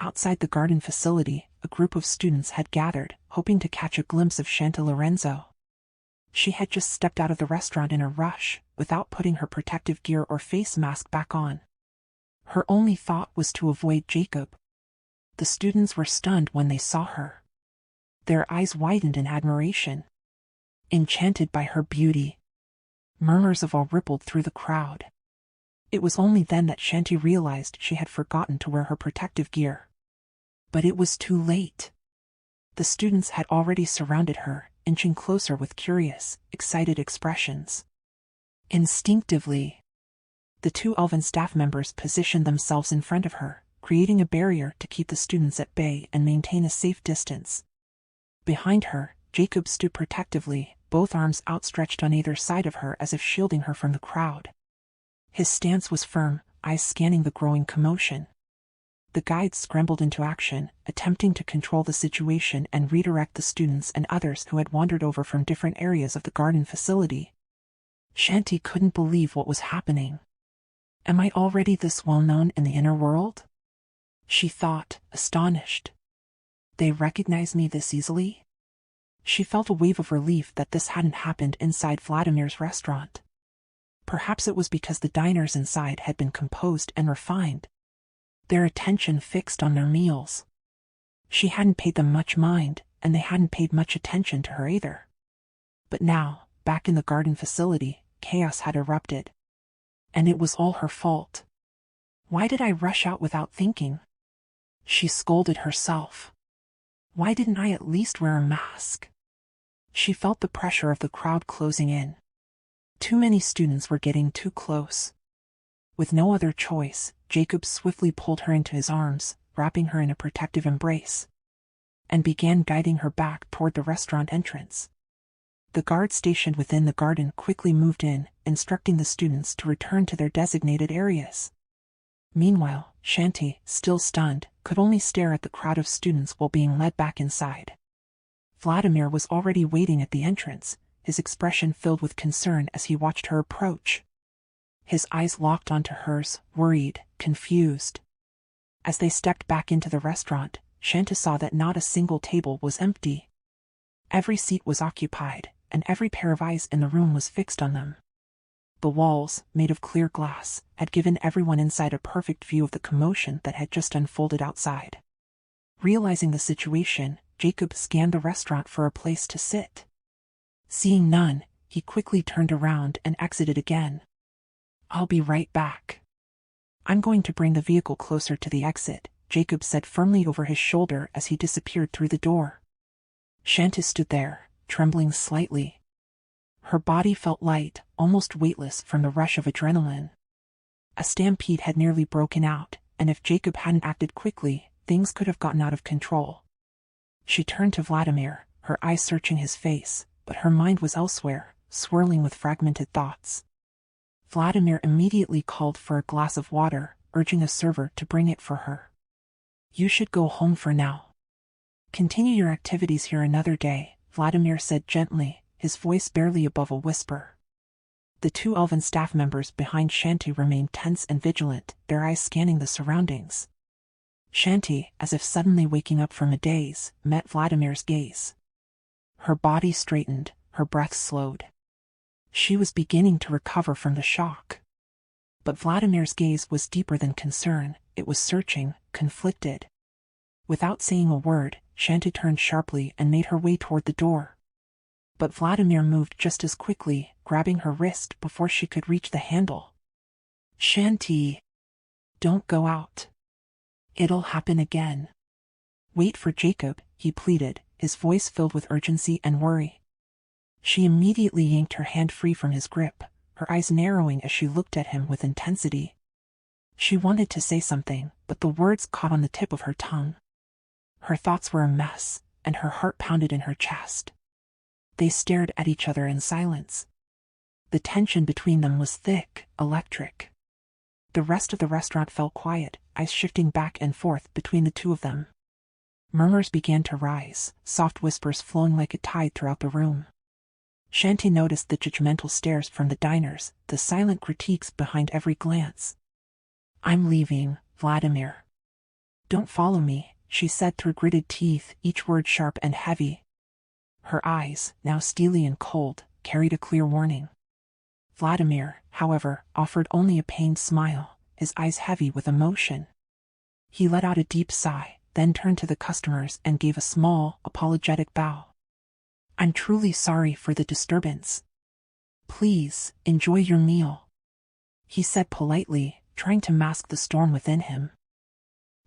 Outside the garden facility, a group of students had gathered, hoping to catch a glimpse of Don Lorenzo. She had just stepped out of the restaurant in a rush, without putting her protective gear or face mask back on. Her only thought was to avoid Jacob. The students were stunned when they saw her. Their eyes widened in admiration. Enchanted by her beauty. Murmurs of awe rippled through the crowd. It was only then that Chanty realized she had forgotten to wear her protective gear. But it was too late. The students had already surrounded her, inching closer with curious, excited expressions. Instinctively, the two elven staff members positioned themselves in front of her, creating a barrier to keep the students at bay and maintain a safe distance. Behind her, Jacob stood protectively, both arms outstretched on either side of her as if shielding her from the crowd. His stance was firm, eyes scanning the growing commotion. The guides scrambled into action, attempting to control the situation and redirect the students and others who had wandered over from different areas of the garden facility. Chanty couldn't believe what was happening. Am I already this well known in the inner world? She thought, astonished. They recognize me this easily? She felt a wave of relief that this hadn't happened inside Vladimir's restaurant. Perhaps it was because the diners inside had been composed and refined, their attention fixed on their meals. She hadn't paid them much mind, and they hadn't paid much attention to her either. But now, back in the garden facility, chaos had erupted. And it was all her fault. Why did I rush out without thinking? She scolded herself. Why didn't I at least wear a mask? She felt the pressure of the crowd closing in. Too many students were getting too close. With no other choice, Jacob swiftly pulled her into his arms, wrapping her in a protective embrace, and began guiding her back toward the restaurant entrance. The guard stationed within the garden quickly moved in, instructing the students to return to their designated areas. Meanwhile, Chanty, still stunned, could only stare at the crowd of students while being led back inside. Vladimir was already waiting at the entrance, his expression filled with concern as he watched her approach. His eyes locked onto hers, worried, confused. As they stepped back into the restaurant, Chanty saw that not a single table was empty. Every seat was occupied, and every pair of eyes in the room was fixed on them. The walls, made of clear glass, had given everyone inside a perfect view of the commotion that had just unfolded outside. Realizing the situation, Jacob scanned the restaurant for a place to sit. Seeing none, he quickly turned around and exited again. I'll be right back. I'm going to bring the vehicle closer to the exit, Jacob said firmly over his shoulder as he disappeared through the door. Chanty stood there, trembling slightly. Her body felt light, almost weightless from the rush of adrenaline. A stampede had nearly broken out, and if Jacob hadn't acted quickly, things could have gotten out of control. She turned to Vladimir, her eyes searching his face, but her mind was elsewhere, swirling with fragmented thoughts. Vladimir immediately called for a glass of water, urging a server to bring it for her. You should go home for now. Continue your activities here another day, Vladimir said gently, his voice barely above a whisper. The two elven staff members behind Chanty remained tense and vigilant, their eyes scanning the surroundings. Chanty, as if suddenly waking up from a daze, met Vladimir's gaze. Her body straightened, her breath slowed. She was beginning to recover from the shock. But Vladimir's gaze was deeper than concern, it was searching, conflicted. Without saying a word, Chanty turned sharply and made her way toward the door. But Vladimir moved just as quickly, grabbing her wrist before she could reach the handle. Chanty, don't go out. It'll happen again. Wait for Jacob, he pleaded, his voice filled with urgency and worry. She immediately yanked her hand free from his grip, her eyes narrowing as she looked at him with intensity. She wanted to say something, but the words caught on the tip of her tongue. Her thoughts were a mess, and her heart pounded in her chest. They stared at each other in silence. The tension between them was thick, electric. The rest of the restaurant fell quiet, eyes shifting back and forth between the two of them. Murmurs began to rise, soft whispers flowing like a tide throughout the room. Chanty noticed the judgmental stares from the diners, the silent critiques behind every glance. I'm leaving, Vladimir. "Don't follow me," she said through gritted teeth, each word sharp and heavy. Her eyes, now steely and cold, carried a clear warning. Vladimir, however, offered only a pained smile, his eyes heavy with emotion. He let out a deep sigh, then turned to the customers and gave a small, apologetic bow. "I'm truly sorry for the disturbance. Please, enjoy your meal," he said politely, trying to mask the storm within him.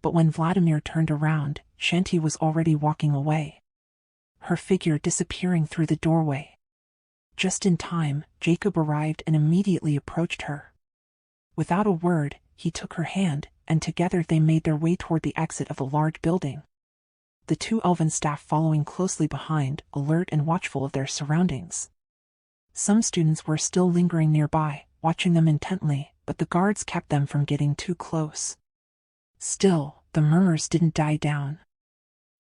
But when Vladimir turned around, Chanty was already walking away, her figure disappearing through the doorway. Just in time, Jacob arrived and immediately approached her. Without a word, he took her hand, and together they made their way toward the exit of the large building, the two elven staff following closely behind, alert and watchful of their surroundings. Some students were still lingering nearby, watching them intently, but the guards kept them from getting too close. Still, the murmurs didn't die down.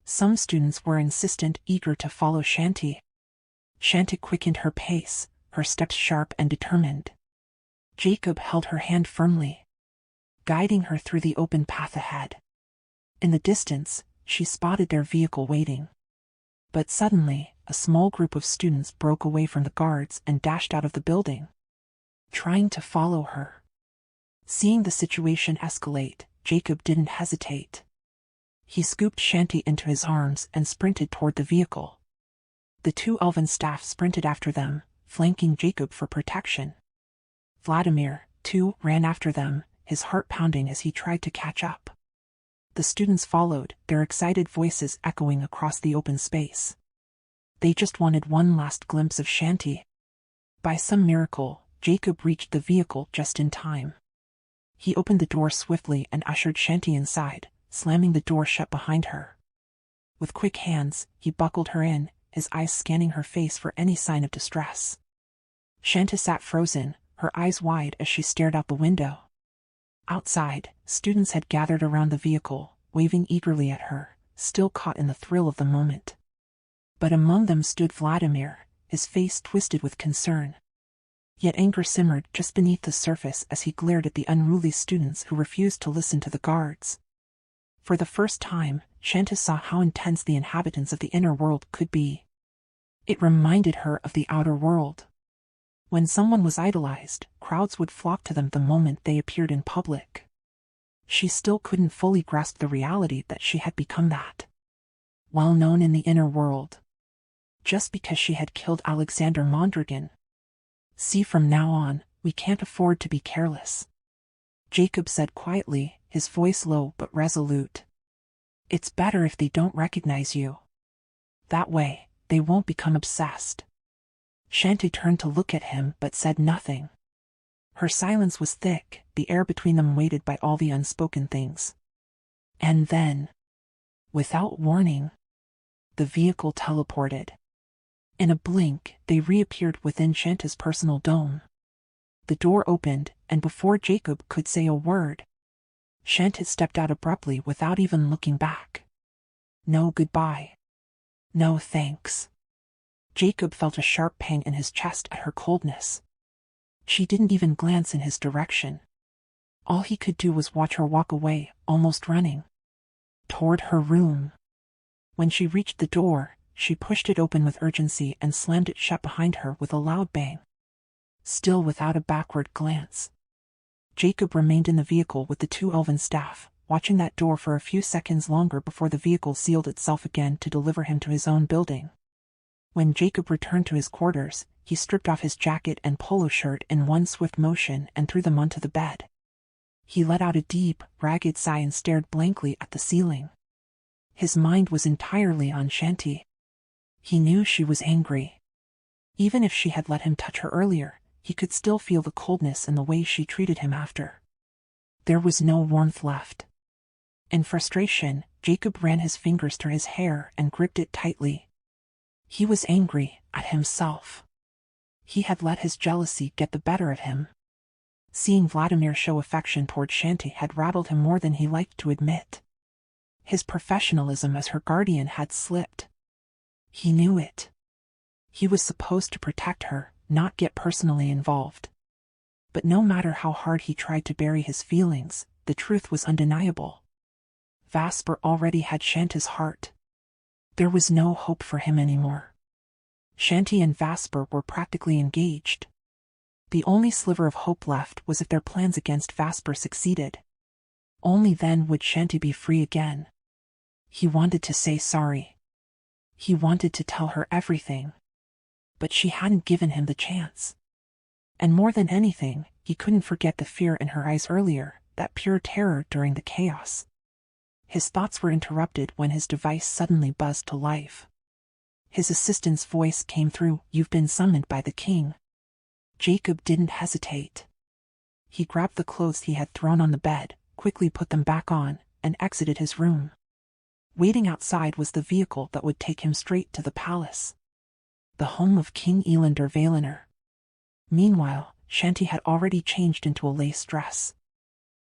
Some students were insistent, eager to follow Chanty. Chanty quickened her pace, her steps sharp and determined. Jacob held her hand firmly, guiding her through the open path ahead. In the distance, she spotted their vehicle waiting. But suddenly, a small group of students broke away from the guards and dashed out of the building, trying to follow her. Seeing the situation escalate, Jacob didn't hesitate. He scooped Chanty into his arms and sprinted toward the vehicle. The two elven staff sprinted after them, flanking Jacob for protection. Vladimir, too, ran after them, his heart pounding as he tried to catch up. The students followed, their excited voices echoing across the open space. They just wanted one last glimpse of Chanty. By some miracle, Jacob reached the vehicle just in time. He opened the door swiftly and ushered Chanty inside, slamming the door shut behind her. With quick hands, he buckled her in, his eyes scanning her face for any sign of distress. Chanty sat frozen, her eyes wide as she stared out the window. Outside, students had gathered around the vehicle, waving eagerly at her, still caught in the thrill of the moment. But among them stood Vladimir, his face twisted with concern. Yet anger simmered just beneath the surface as he glared at the unruly students who refused to listen to the guards. For the first time, Chanty saw how intense the inhabitants of the inner world could be. It reminded her of the outer world. When someone was idolized, crowds would flock to them the moment they appeared in public. She still couldn't fully grasp the reality that she had become that, well known in the inner world, just because she had killed Alexander Mondragon. "See, from now on, we can't afford to be careless," Jacob said quietly, his voice low but resolute. "It's better if they don't recognize you. That way, they won't become obsessed." Chanty turned to look at him but said nothing. Her silence was thick, the air between them weighted by all the unspoken things. And then, without warning, the vehicle teleported. In a blink, they reappeared within Chanty's personal dome. The door opened, and before Jacob could say a word, Chanty stepped out abruptly without even looking back. No goodbye. No thanks. Jacob felt a sharp pang in his chest at her coldness. She didn't even glance in his direction. All he could do was watch her walk away, almost running toward her room. When she reached the door, she pushed it open with urgency and slammed it shut behind her with a loud bang. Still without a backward glance, Jacob remained in the vehicle with the two elven staff, watching that door for a few seconds longer before the vehicle sealed itself again to deliver him to his own building. When Jacob returned to his quarters, he stripped off his jacket and polo shirt in one swift motion and threw them onto the bed. He let out a deep, ragged sigh and stared blankly at the ceiling. His mind was entirely on Chanty. He knew she was angry. Even if she had let him touch her earlier, he could still feel the coldness in the way she treated him after. There was no warmth left. In frustration, Jacob ran his fingers through his hair and gripped it tightly. He was angry at himself. He had let his jealousy get the better of him. Seeing Vladimir show affection toward Chanty had rattled him more than he liked to admit. His professionalism as her guardian had slipped. He knew it. He was supposed to protect her, not get personally involved. But no matter how hard he tried to bury his feelings, the truth was undeniable. Vasper already had Chanty's heart. There was no hope for him anymore. Chanty and Vasper were practically engaged. The only sliver of hope left was if their plans against Vasper succeeded. Only then would Chanty be free again. He wanted to say sorry. He wanted to tell her everything. But she hadn't given him the chance. And more than anything, he couldn't forget the fear in her eyes earlier, that pure terror during the chaos. His thoughts were interrupted when his device suddenly buzzed to life. His assistant's voice came through, "You've been summoned by the king." Jacob didn't hesitate. He grabbed the clothes he had thrown on the bed, quickly put them back on, and exited his room. Waiting outside was the vehicle that would take him straight to the palace. The home of King Elandr Valinor. Meanwhile, Chanty had already changed into a lace dress.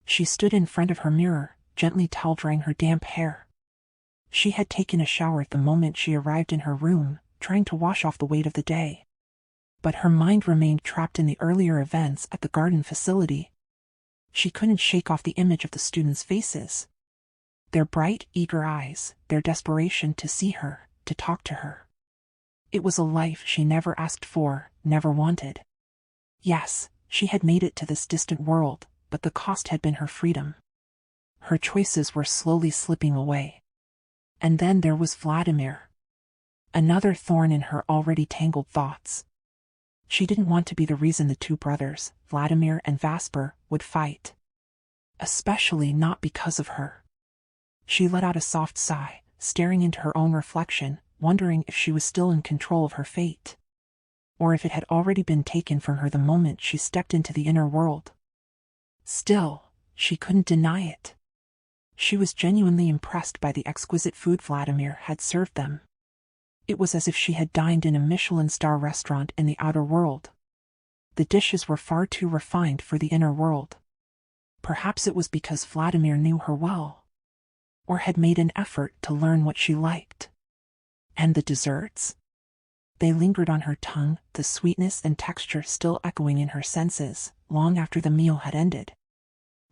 She stood in front of her mirror, gently towel-drying her damp hair. She had taken a shower the moment she arrived in her room, trying to wash off the weight of the day. But her mind remained trapped in the earlier events at the garden facility. She couldn't shake off the image of the students' faces. Their bright, eager eyes, their desperation to see her, to talk to her. It was a life she never asked for, never wanted. Yes, she had made it to this distant world, but the cost had been her freedom. Her choices were slowly slipping away. And then there was Vladimir. Another thorn in her already tangled thoughts. She didn't want to be the reason the two brothers, Vladimir and Vasper, would fight. Especially not because of her. She let out a soft sigh, staring into her own reflection, wondering if she was still in control of her fate. Or if it had already been taken from her the moment she stepped into the inner world. Still, she couldn't deny it. She was genuinely impressed by the exquisite food Vladimir had served them. It was as if she had dined in a Michelin star restaurant in the outer world. The dishes were far too refined for the inner world. Perhaps it was because Vladimir knew her well, or had made an effort to learn what she liked. And the desserts? They lingered on her tongue, the sweetness and texture still echoing in her senses, long after the meal had ended.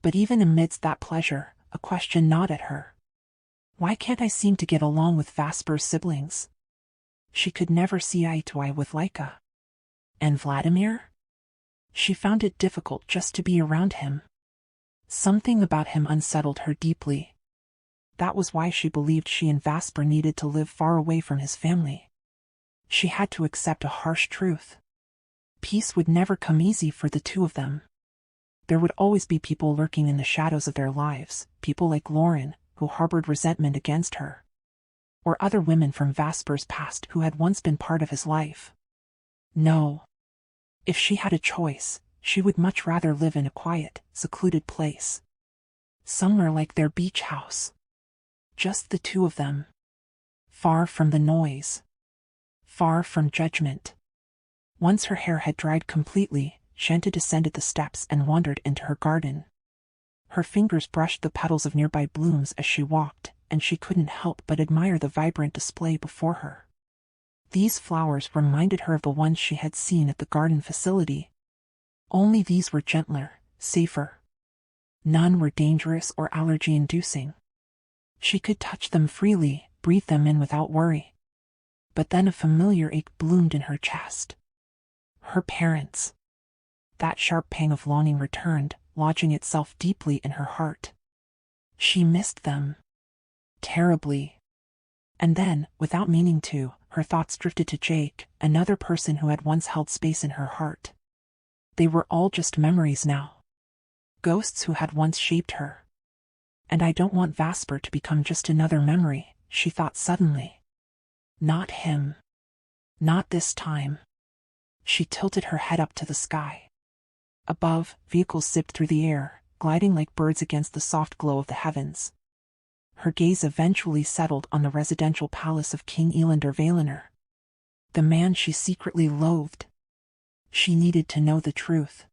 But even amidst that pleasure, a question gnawed at her. Why can't I seem to get along with Vasper's siblings? She could never see eye to eye with Laika. And Vladimir? She found it difficult just to be around him. Something about him unsettled her deeply. That was why she believed she and Vasper needed to live far away from his family. She had to accept a harsh truth. Peace would never come easy for the two of them. There would always be people lurking in the shadows of their lives, people like Lauren, who harbored resentment against her. Or other women from Vasper's past who had once been part of his life. No. If she had a choice, she would much rather live in a quiet, secluded place. Somewhere like their beach house. Just the two of them. Far from the noise. Far from judgment. Once her hair had dried completely, Chanty descended the steps and wandered into her garden. Her fingers brushed the petals of nearby blooms as she walked, and she couldn't help but admire the vibrant display before her. These flowers reminded her of the ones she had seen at the garden facility. Only these were gentler, safer. None were dangerous or allergy-inducing. She could touch them freely, breathe them in without worry. But then a familiar ache bloomed in her chest. Her parents. That sharp pang of longing returned, lodging itself deeply in her heart. She missed them. Terribly. And then, without meaning to, her thoughts drifted to Jake, another person who had once held space in her heart. They were all just memories now. Ghosts who had once shaped her. And I don't want Vasper to become just another memory, she thought suddenly. Not him. Not this time. She tilted her head up to the sky. Above, vehicles zipped through the air, gliding like birds against the soft glow of the heavens. Her gaze eventually settled on the residential palace of King Elandr Valinor. The man she secretly loathed. She needed to know the truth.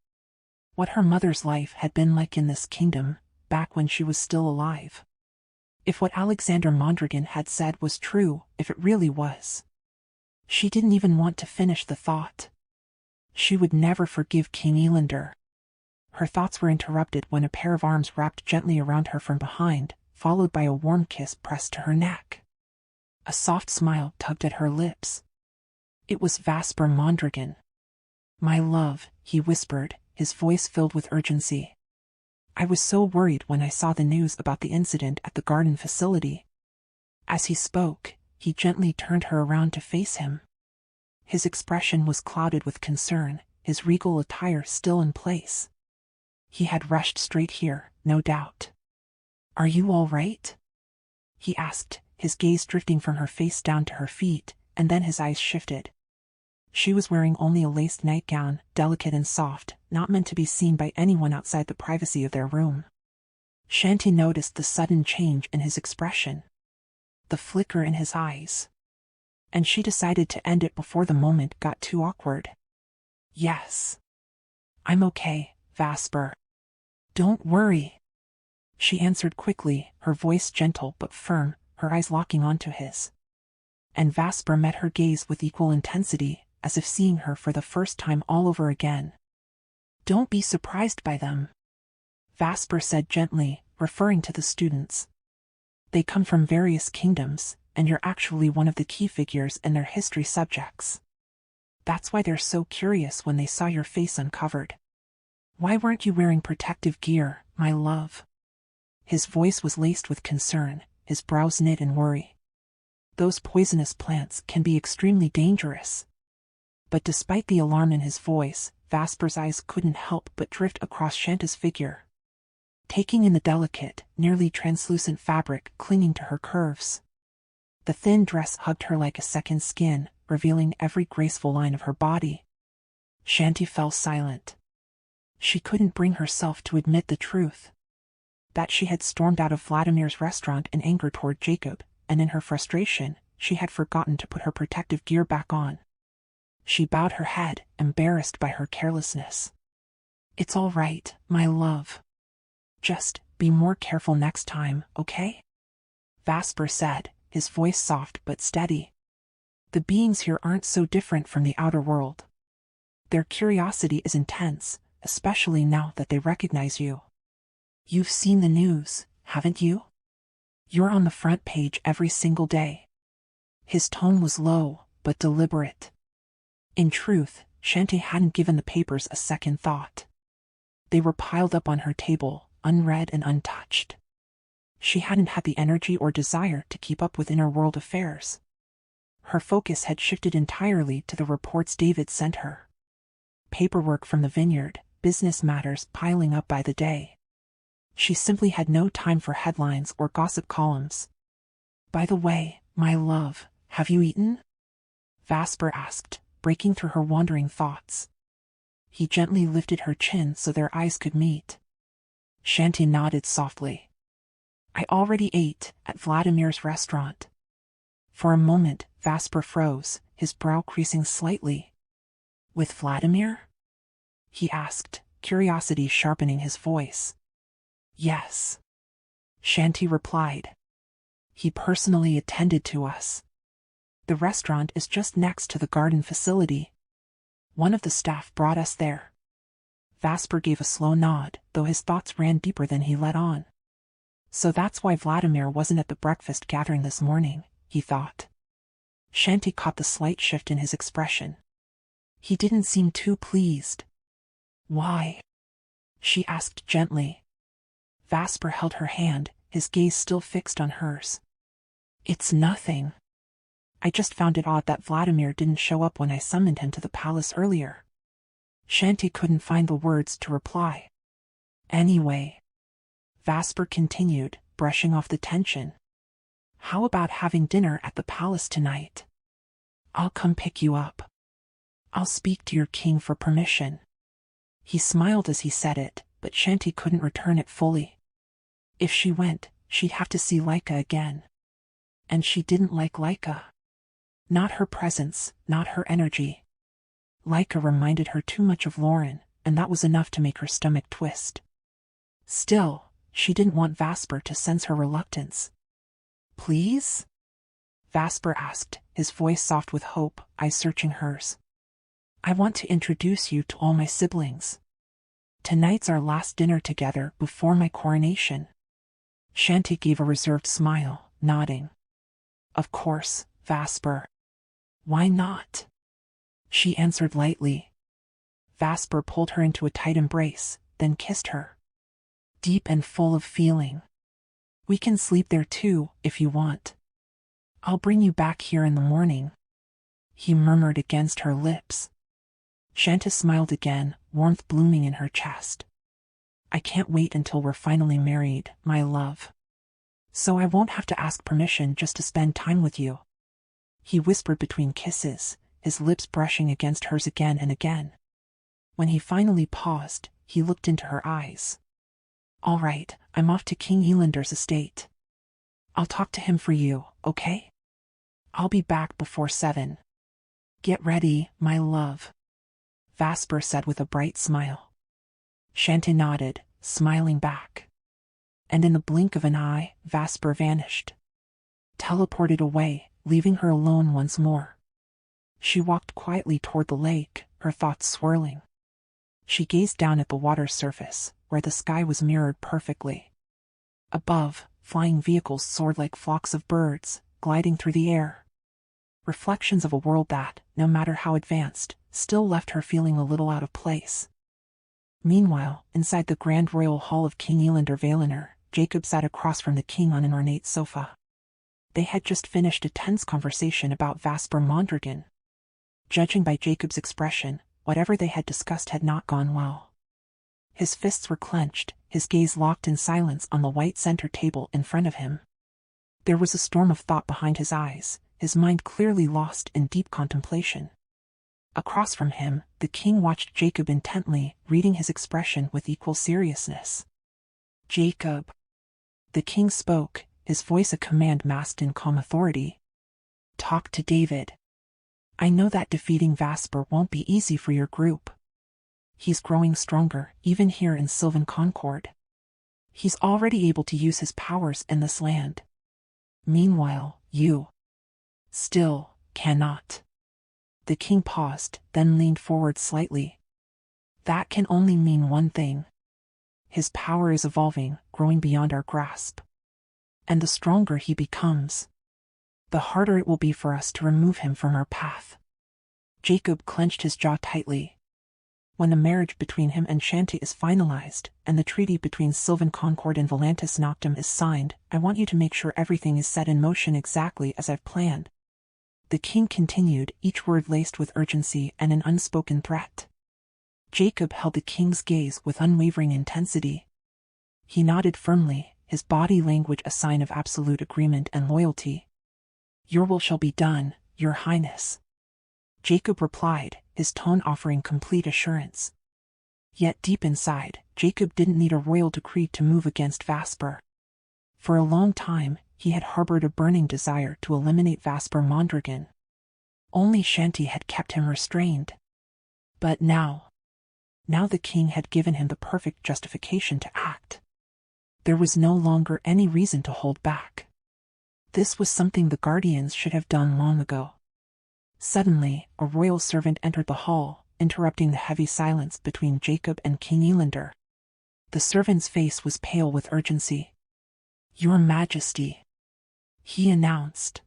What her mother's life had been like in this kingdom, back when she was still alive. If what Alexander Mondragon had said was true, if it really was. She didn't even want to finish the thought. She would never forgive King Elandr. Her thoughts were interrupted when a pair of arms wrapped gently around her from behind, followed by a warm kiss pressed to her neck. A soft smile tugged at her lips. It was Vasper Mondragon. "My love," he whispered, his voice filled with urgency. "I was so worried when I saw the news about the incident at the garden facility." As he spoke, he gently turned her around to face him. His expression was clouded with concern, his regal attire still in place. He had rushed straight here, no doubt. "Are you all right?" he asked, his gaze drifting from her face down to her feet, and then his eyes shifted. She was wearing only a laced nightgown, delicate and soft, not meant to be seen by anyone outside the privacy of their room. Chanty noticed the sudden change in his expression, the flicker in his eyes, and she decided to end it before the moment got too awkward. "Yes. I'm okay, Vasper. Don't worry," she answered quickly, her voice gentle but firm, her eyes locking onto his. And Vasper met her gaze with equal intensity, as if seeing her for the first time all over again. "Don't be surprised by them," Vasper said gently, referring to the students. "They come from various kingdoms, and you're actually one of the key figures in their history subjects. That's why they're so curious when they saw your face uncovered. Why weren't you wearing protective gear, my love?" His voice was laced with concern, his brows knit in worry. "Those poisonous plants can be extremely dangerous." But despite the alarm in his voice, Vasper's eyes couldn't help but drift across Chanty's figure, taking in the delicate, nearly translucent fabric clinging to her curves. The thin dress hugged her like a second skin, revealing every graceful line of her body. Chanty fell silent. She couldn't bring herself to admit the truth, that she had stormed out of Vladimir's restaurant in anger toward Jacob, and in her frustration, she had forgotten to put her protective gear back on. She bowed her head, embarrassed by her carelessness. "It's all right, my love. Just be more careful next time, okay?" Vasper said, his voice soft but steady. "The beings here aren't so different from the outer world. Their curiosity is intense, especially now that they recognize you. You've seen the news, haven't you? You're on the front page every single day." His tone was low, but deliberate. In truth, Chanty hadn't given the papers a second thought. They were piled up on her table, unread and untouched. She hadn't had the energy or desire to keep up with inner world affairs. Her focus had shifted entirely to the reports David sent her. Paperwork from the vineyard, business matters piling up by the day. She simply had no time for headlines or gossip columns. "By the way, my love, have you eaten?" Vasper asked, breaking through her wandering thoughts. He gently lifted her chin so their eyes could meet. Chanty nodded softly. "I already ate at Vladimir's restaurant." For a moment, Vasper froze, his brow creasing slightly. "With Vladimir?" he asked, curiosity sharpening his voice. "Yes," Chanty replied. "He personally attended to us. The restaurant is just next to the garden facility. One of the staff brought us there." Vasper gave a slow nod, though his thoughts ran deeper than he let on. So that's why Vladimir wasn't at the breakfast gathering this morning, he thought. Chanty caught the slight shift in his expression. He didn't seem too pleased. "Why?" she asked gently. Vasper held her hand, his gaze still fixed on hers. "It's nothing. I just found it odd that Vladimir didn't show up when I summoned him to the palace earlier." Chanty couldn't find the words to reply. "Anyway," Vasper continued, brushing off the tension, "how about having dinner at the palace tonight? I'll come pick you up. I'll speak to your king for permission." He smiled as he said it, but Chanty couldn't return it fully. If she went, she'd have to see Laika again. And she didn't like Laika. Not her presence, not her energy. Laika reminded her too much of Lauren, and that was enough to make her stomach twist. Still, she didn't want Vasper to sense her reluctance. "Please?" Vasper asked, his voice soft with hope, eyes searching hers. "I want to introduce you to all my siblings. Tonight's our last dinner together before my coronation." Chanty gave a reserved smile, nodding. Of course, Vasper. Why not? She answered lightly. Vasper pulled her into a tight embrace, then kissed her. Deep and full of feeling. We can sleep there too, if you want. I'll bring you back here in the morning, he murmured against her lips. Chanty smiled again, warmth blooming in her chest. I can't wait until we're finally married, my love. So I won't have to ask permission just to spend time with you, he whispered between kisses, his lips brushing against hers again and again. When he finally paused, he looked into her eyes. All right, I'm off to King Elander's estate. I'll talk to him for you, okay? I'll be back before 7. Get ready, my love, Vasper said with a bright smile. Chanty nodded, smiling back. And in the blink of an eye, Vasper vanished. Teleported away, leaving her alone once more. She walked quietly toward the lake, her thoughts swirling. She gazed down at the water's surface, where the sky was mirrored perfectly. Above, flying vehicles soared like flocks of birds, gliding through the air. Reflections of a world that, no matter how advanced, still left her feeling a little out of place. Meanwhile, inside the grand royal hall of King Elander Valener, Jacob sat across from the king on an ornate sofa. They had just finished a tense conversation about Vasper Mondragon. Judging by Jacob's expression, whatever they had discussed had not gone well. His fists were clenched, his gaze locked in silence on the white center table in front of him. There was a storm of thought behind his eyes, his mind clearly lost in deep contemplation. Across from him, the king watched Jacob intently, reading his expression with equal seriousness. Jacob. The king spoke, his voice a command masked in calm authority. Talk to David. I know that defeating Vasper won't be easy for your group. He's growing stronger, even here in Sylvan Concord. He's already able to use his powers in this land. Meanwhile, you still cannot. The king paused, then leaned forward slightly. That can only mean one thing. His power is evolving, growing beyond our grasp. And the stronger he becomes, the harder it will be for us to remove him from our path. Jacob clenched his jaw tightly. When the marriage between him and Chanty is finalized, and the treaty between Sylvan Concord and Velantis Noctem is signed, I want you to make sure everything is set in motion exactly as I've planned. The king continued, each word laced with urgency and an unspoken threat. Jacob held the king's gaze with unwavering intensity. He nodded firmly, his body language a sign of absolute agreement and loyalty. Your will shall be done, your highness, Jacob replied, his tone offering complete assurance. Yet deep inside, Jacob didn't need a royal decree to move against Vasper. For a long time, he had harbored a burning desire to eliminate Vasper Mondragon. Only Chanty had kept him restrained. But now the king had given him the perfect justification to act. There was no longer any reason to hold back. This was something the guardians should have done long ago. Suddenly, a royal servant entered the hall, interrupting the heavy silence between Jacob and King Elander. The servant's face was pale with urgency. Your Majesty, he announced.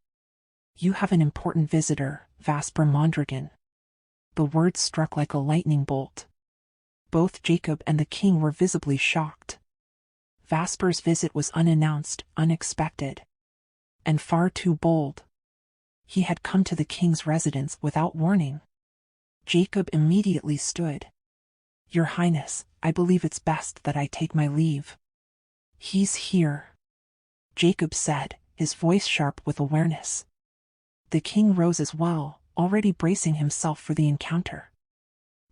You have an important visitor, Vasper Mondragon. The words struck like a lightning bolt. Both Jacob and the king were visibly shocked. Vasper's visit was unannounced, unexpected, and far too bold. He had come to the king's residence without warning. Jacob immediately stood. Your Highness, I believe it's best that I take my leave. He's here, Jacob said, his voice sharp with awareness. The king rose as well, already bracing himself for the encounter.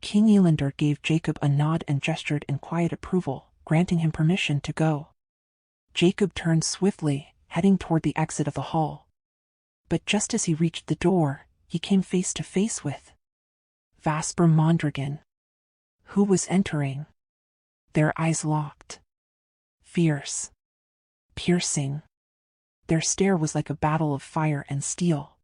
King Elander gave Jacob a nod and gestured in quiet approval, granting him permission to go. Jacob turned swiftly, heading toward the exit of the hall. But just as he reached the door, he came face to face with Vasper Mondragon, who was entering. Their eyes locked. Fierce. Piercing. Their stare was like a battle of fire and steel.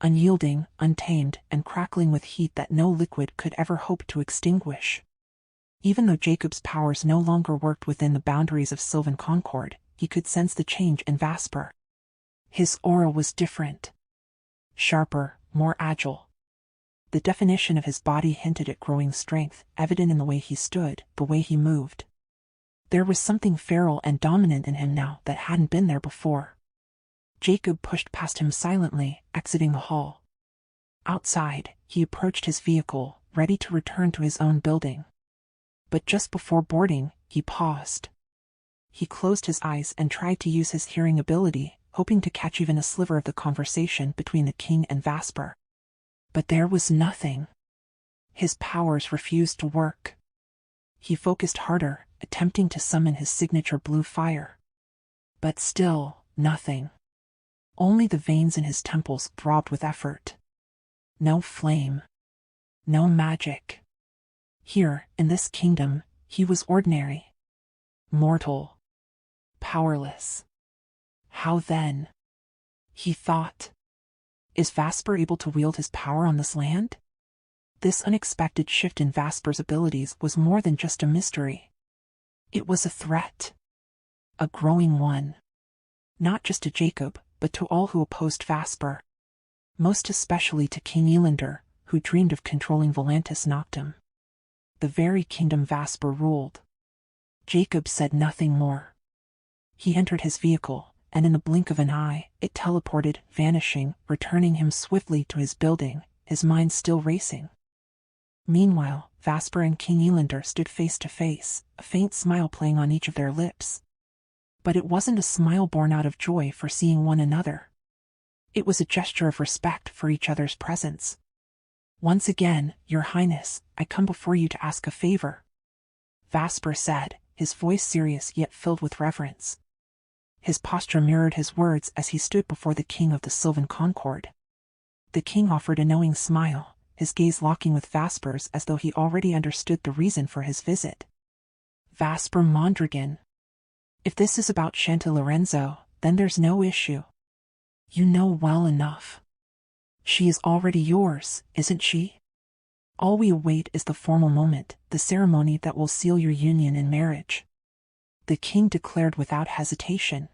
Unyielding, untamed, and crackling with heat that no liquid could ever hope to extinguish. Even though Jacob's powers no longer worked within the boundaries of Sylvan Concord, he could sense the change in Vasper. His aura was different. Sharper, more agile. The definition of his body hinted at growing strength, evident in the way he stood, the way he moved. There was something feral and dominant in him now that hadn't been there before. Jacob pushed past him silently, exiting the hall. Outside, he approached his vehicle, ready to return to his own building. But just before boarding, he paused. He closed his eyes and tried to use his hearing ability, hoping to catch even a sliver of the conversation between the king and Vasper. But there was nothing. His powers refused to work. He focused harder, attempting to summon his signature blue fire. But still, nothing. Only the veins in his temples throbbed with effort. No flame. No magic. Here, in this kingdom, he was ordinary. Mortal. Powerless. How then? He thought. Is Vasper able to wield his power on this land? This unexpected shift in Vasper's abilities was more than just a mystery. It was a threat. A growing one. Not just to Jacob, but to all who opposed Vasper. Most especially to King Elander, who dreamed of controlling Velantis Noctem. The very kingdom Vasper ruled. Jacob said nothing more. He entered his vehicle, and in the blink of an eye, it teleported, vanishing, returning him swiftly to his building, his mind still racing. Meanwhile, Vasper and King Elander stood face to face, a faint smile playing on each of their lips. But it wasn't a smile born out of joy for seeing one another. It was a gesture of respect for each other's presence. Once again, Your Highness, I come before you to ask a favor, Vasper said, his voice serious yet filled with reverence. His posture mirrored his words as he stood before the king of the Sylvan Concord. The king offered a knowing smile, his gaze locking with Vasper's as though he already understood the reason for his visit. Vasper Mondragon. If this is about Chanty Lorenzo, then there's no issue. You know well enough. She is already yours, isn't she? All we await is the formal moment, the ceremony that will seal your union in marriage. The king declared without hesitation.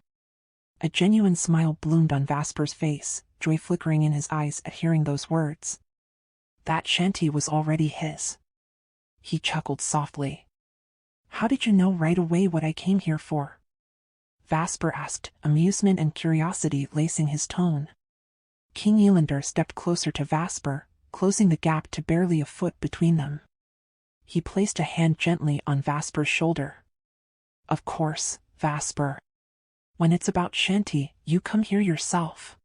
A genuine smile bloomed on Vasper's face, joy flickering in his eyes at hearing those words. That Chanty was already his. He chuckled softly. How did you know right away what I came here for? Vasper asked, amusement and curiosity lacing his tone. King Elander stepped closer to Vasper, closing the gap to barely a foot between them. He placed a hand gently on Vasper's shoulder. Of course, Vasper. When it's about Chanty, you come here yourself.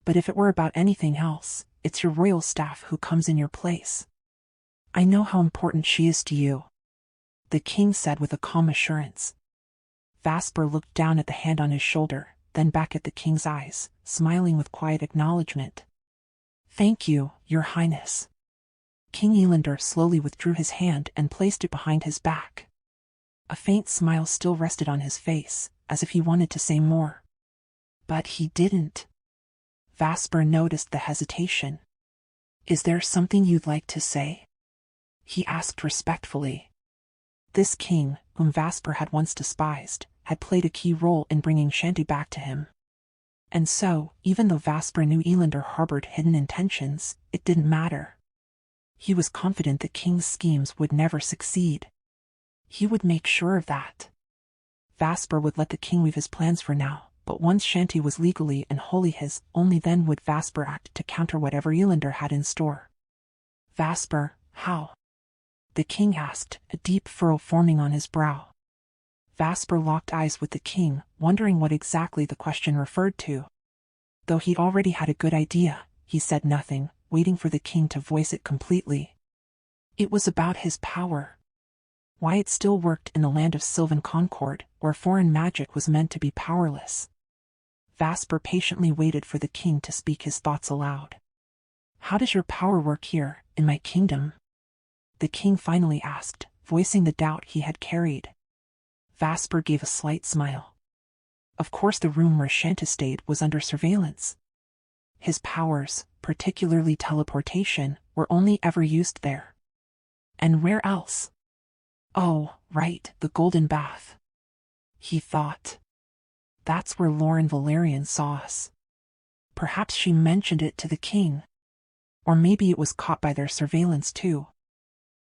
But if it were about anything else, it's your royal staff who comes in your place. I know how important she is to you, the king said with a calm assurance. Vasper looked down at the hand on his shoulder, then back at the king's eyes, smiling with quiet acknowledgement. Thank you, Your Highness. King Elander slowly withdrew his hand and placed it behind his back. A faint smile still rested on his face, as if he wanted to say more. But he didn't. Vasper noticed the hesitation. Is there something you'd like to say? He asked respectfully. This king, whom Vasper had once despised, had played a key role in bringing Chanty back to him. And so, even though Vasper knew Elander harbored hidden intentions, it didn't matter. He was confident the king's schemes would never succeed. He would make sure of that. Vasper would let the king weave his plans for now, but once Chanty was legally and wholly his, only then would Vasper act to counter whatever Elander had in store. Vasper, how? The king asked, a deep furrow forming on his brow. Vasper locked eyes with the king, wondering what exactly the question referred to. Though he already had a good idea, he said nothing, waiting for the king to voice it completely. It was about his power. Why it still worked in the land of Sylvan Concord, where foreign magic was meant to be powerless. Vasper patiently waited for the king to speak his thoughts aloud. How does your power work here, in my kingdom? The king finally asked, voicing the doubt he had carried. Vasper gave a slight smile. Of course the room where Chanty stayed was under surveillance. His powers, particularly teleportation, were only ever used there. And where else? Oh, right, the Golden Bath. He thought. That's where Lauren Valerian saw us. Perhaps she mentioned it to the king. Or maybe it was caught by their surveillance too.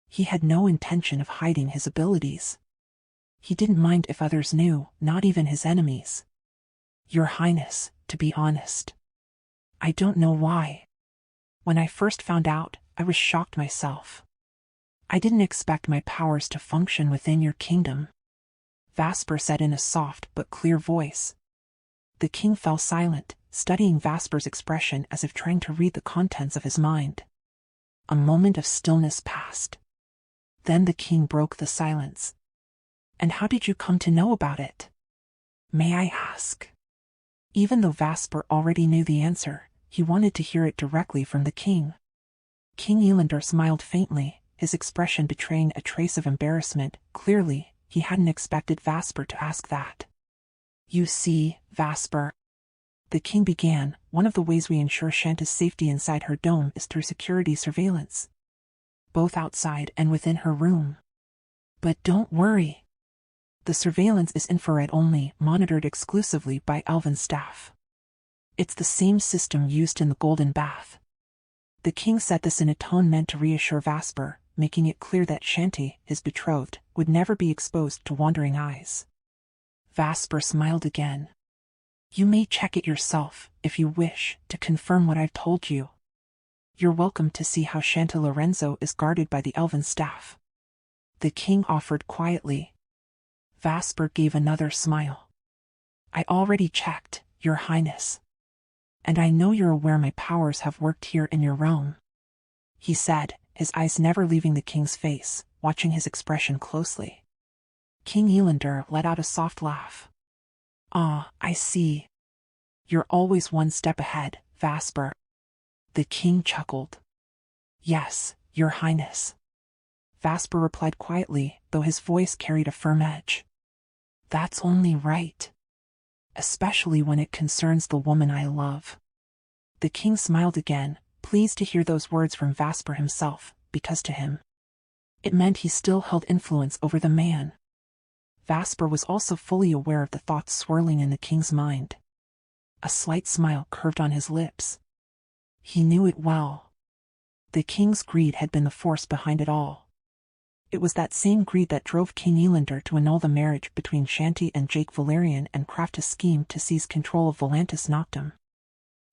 He had no intention of hiding his abilities. He didn't mind if others knew, not even his enemies. Your Highness, to be honest, I don't know why. When I first found out, I was shocked myself. I didn't expect my powers to function within your kingdom, Vasper said in a soft but clear voice. The king fell silent, studying Vasper's expression as if trying to read the contents of his mind. A moment of stillness passed. Then the king broke the silence. And how did you come to know about it? May I ask? Even though Vasper already knew the answer, he wanted to hear it directly from the king. King Elander smiled faintly, his expression betraying a trace of embarrassment. Clearly, he hadn't expected Vasper to ask that. You see, Vasper, the king began, one of the ways we ensure Chanty's safety inside her dome is through security surveillance, both outside and within her room. But don't worry. The surveillance is infrared only, monitored exclusively by elven staff. It's the same system used in the Golden Bath. The king said this in a tone meant to reassure Vasper, making it clear that Chanty, his betrothed, would never be exposed to wandering eyes. Vasper smiled again. You may check it yourself, if you wish, to confirm what I've told you. You're welcome to see how Chanty Lorenzo is guarded by the elven staff. The king offered quietly. Vasper gave another smile. I already checked, Your Highness. And I know you're aware my powers have worked here in your realm, he said, his eyes never leaving the king's face, watching his expression closely. King Elander let out a soft laugh. Ah, I see. You're always one step ahead, Vasper. The king chuckled. Yes, Your Highness. Vasper replied quietly, though his voice carried a firm edge. That's only right. Especially when it concerns the woman I love. The king smiled again, pleased to hear those words from Vasper himself, because to him, it meant he still held influence over the man. Vasper was also fully aware of the thoughts swirling in the king's mind. A slight smile curved on his lips. He knew it well. The king's greed had been the force behind it all. It was that same greed that drove King Elander to annul the marriage between Chanty and Jake Valerian and craft a scheme to seize control of Velantis Noctem.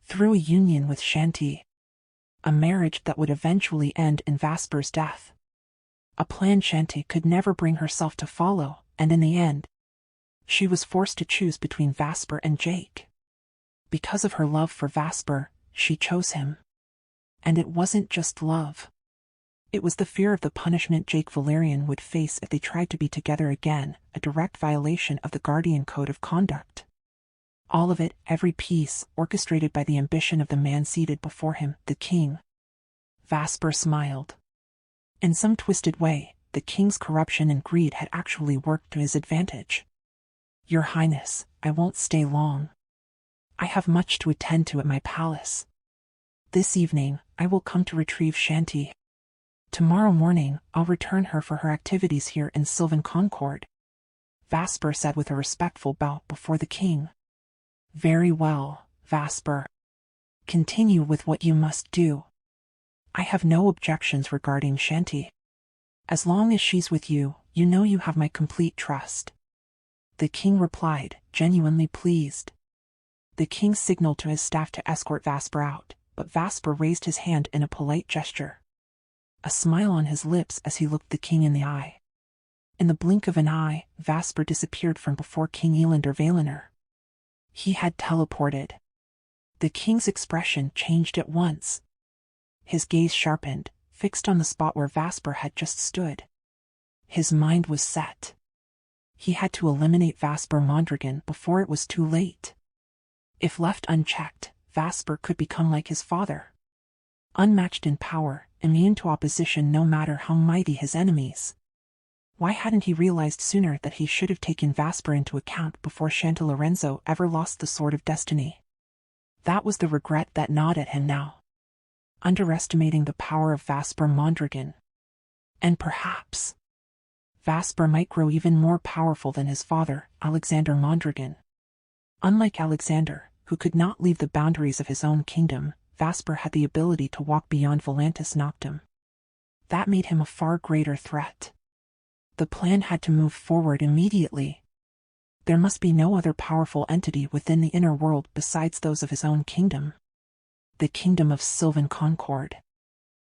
Through a union with Chanty. A marriage that would eventually end in Vasper's death. A plan Chanty could never bring herself to follow, and in the end, she was forced to choose between Vasper and Jake. Because of her love for Vasper, she chose him. And it wasn't just love. It was the fear of the punishment Jake Valerian would face if they tried to be together again, a direct violation of the Guardian Code of Conduct. All of it, every piece, orchestrated by the ambition of the man seated before him, the king. Vasper smiled. In some twisted way, the king's corruption and greed had actually worked to his advantage. Your Highness, I won't stay long. I have much to attend to at my palace. This evening, I will come to retrieve Chanty. Tomorrow morning, I'll return her for her activities here in Sylvan Concord, Vasper said with a respectful bow before the king. Very well, Vasper. Continue with what you must do. I have no objections regarding Chanty. As long as she's with you, you know you have my complete trust. The king replied, genuinely pleased. The king signaled to his staff to escort Vasper out, but Vasper raised his hand in a polite gesture. A smile on his lips as he looked the king in the eye. In the blink of an eye, Vasper disappeared from before King Elander Valaner. He had teleported. The king's expression changed at once. His gaze sharpened, fixed on the spot where Vasper had just stood. His mind was set. He had to eliminate Vasper Mondragon before it was too late. If left unchecked, Vasper could become like his father. Unmatched in power, immune to opposition no matter how mighty his enemies. Why hadn't he realized sooner that he should have taken Vasper into account before Chanty Lorenzo ever lost the Sword of Destiny? That was the regret that gnawed at him now. Underestimating the power of Vasper Mondragon. And perhaps Vasper might grow even more powerful than his father, Alexander Mondragon. Unlike Alexander, who could not leave the boundaries of his own kingdom, Vasper had the ability to walk beyond Velantis Noctem. That made him a far greater threat. The plan had to move forward immediately. There must be no other powerful entity within the inner world besides those of his own kingdom. The kingdom of Sylvan Concord.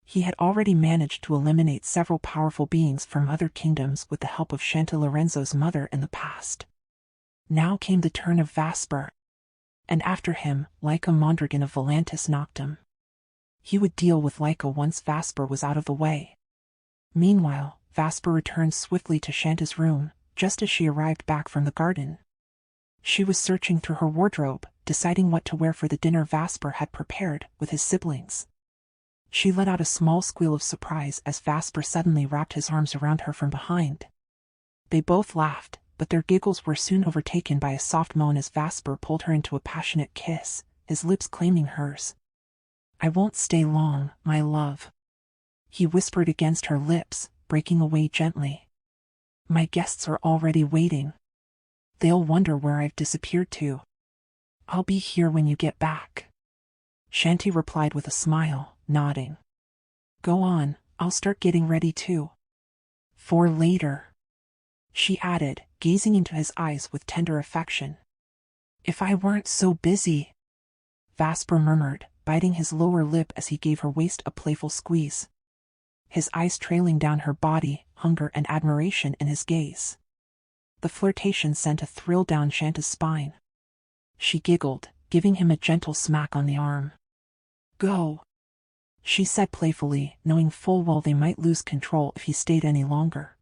He had already managed to eliminate several powerful beings from other kingdoms with the help of Chanty Lorenzo's mother in the past. Now came the turn of Vasper. And after him, Alexander Mondragon of Velantis Noctem. He would deal with Alexander once Vasper was out of the way. Meanwhile, Vasper returned swiftly to Chanty's room, just as she arrived back from the garden. She was searching through her wardrobe, deciding what to wear for the dinner Vasper had prepared with his siblings. She let out a small squeal of surprise as Vasper suddenly wrapped his arms around her from behind. They both laughed, but their giggles were soon overtaken by a soft moan as Vasper pulled her into a passionate kiss, his lips claiming hers. "I won't stay long, my love," he whispered against her lips, breaking away gently. "My guests are already waiting. They'll wonder where I've disappeared to." "I'll be here when you get back," Chanty replied with a smile, nodding. "Go on, I'll start getting ready too." "For later," she added, gazing into his eyes with tender affection. "If I weren't so busy," Vasper murmured, biting his lower lip as he gave her waist a playful squeeze. His eyes trailing down her body, hunger and admiration in his gaze. The flirtation sent a thrill down Chanty's spine. She giggled, giving him a gentle smack on the arm. "Go," she said playfully, knowing full well they might lose control if he stayed any longer.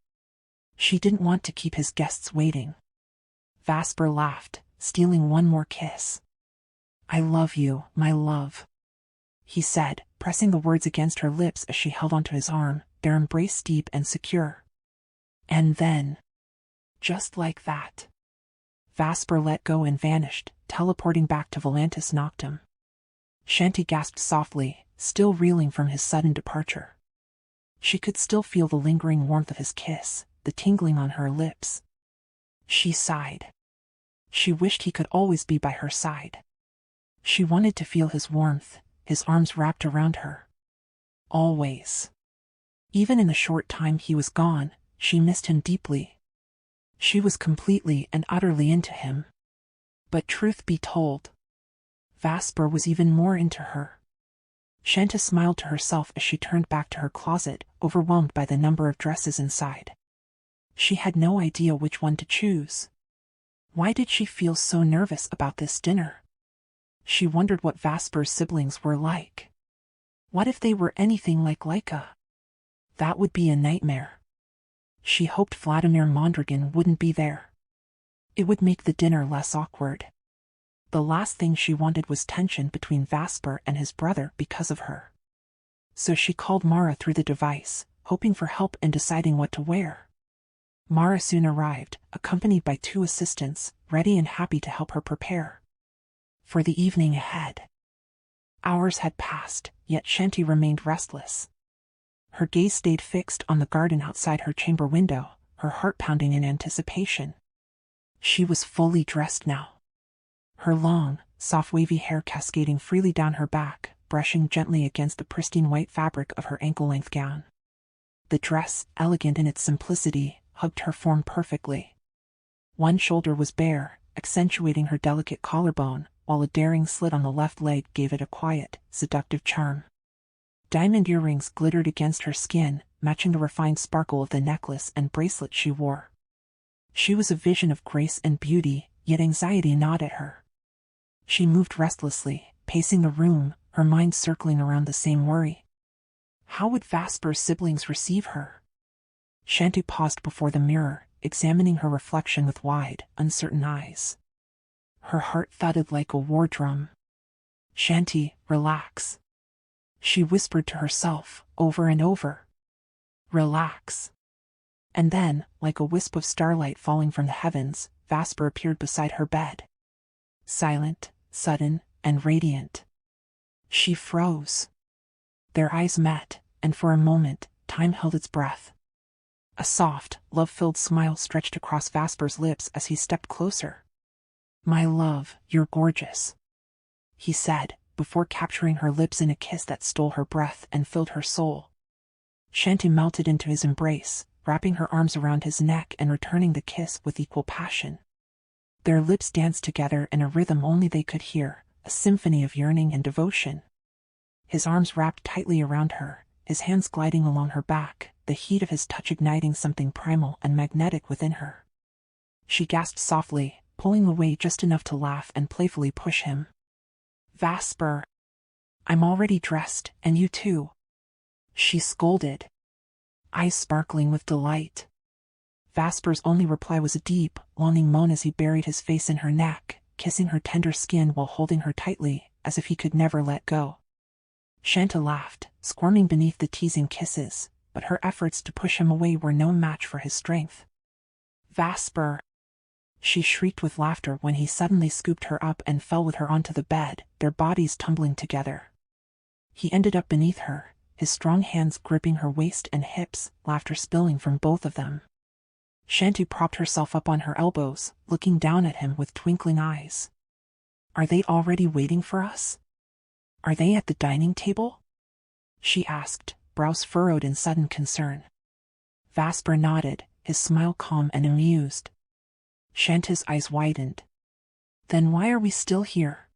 She didn't want to keep his guests waiting. Vasper laughed, stealing one more kiss. "I love you, my love," he said, pressing the words against her lips as she held onto his arm, their embrace deep and secure. And then, just like that, Vasper let go and vanished, teleporting back to Velantis Noctem. Chanty gasped softly, still reeling from his sudden departure. She could still feel the lingering warmth of his kiss, the tingling on her lips. She sighed. She wished he could always be by her side. She wanted to feel his warmth, his arms wrapped around her. Always. Even in the short time he was gone, she missed him deeply. She was completely and utterly into him. But truth be told, Vasper was even more into her. Chanty smiled to herself as she turned back to her closet, overwhelmed by the number of dresses inside. She had no idea which one to choose. Why did she feel so nervous about this dinner? She wondered what Vasper's siblings were like. What if they were anything like Alexander? That would be a nightmare. She hoped Vladimir Mondragon wouldn't be there. It would make the dinner less awkward. The last thing she wanted was tension between Vasper and his brother because of her. So she called Mara through the device, hoping for help in deciding what to wear. Mara soon arrived, accompanied by 2 assistants, ready and happy to help her prepare for the evening ahead. Hours had passed, yet Chanty remained restless. Her gaze stayed fixed on the garden outside her chamber window, her heart pounding in anticipation. She was fully dressed now. Her long, soft wavy hair cascading freely down her back, brushing gently against the pristine white fabric of her ankle-length gown. The dress, elegant in its simplicity, hugged her form perfectly. One shoulder was bare, accentuating her delicate collarbone, while a daring slit on the left leg gave it a quiet, seductive charm. Diamond earrings glittered against her skin, matching the refined sparkle of the necklace and bracelet she wore. She was a vision of grace and beauty, yet anxiety gnawed at her. She moved restlessly, pacing the room, her mind circling around the same worry. How would Vasper's siblings receive her? Chanty paused before the mirror, examining her reflection with wide, uncertain eyes. Her heart thudded like a war drum. "Chanty, relax," she whispered to herself, over and over. "Relax." And then, like a wisp of starlight falling from the heavens, Vasper appeared beside her bed. Silent, sudden, and radiant. She froze. Their eyes met, and for a moment, time held its breath. A soft, love-filled smile stretched across Vasper's lips as he stepped closer. My love, you're gorgeous, he said, before capturing her lips in a kiss that stole her breath and filled her soul. Chanty melted into his embrace, wrapping her arms around his neck and returning the kiss with equal passion. Their lips danced together in a rhythm only they could hear, a symphony of yearning and devotion. His arms wrapped tightly around her, his hands gliding along her back, the heat of his touch igniting something primal and magnetic within her. She gasped softly, pulling away just enough to laugh and playfully push him. Vasper, I'm already dressed, and you too, she scolded, eyes sparkling with delight. Vasper's only reply was a deep, longing moan as he buried his face in her neck, kissing her tender skin while holding her tightly, as if he could never let go. Chanty laughed, squirming beneath the teasing kisses, but her efforts to push him away were no match for his strength. Vasper, she shrieked with laughter when he suddenly scooped her up and fell with her onto the bed, their bodies tumbling together. He ended up beneath her, his strong hands gripping her waist and hips, laughter spilling from both of them. Chanty propped herself up on her elbows, looking down at him with twinkling eyes. Are they already waiting for us? Are they at the dining table? She asked, brows furrowed in sudden concern. Vasper nodded, his smile calm and amused. Chanty's eyes widened. Then why are we still here?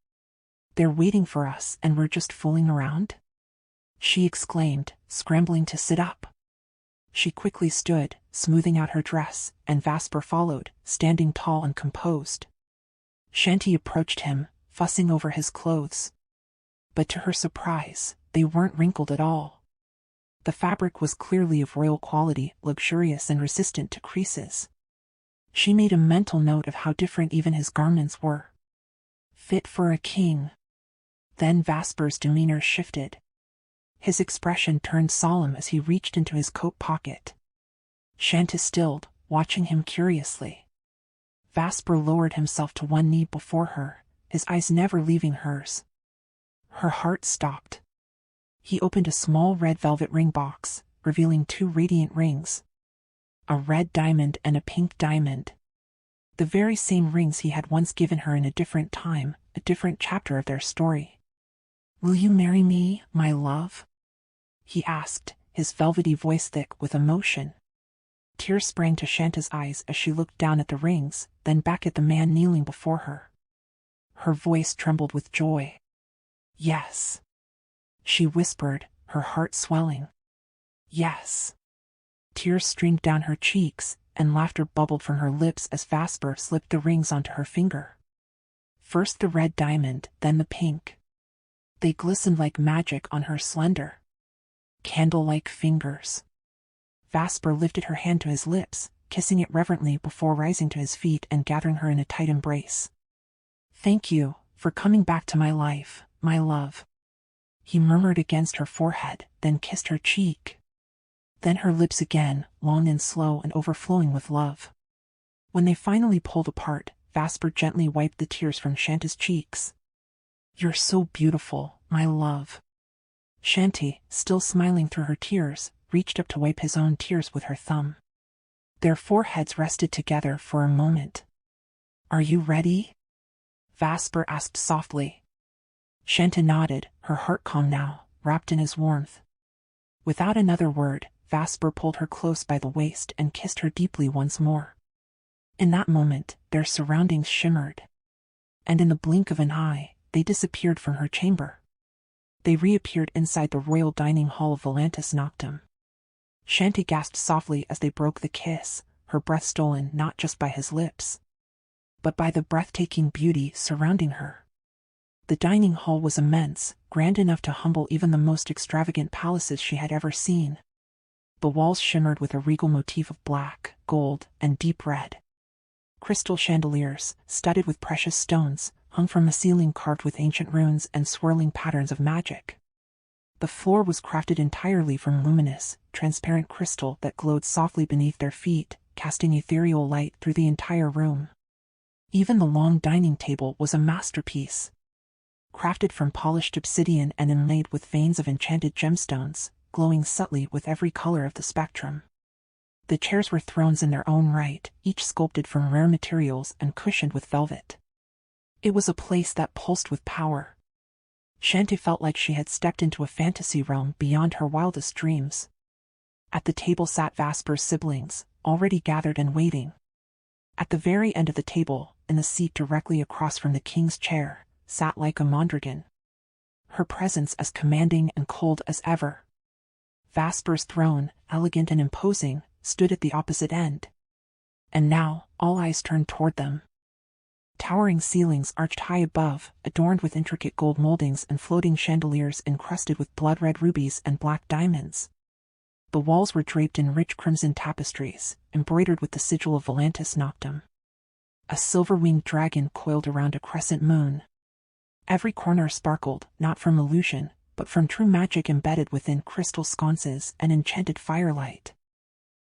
They're waiting for us and we're just fooling around? She exclaimed, scrambling to sit up. She quickly stood, smoothing out her dress, and Vasper followed, standing tall and composed. Chanty approached him, fussing over his clothes. But to her surprise, they weren't wrinkled at all. The fabric was clearly of royal quality, luxurious and resistant to creases. She made a mental note of how different even his garments were. Fit for a king. Then Vasper's demeanor shifted. His expression turned solemn as he reached into his coat pocket. Chanty stilled, watching him curiously. Vasper lowered himself to one knee before her, his eyes never leaving hers. Her heart stopped. He opened a small red velvet ring box, revealing 2 radiant rings. A red diamond and a pink diamond. The very same rings he had once given her in a different time, a different chapter of their story. Will you marry me, my love? He asked, his velvety voice thick with emotion. Tears sprang to Chanty's eyes as she looked down at the rings, then back at the man kneeling before her. Her voice trembled with joy. Yes, she whispered, her heart swelling. Yes. Tears streamed down her cheeks, and laughter bubbled from her lips as Vasper slipped the rings onto her finger. First the red diamond, then the pink. They glistened like magic on her slender, candle-like fingers. Vasper lifted her hand to his lips, kissing it reverently before rising to his feet and gathering her in a tight embrace. Thank you, for coming back to my life, my love. He murmured against her forehead, then kissed her cheek. Then her lips again, long and slow and overflowing with love. When they finally pulled apart, Vasper gently wiped the tears from Chanty's cheeks. You're so beautiful, my love. Chanty, still smiling through her tears, reached up to wipe his own tears with her thumb. Their foreheads rested together for a moment. Are you ready? Vasper asked softly. Chanty nodded, her heart calm now, wrapped in his warmth. Without another word, Vasper pulled her close by the waist and kissed her deeply once more. In that moment, their surroundings shimmered. And in the blink of an eye, they disappeared from her chamber. They reappeared inside the royal dining hall of Velantis Noctem. Chanty gasped softly as they broke the kiss, her breath stolen not just by his lips, but by the breathtaking beauty surrounding her. The dining hall was immense, grand enough to humble even the most extravagant palaces she had ever seen. The walls shimmered with a regal motif of black, gold, and deep red. Crystal chandeliers, studded with precious stones, hung from a ceiling carved with ancient runes and swirling patterns of magic. The floor was crafted entirely from luminous, transparent crystal that glowed softly beneath their feet, casting ethereal light through the entire room. Even the long dining table was a masterpiece. Crafted from polished obsidian and inlaid with veins of enchanted gemstones, glowing subtly with every color of the spectrum. The chairs were thrones in their own right, each sculpted from rare materials and cushioned with velvet. It was a place that pulsed with power. Chanty felt like she had stepped into a fantasy realm beyond her wildest dreams. At the table sat Vasper's siblings, already gathered and waiting. At the very end of the table, in the seat directly across from the king's chair, sat Alexander Mondragon. Her presence as commanding and cold as ever. Vasper's throne, elegant and imposing, stood at the opposite end. And now, all eyes turned toward them. Towering ceilings arched high above, adorned with intricate gold moldings and floating chandeliers encrusted with blood-red rubies and black diamonds. The walls were draped in rich crimson tapestries, embroidered with the sigil of Velantis Noctem. A silver-winged dragon coiled around a crescent moon. Every corner sparkled, not from illusion, but from true magic embedded within crystal sconces and enchanted firelight.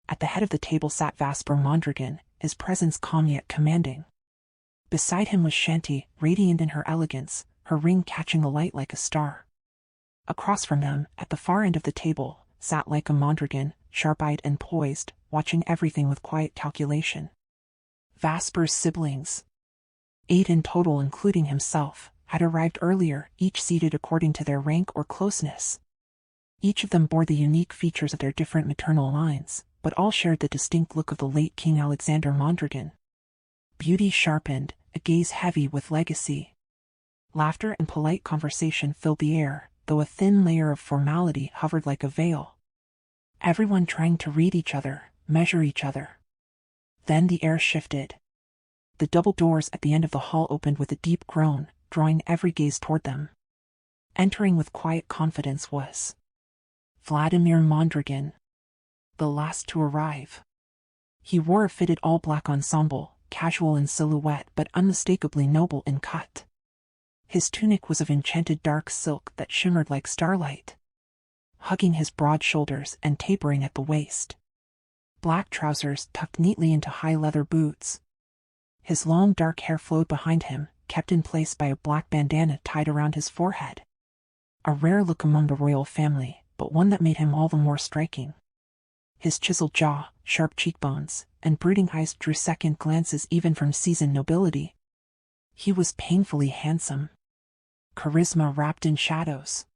At the head of the table sat Vasper Mondragon, his presence calm yet commanding. Beside him was Chanty, radiant in her elegance, her ring catching the light like a star. Across from them, at the far end of the table, sat Alexander Mondragon, sharp-eyed and poised, watching everything with quiet calculation. Vasper's siblings, 8 in total including himself, had arrived earlier, each seated according to their rank or closeness. Each of them bore the unique features of their different maternal lines, but all shared the distinct look of the late King Alexander Mondragon. Beauty sharpened, a gaze heavy with legacy. Laughter and polite conversation filled the air, though a thin layer of formality hovered like a veil. Everyone trying to read each other, measure each other. Then the air shifted. The double doors at the end of the hall opened with a deep groan, drawing every gaze toward them. Entering with quiet confidence was Vladimir Mondragon, the last to arrive. He wore a fitted all-black ensemble, casual in silhouette but unmistakably noble in cut. His tunic was of enchanted dark silk that shimmered like starlight, hugging his broad shoulders and tapering at the waist. Black trousers tucked neatly into high leather boots. His long dark hair flowed behind him, kept in place by a black bandana tied around his forehead. A rare look among the royal family, but one that made him all the more striking. His chiseled jaw, sharp cheekbones, and brooding eyes drew second glances even from seasoned nobility. He was painfully handsome. Charisma wrapped in shadows.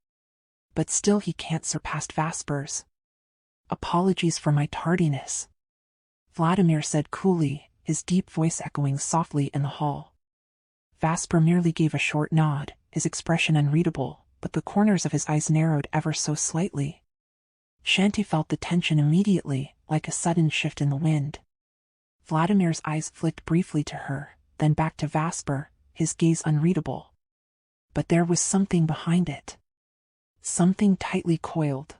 But still he can't surpass Vasper's. Apologies for my tardiness, Vladimir said coolly, his deep voice echoing softly in the hall. Vasper merely gave a short nod, his expression unreadable, but the corners of his eyes narrowed ever so slightly. Chanty felt the tension immediately, like a sudden shift in the wind. Vladimir's eyes flicked briefly to her, then back to Vasper, his gaze unreadable. But there was something behind it. Something tightly coiled.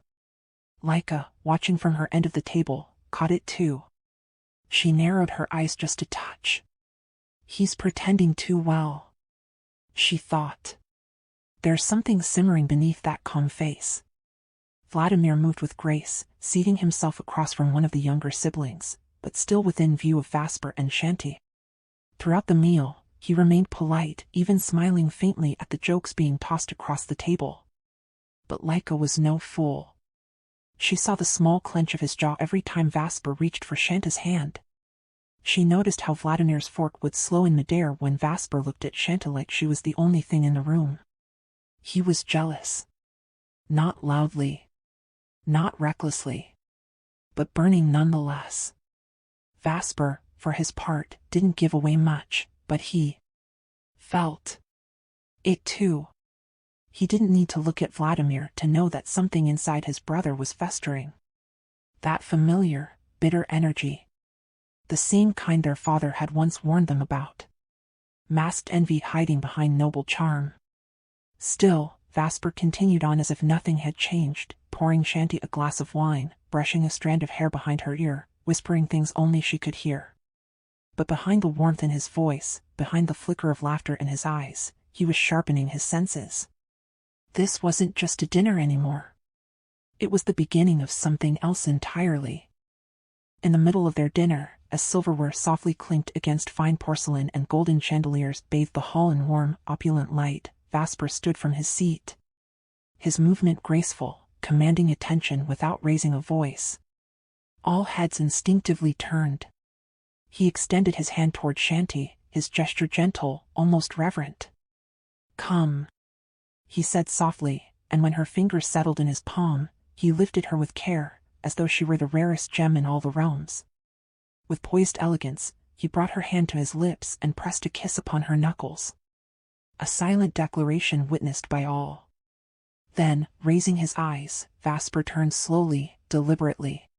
Laika, watching from her end of the table, caught it too. She narrowed her eyes just a touch. He's pretending too well, she thought. There's something simmering beneath that calm face. Vladimir moved with grace, seating himself across from one of the younger siblings, but still within view of Vasper and Chanty. Throughout the meal, he remained polite, even smiling faintly at the jokes being tossed across the table. But Laika was no fool. She saw the small clench of his jaw every time Vasper reached for Shanta's hand. She noticed how Vladimir's fork would slow in midair when Vasper looked at Shanta like she was the only thing in the room. He was jealous. Not loudly. Not recklessly. But burning nonetheless. Vasper, for his part, didn't give away much, but he felt it too. He didn't need to look at Vladimir to know that something inside his brother was festering. That familiar, bitter energy. The same kind their father had once warned them about. Masked envy hiding behind noble charm. Still, Vasper continued on as if nothing had changed, pouring Chanty a glass of wine, brushing a strand of hair behind her ear, whispering things only she could hear. But behind the warmth in his voice, behind the flicker of laughter in his eyes, he was sharpening his senses. This wasn't just a dinner anymore. It was the beginning of something else entirely. In the middle of their dinner, as silverware softly clinked against fine porcelain and golden chandeliers bathed the hall in warm, opulent light, Vasper stood from his seat. His movement graceful, commanding attention without raising a voice. All heads instinctively turned. He extended his hand toward Chanty, his gesture gentle, almost reverent. "Come," he said softly, and when her fingers settled in his palm, he lifted her with care, as though she were the rarest gem in all the realms. With poised elegance, he brought her hand to his lips and pressed a kiss upon her knuckles. A silent declaration witnessed by all. Then, raising his eyes, Vasper turned slowly, deliberately,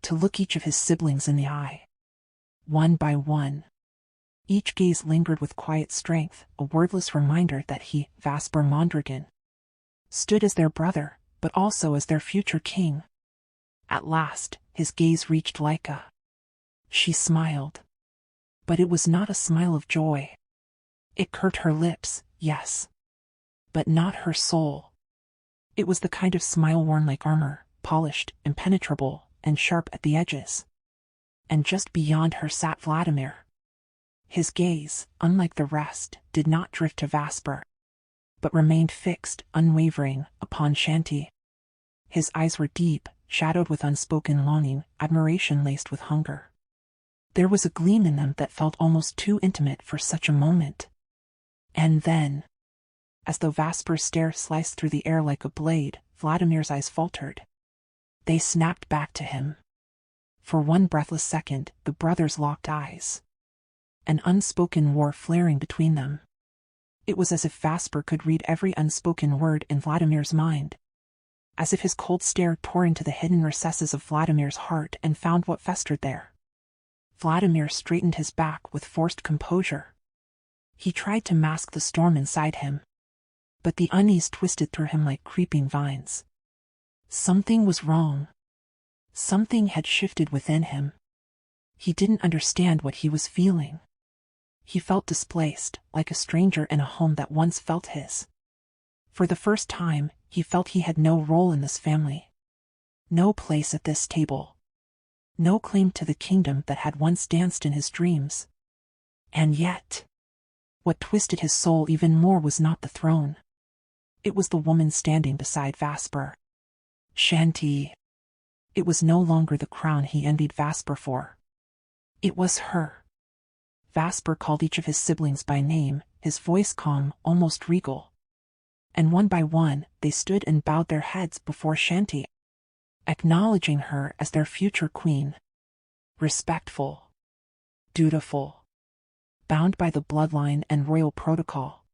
to look each of his siblings in the eye. One by one. Each gaze lingered with quiet strength, a wordless reminder that he, Vasper Mondragon, stood as their brother, but also as their future king. At last, his gaze reached Leica. She smiled. But it was not a smile of joy. It curved her lips, yes. But not her soul. It was the kind of smile worn like armor, polished, impenetrable, and sharp at the edges. And just beyond her sat Vladimir. His gaze, unlike the rest, did not drift to Vasper, but remained fixed, unwavering, upon Chanty. His eyes were deep, shadowed with unspoken longing, admiration laced with hunger. There was a gleam in them that felt almost too intimate for such a moment. And then, as though Vasper's stare sliced through the air like a blade, Vladimir's eyes faltered. They snapped back to him. For one breathless second, the brothers locked eyes. An unspoken war flaring between them. It was as if Vasper could read every unspoken word in Vladimir's mind. As if his cold stare tore into the hidden recesses of Vladimir's heart and found what festered there. Vladimir straightened his back with forced composure. He tried to mask the storm inside him. But the unease twisted through him like creeping vines. Something was wrong. Something had shifted within him. He didn't understand what he was feeling. He felt displaced, like a stranger in a home that once felt his. For the first time, he felt he had no role in this family. No place at this table. No claim to the kingdom that had once danced in his dreams. And yet, what twisted his soul even more was not the throne. It was the woman standing beside Vasper. Chanty. It was no longer the crown he envied Vasper for. It was her. Vasper called each of his siblings by name, his voice calm, almost regal. And one by one, they stood and bowed their heads before Chanty, acknowledging her as their future queen. Respectful. Dutiful. Bound by the bloodline and royal protocol.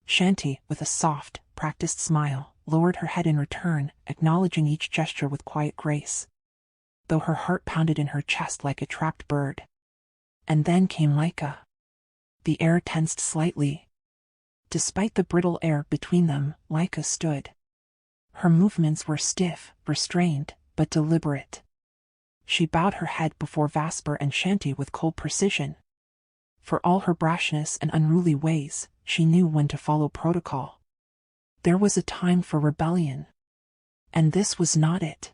Chanty, with a soft, practiced smile, lowered her head in return, acknowledging each gesture with quiet grace, though her heart pounded in her chest like a trapped bird. And then came Leica. The air tensed slightly. Despite the brittle air between them, Leica stood. Her movements were stiff, restrained, but deliberate. She bowed her head before Vasper and Chanty with cold precision. For all her brashness and unruly ways, she knew when to follow protocol. There was a time for rebellion. And this was not it.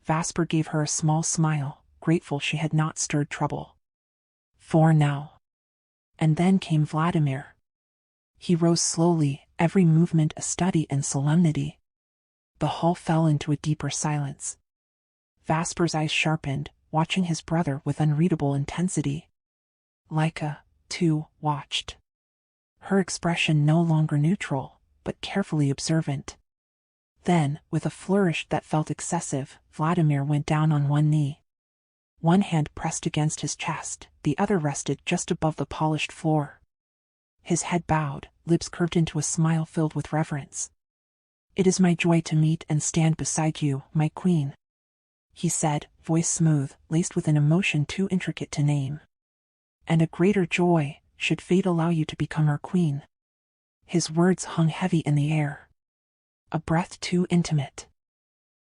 Vasper gave her a small smile, grateful she had not stirred trouble. For now. And then came Vladimir. He rose slowly, every movement a study in solemnity. The hall fell into a deeper silence. Vasper's eyes sharpened, watching his brother with unreadable intensity. Leica, too, watched. Her expression no longer neutral, but carefully observant. Then, with a flourish that felt excessive, Vladimir went down on one knee. One hand pressed against his chest, the other rested just above the polished floor. His head bowed, lips curved into a smile filled with reverence. "It is my joy to meet and stand beside you, my queen," he said, voice smooth, laced with an emotion too intricate to name. "And a greater joy, should fate allow you to become our queen." His words hung heavy in the air. A breath too intimate.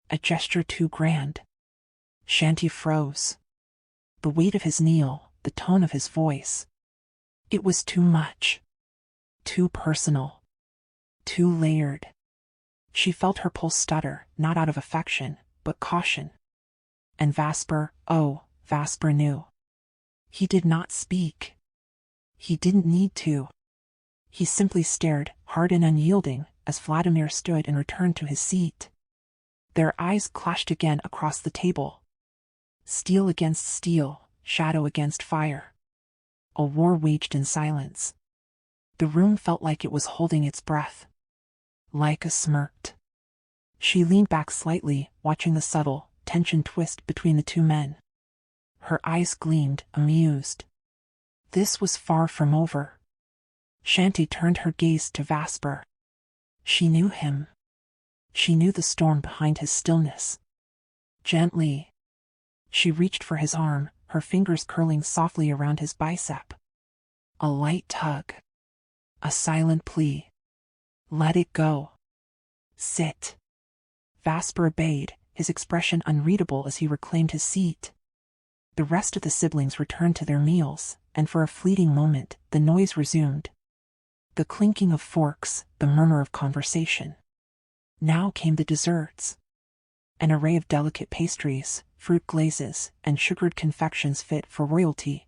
A gesture too grand. Chanty froze. The weight of his kneel, the tone of his voice. It was too much. Too personal. Too layered. She felt her pulse stutter, not out of affection, but caution. And Vasper, oh, Vasper knew. He did not speak. He didn't need to. He simply stared, hard and unyielding, as Vladimir stood and returned to his seat. Their eyes clashed again across the table. Steel against steel, shadow against fire. A war waged in silence. The room felt like it was holding its breath. Lyca smirked. She leaned back slightly, watching the subtle tension twist between the two men. Her eyes gleamed, amused. This was far from over. Chanty turned her gaze to Vasper. She knew him. She knew the storm behind his stillness. Gently, she reached for his arm, her fingers curling softly around his bicep. A light tug. A silent plea. Let it go. Sit. Vasper obeyed, his expression unreadable as he reclaimed his seat. The rest of the siblings returned to their meals, and for a fleeting moment, the noise resumed. The clinking of forks, the murmur of conversation. Now came the desserts. An array of delicate pastries, fruit glazes, and sugared confections fit for royalty.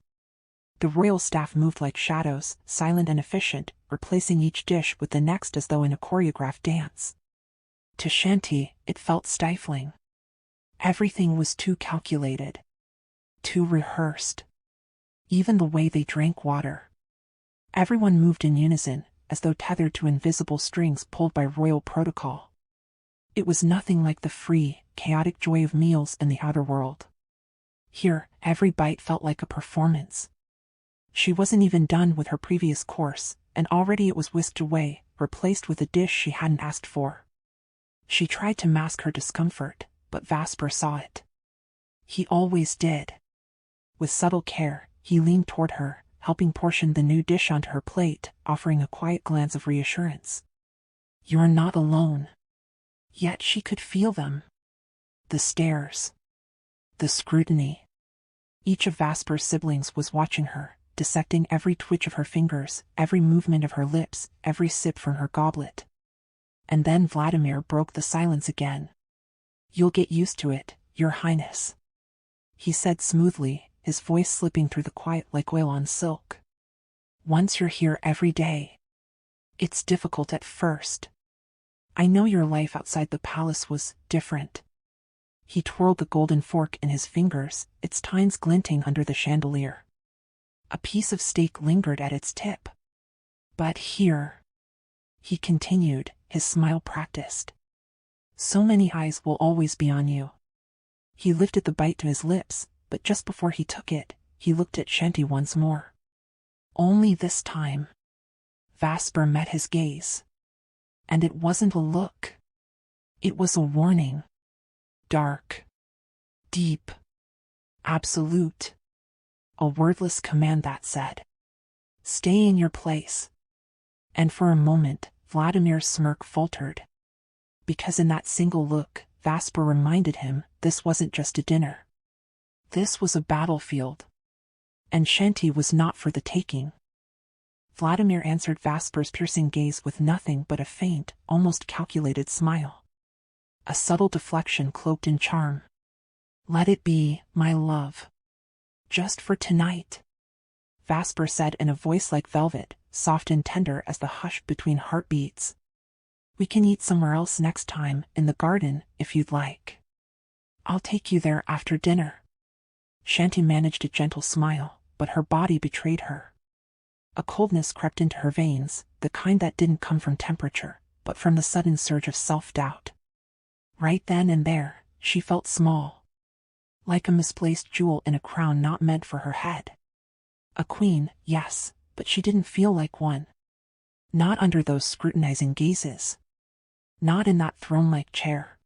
The royal staff moved like shadows, silent and efficient, replacing each dish with the next as though in a choreographed dance. To Chanty, it felt stifling. Everything was too calculated. Too rehearsed. Even the way they drank water. Everyone moved in unison, as though tethered to invisible strings pulled by royal protocol. It was nothing like the free, chaotic joy of meals in the outer world. Here, every bite felt like a performance. She wasn't even done with her previous course, and already it was whisked away, replaced with a dish she hadn't asked for. She tried to mask her discomfort, but Vasper saw it. He always did. With subtle care, he leaned toward her, helping portion the new dish onto her plate, offering a quiet glance of reassurance. You're not alone. Yet she could feel them. The stares. The scrutiny. Each of Vasper's siblings was watching her, dissecting every twitch of her fingers, every movement of her lips, every sip from her goblet. And then Vladimir broke the silence again. You'll get used to it, Your Highness, he said smoothly, his voice slipping through the quiet like oil on silk. Once you're here every day. It's difficult at first. I know your life outside the palace was different. He twirled the golden fork in his fingers, its tines glinting under the chandelier. A piece of steak lingered at its tip. But here, he continued, his smile practiced. So many eyes will always be on you. He lifted the bite to his lips, but just before he took it, he looked at Chanty once more. Only this time. Vasper met his gaze. And it wasn't a look. It was a warning. Dark. Deep. Absolute. A wordless command that said, stay in your place. And for a moment, Vladimir's smirk faltered. Because in that single look, Vasper reminded him this wasn't just a dinner. This was a battlefield. And Chanty was not for the taking. Vladimir answered Vasper's piercing gaze with nothing but a faint, almost calculated smile. A subtle deflection cloaked in charm. Let it be, my love. Just for tonight, Vasper said in a voice like velvet, soft and tender as the hush between heartbeats. We can eat somewhere else next time, in the garden, if you'd like. I'll take you there after dinner. Chanty managed a gentle smile, but her body betrayed her. A coldness crept into her veins, the kind that didn't come from temperature, but from the sudden surge of self-doubt. Right then and there, she felt small. Like a misplaced jewel in a crown not meant for her head. A queen, yes, but she didn't feel like one. Not under those scrutinizing gazes. Not in that throne-like chair.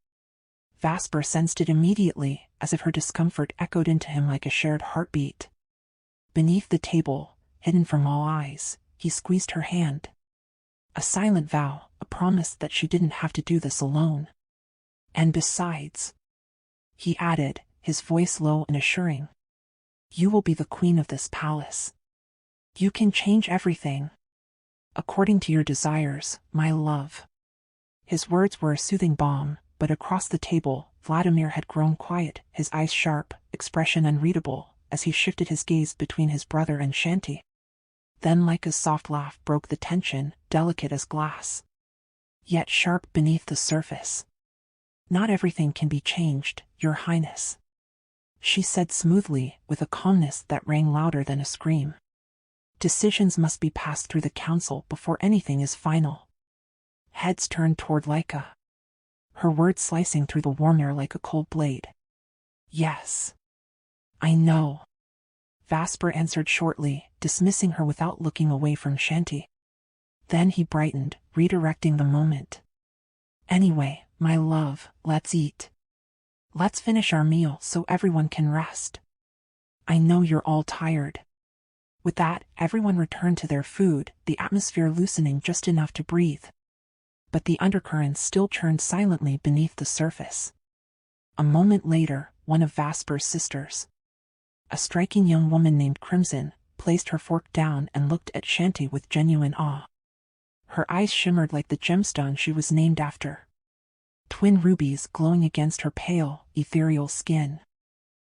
Vasper sensed it immediately, as if her discomfort echoed into him like a shared heartbeat. Beneath the table, hidden from all eyes, he squeezed her hand. A silent vow, a promise that she didn't have to do this alone. And besides, he added, his voice low and assuring, you will be the queen of this palace. You can change everything. According to your desires, my love. His words were a soothing balm, but across the table, Vladimir had grown quiet, his eyes sharp, expression unreadable, as he shifted his gaze between his brother and Chanty. Then like a soft laugh broke the tension, delicate as glass. Yet sharp beneath the surface. Not everything can be changed, Your Highness, she said smoothly, with a calmness that rang louder than a scream. Decisions must be passed through the council before anything is final. Heads turned toward Laika, her words slicing through the warm air like a cold blade. Yes. I know. Vasper answered shortly, dismissing her without looking away from Chanty. Then he brightened, redirecting the moment. Anyway, my love, let's eat. Let's finish our meal so everyone can rest. I know you're all tired. With that, everyone returned to their food, the atmosphere loosening just enough to breathe. But the undercurrents still churned silently beneath the surface. A moment later, one of Vasper's sisters, a striking young woman named Crimson, placed her fork down and looked at Chanty with genuine awe. Her eyes shimmered like the gemstone she was named after, twin rubies glowing against her pale, ethereal skin.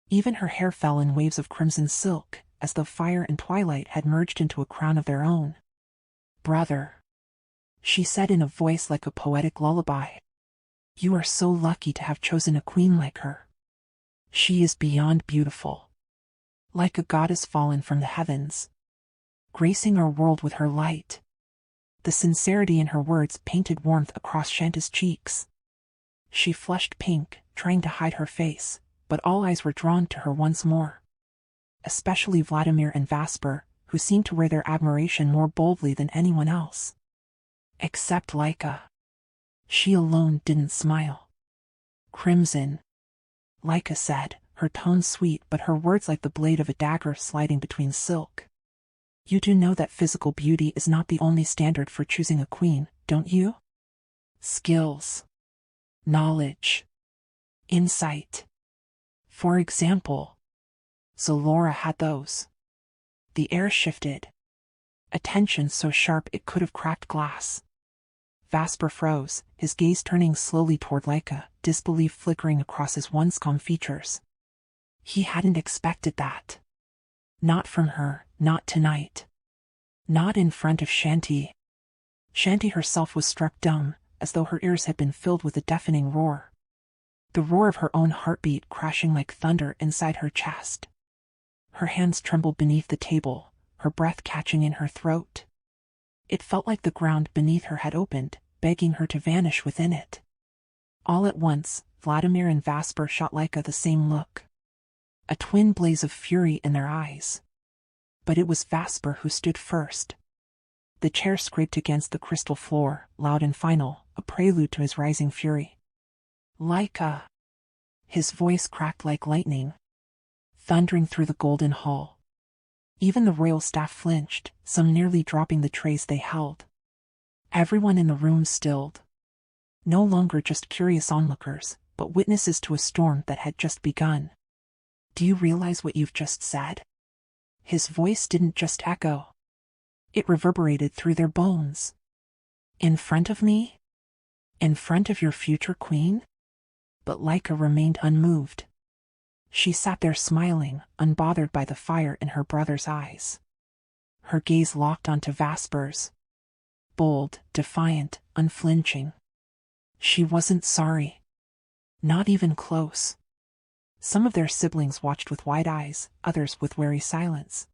Even her hair fell in waves of crimson silk, as though fire and twilight had merged into a crown of their own. Brother, she said in a voice like a poetic lullaby. You are so lucky to have chosen a queen like her. She is beyond beautiful, like a goddess fallen from the heavens, gracing our world with her light. The sincerity in her words painted warmth across Chanty's cheeks. She flushed pink, trying to hide her face, but all eyes were drawn to her once more. Especially Vladimir and Vasper, who seemed to wear their admiration more boldly than anyone else. Except Laika. She alone didn't smile. Crimson, Laika said, her tone sweet but her words like the blade of a dagger sliding between silk. You do know that physical beauty is not the only standard for choosing a queen, don't you? Skills, knowledge, insight. For example, Zalora had those. The air shifted. Attention so sharp it could have cracked glass. Vasper froze, his gaze turning slowly toward Laika, disbelief flickering across his once calm features. He hadn't expected that. Not from her, not tonight. Not in front of Chanty. Chanty herself was struck dumb, as though her ears had been filled with a deafening roar. The roar of her own heartbeat crashing like thunder inside her chest. Her hands trembled beneath the table, her breath catching in her throat. It felt like the ground beneath her had opened, begging her to vanish within it. All at once, Vladimir and Vasper shot Laika the same look. A twin blaze of fury in their eyes. But it was Vasper who stood first. The chair scraped against the crystal floor, loud and final, a prelude to his rising fury. Laika! His voice cracked like lightning, thundering through the golden hall. Even the royal staff flinched, some nearly dropping the trays they held. Everyone in the room stilled. No longer just curious onlookers, but witnesses to a storm that had just begun. Do you realize what you've just said? His voice didn't just echo. It reverberated through their bones. In front of me? In front of your future queen? But Laika remained unmoved. She sat there smiling, unbothered by the fire in her brother's eyes. Her gaze locked onto Vasper's. Bold, defiant, unflinching. She wasn't sorry. Not even close. Some of their siblings watched with wide eyes, others with wary silence.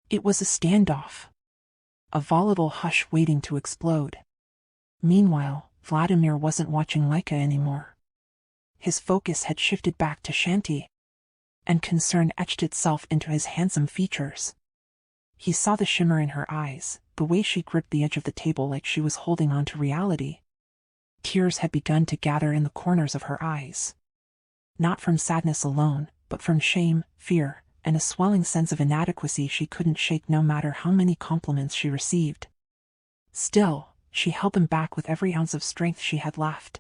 It was a standoff. A volatile hush waiting to explode. Meanwhile, Vladimir wasn't watching Laika anymore. His focus had shifted back to Chanty, and concern etched itself into his handsome features. He saw the shimmer in her eyes, the way she gripped the edge of the table like she was holding on to reality. Tears had begun to gather in the corners of her eyes. Not from sadness alone, but from shame, fear, and a swelling sense of inadequacy she couldn't shake no matter how many compliments she received. Still, she held them back with every ounce of strength she had left.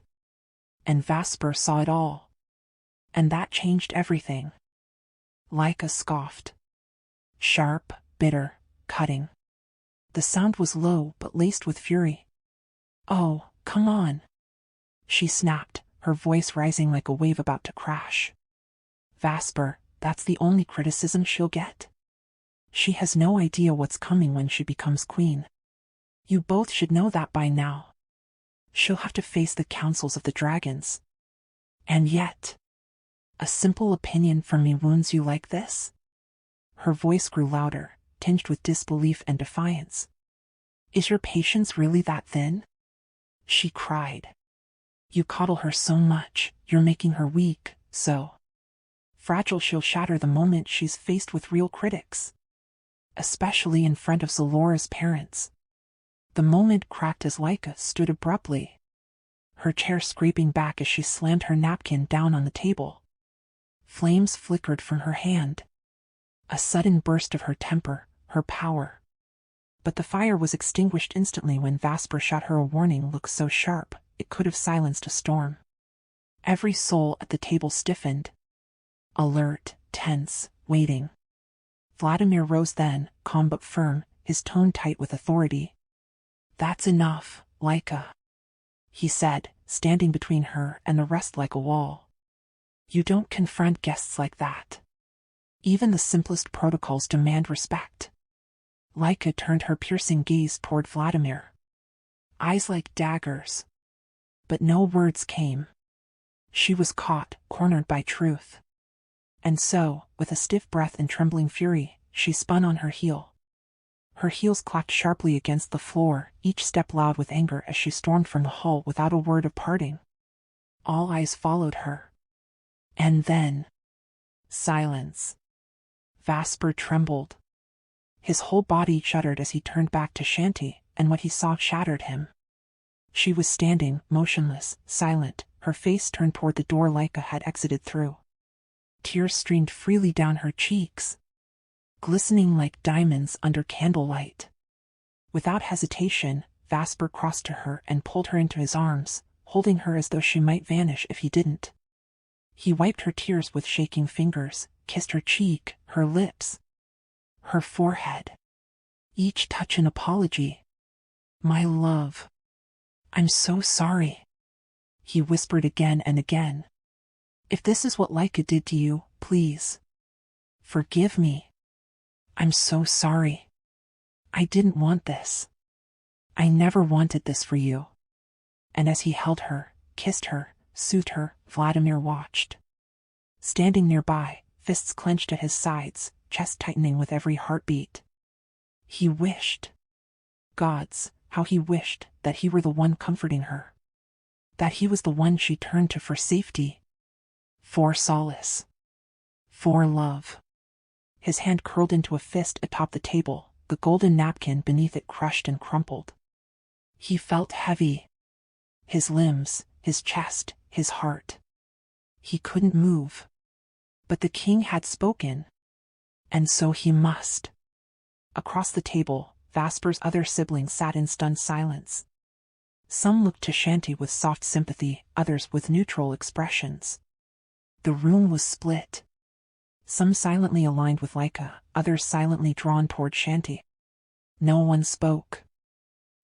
And Vasper saw it all. And that changed everything. Laika scoffed. Sharp, bitter, cutting. The sound was low but laced with fury. Oh, come on, she snapped, her voice rising like a wave about to crash. Vasper, that's the only criticism she'll get. She has no idea what's coming when she becomes queen. You both should know that by now. She'll have to face the councils of the dragons. And yet, a simple opinion from me wounds you like this? Her voice grew louder, tinged with disbelief and defiance. "Is your patience really that thin?" she cried. "You coddle her so much, you're making her weak, so fragile she'll shatter the moment she's faced with real critics. Especially in front of Zalora's parents." The moment cracked as Laika stood abruptly, her chair scraping back as she slammed her napkin down on the table. Flames flickered from her hand. A sudden burst of her temper, her power. But the fire was extinguished instantly when Vasper shot her a warning look so sharp it could have silenced a storm. Every soul at the table stiffened. Alert, tense, waiting. Vladimir rose then, calm but firm, his tone tight with authority. "That's enough, Laika," he said, standing between her and the rest like a wall. "You don't confront guests like that. Even the simplest protocols demand respect." Laika turned her piercing gaze toward Vladimir. Eyes like daggers. But no words came. She was caught, cornered by truth. And so, with a stiff breath and trembling fury, she spun on her heel. Her heels clacked sharply against the floor, each step loud with anger as she stormed from the hall without a word of parting. All eyes followed her. And then, silence. Vasper trembled. His whole body shuddered as he turned back to Chanty, and what he saw shattered him. She was standing, motionless, silent, her face turned toward the door Laika had exited through. Tears streamed freely down her cheeks, glistening like diamonds under candlelight. Without hesitation, Vasper crossed to her and pulled her into his arms, holding her as though she might vanish if he didn't. He wiped her tears with shaking fingers, kissed her cheek, her lips, her forehead. Each touch an apology. "My love, I'm so sorry," he whispered again and again. "If this is what Laika did to you, please forgive me. I'm so sorry. I didn't want this. I never wanted this for you." And as he held her, kissed her, soothed her, Vladimir watched. Standing nearby, fists clenched at his sides, chest tightening with every heartbeat. He wished. Gods, how he wished that he were the one comforting her. That he was the one she turned to for safety. For solace. For love. His hand curled into a fist atop the table, the golden napkin beneath it crushed and crumpled. He felt heavy. His limbs, his chest, his heart. He couldn't move. But the king had spoken. And so he must. Across the table, Vasper's other siblings sat in stunned silence. Some looked to Chanty with soft sympathy, others with neutral expressions. The room was split. Some silently aligned with Laika, others silently drawn toward Chanty. No one spoke.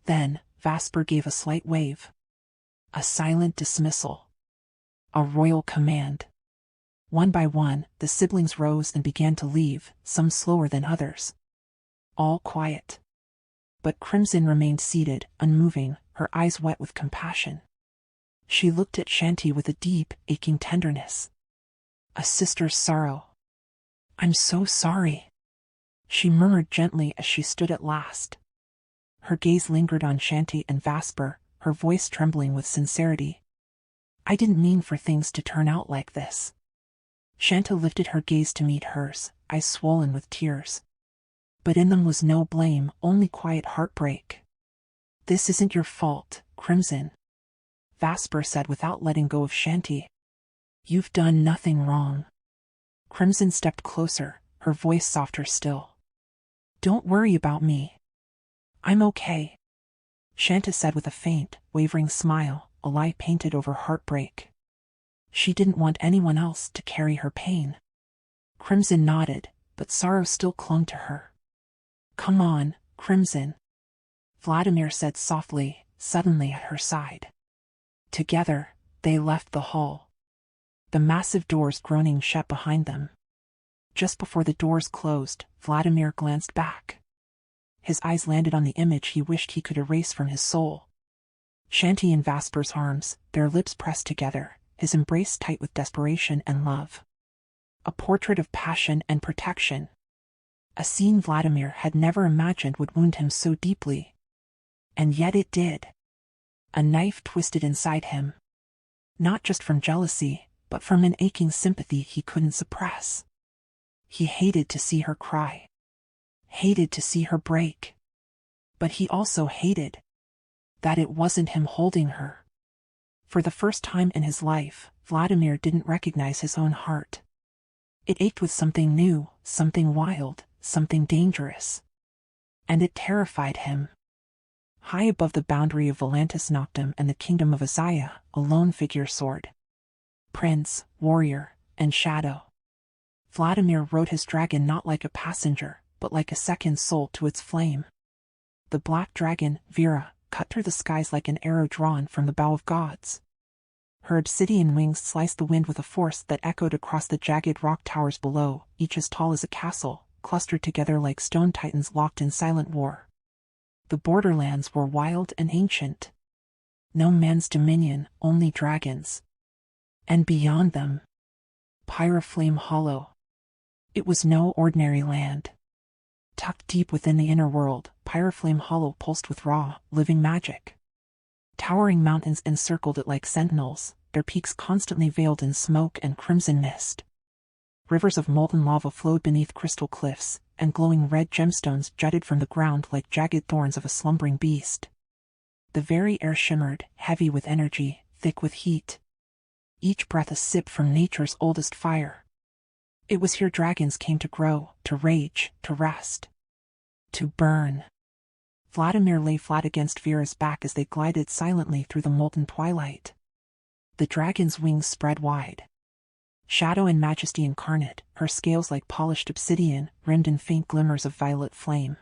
Then, Vasper gave a slight wave. A silent dismissal. A royal command. One by one, the siblings rose and began to leave, some slower than others. All quiet. But Crimson remained seated, unmoving, her eyes wet with compassion. She looked at Chanty with a deep, aching tenderness. A sister's sorrow. "I'm so sorry," she murmured gently as she stood at last. Her gaze lingered on Chanty and Vasper, her voice trembling with sincerity. "I didn't mean for things to turn out like this." Shanta lifted her gaze to meet hers, eyes swollen with tears. But in them was no blame, only quiet heartbreak. "This isn't your fault, Crimson," Vasper said without letting go of Chanty. "You've done nothing wrong." Crimson stepped closer, her voice softer still. "Don't worry about me. I'm okay," Shanta said with a faint, wavering smile, a lie painted over heartbreak. She didn't want anyone else to carry her pain. Crimson nodded, but sorrow still clung to her. "Come on, Crimson," Vladimir said softly, suddenly at her side. Together, they left the hall. The massive doors groaning shut behind them. Just before the doors closed, Vladimir glanced back. His eyes landed on the image he wished he could erase from his soul. Chanty in Vasper's arms, their lips pressed together, his embrace tight with desperation and love. A portrait of passion and protection. A scene Vladimir had never imagined would wound him so deeply. And yet it did. A knife twisted inside him. Not just from jealousy, but from an aching sympathy he couldn't suppress. He hated to see her cry. Hated to see her break. But he also hated that it wasn't him holding her. For the first time in his life, Vladimir didn't recognize his own heart. It ached with something new, something wild, something dangerous. And it terrified him. High above the boundary of Velantis Noctem and the kingdom of Isaiah, a lone figure soared. Prince, warrior, and shadow. Vladimir rode his dragon not like a passenger, but like a second soul to its flame. The black dragon, Vera, cut through the skies like an arrow drawn from the bow of gods. Her obsidian wings sliced the wind with a force that echoed across the jagged rock towers below, each as tall as a castle, clustered together like stone titans locked in silent war. The borderlands were wild and ancient. No man's dominion, only dragons. And beyond them, Pyraflame Hollow. It was no ordinary land. Tucked deep within the inner world, Pyraflame Hollow pulsed with raw, living magic. Towering mountains encircled it like sentinels, their peaks constantly veiled in smoke and crimson mist. Rivers of molten lava flowed beneath crystal cliffs, and glowing red gemstones jutted from the ground like jagged thorns of a slumbering beast. The very air shimmered, heavy with energy, thick with heat. Each breath a sip from nature's oldest fire. It was here dragons came to grow, to rage, to rest. To burn. Vladimir lay flat against Vera's back as they glided silently through the molten twilight. The dragon's wings spread wide. Shadow and majesty incarnate, her scales like polished obsidian, rimmed in faint glimmers of violet flame.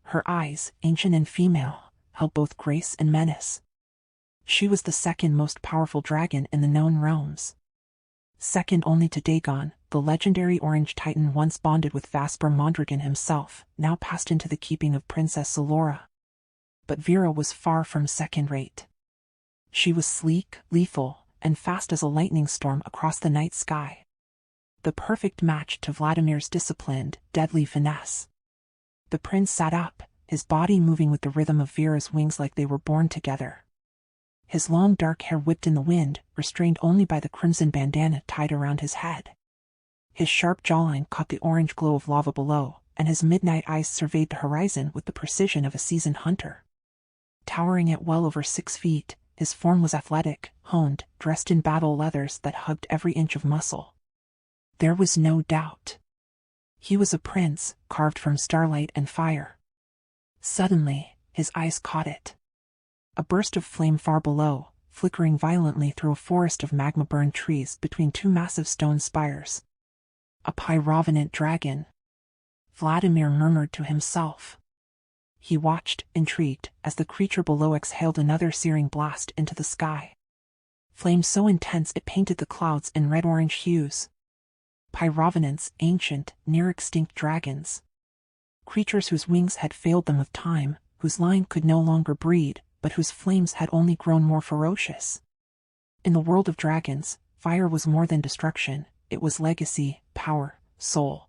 Her eyes, ancient and female, held both grace and menace. She was the second most powerful dragon in the known realms. Second only to Dagon, the legendary orange titan once bonded with Vasper Mondragon himself, now passed into the keeping of Princess Solora. But Vera was far from second-rate. She was sleek, lethal, and fast as a lightning storm across the night sky. The perfect match to Vladimir's disciplined, deadly finesse. The prince sat up, his body moving with the rhythm of Vera's wings like they were born together. His long dark hair whipped in the wind, restrained only by the crimson bandana tied around his head. His sharp jawline caught the orange glow of lava below, and his midnight eyes surveyed the horizon with the precision of a seasoned hunter. Towering at well over 6 feet, his form was athletic, honed, dressed in battle leathers that hugged every inch of muscle. There was no doubt. He was a prince, carved from starlight and fire. Suddenly, his eyes caught it. A burst of flame far below, flickering violently through a forest of magma-burned trees between two massive stone spires. A pyrovenant dragon. Vladimir murmured to himself. He watched, intrigued, as the creature below exhaled another searing blast into the sky. Flame so intense it painted the clouds in red-orange hues. Pyrovenants, ancient, near-extinct dragons. Creatures whose wings had failed them with time, whose line could no longer breed, but whose flames had only grown more ferocious. In the world of dragons, fire was more than destruction, it was legacy, power, soul.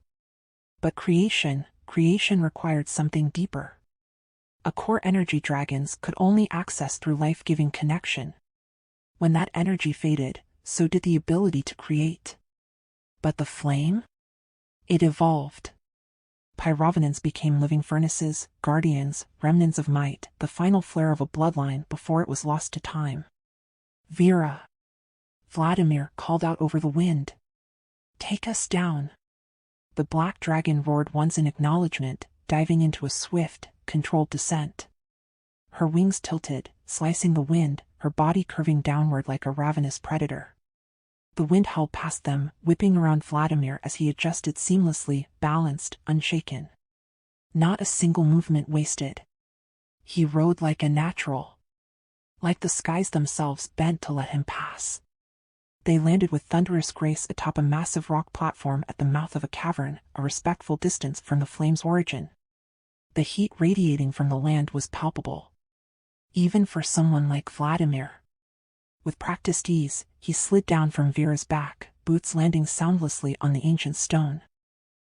But creation required something deeper. A core energy dragons could only access through life-giving connection. When that energy faded, so did the ability to create. But the flame? It evolved. Pyrovenants became living furnaces, guardians, remnants of might, the final flare of a bloodline before it was lost to time. Vera. Vladimir called out over the wind. Take us down. The black dragon roared once in acknowledgement, diving into a swift, controlled descent. Her wings tilted, slicing the wind, her body curving downward like a ravenous predator. The wind howled past them, whipping around Vladimir as he adjusted seamlessly, balanced, unshaken. Not a single movement wasted. He rode like a natural. Like the skies themselves bent to let him pass. They landed with thunderous grace atop a massive rock platform at the mouth of a cavern, a respectful distance from the flame's origin. The heat radiating from the land was palpable. Even for someone like Vladimir. With practiced ease, he slid down from Vera's back, boots landing soundlessly on the ancient stone.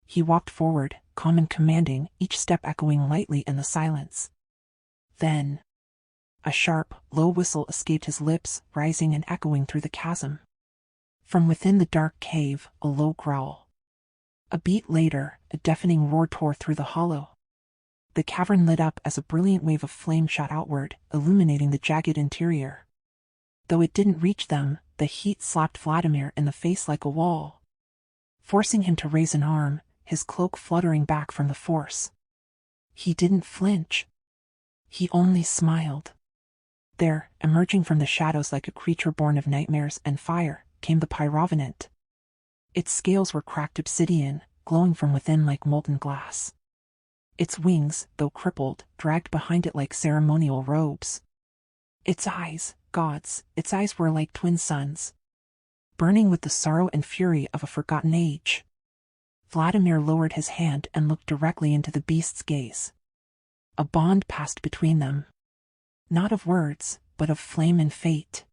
He walked forward, calm and commanding, each step echoing lightly in the silence. Then, a sharp, low whistle escaped his lips, rising and echoing through the chasm. From within the dark cave, a low growl. A beat later, a deafening roar tore through the hollow. The cavern lit up as a brilliant wave of flame shot outward, illuminating the jagged interior. Though it didn't reach them, the heat slapped Vladimir in the face like a wall, forcing him to raise an arm, his cloak fluttering back from the force. He didn't flinch. He only smiled. There, emerging from the shadows like a creature born of nightmares and fire, came the pyrovenant. Its scales were cracked obsidian, glowing from within like molten glass. Its wings, though crippled, dragged behind it like ceremonial robes. Its eyes, gods, its eyes were like twin suns, burning with the sorrow and fury of a forgotten age. Vladimir lowered his hand and looked directly into the beast's gaze. A bond passed between them. Not of words, but of flame and fate.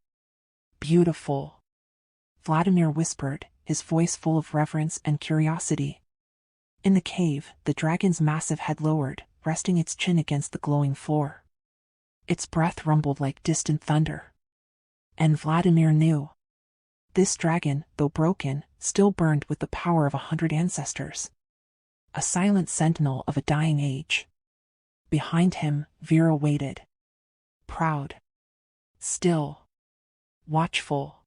Beautiful, Vladimir whispered, his voice full of reverence and curiosity. In the cave, the dragon's massive head lowered, resting its chin against the glowing floor. Its breath rumbled like distant thunder. And Vladimir knew. This dragon, though broken, still burned with the power of 100 ancestors. A silent sentinel of a dying age. Behind him, Vera waited. Proud. Still. Watchful.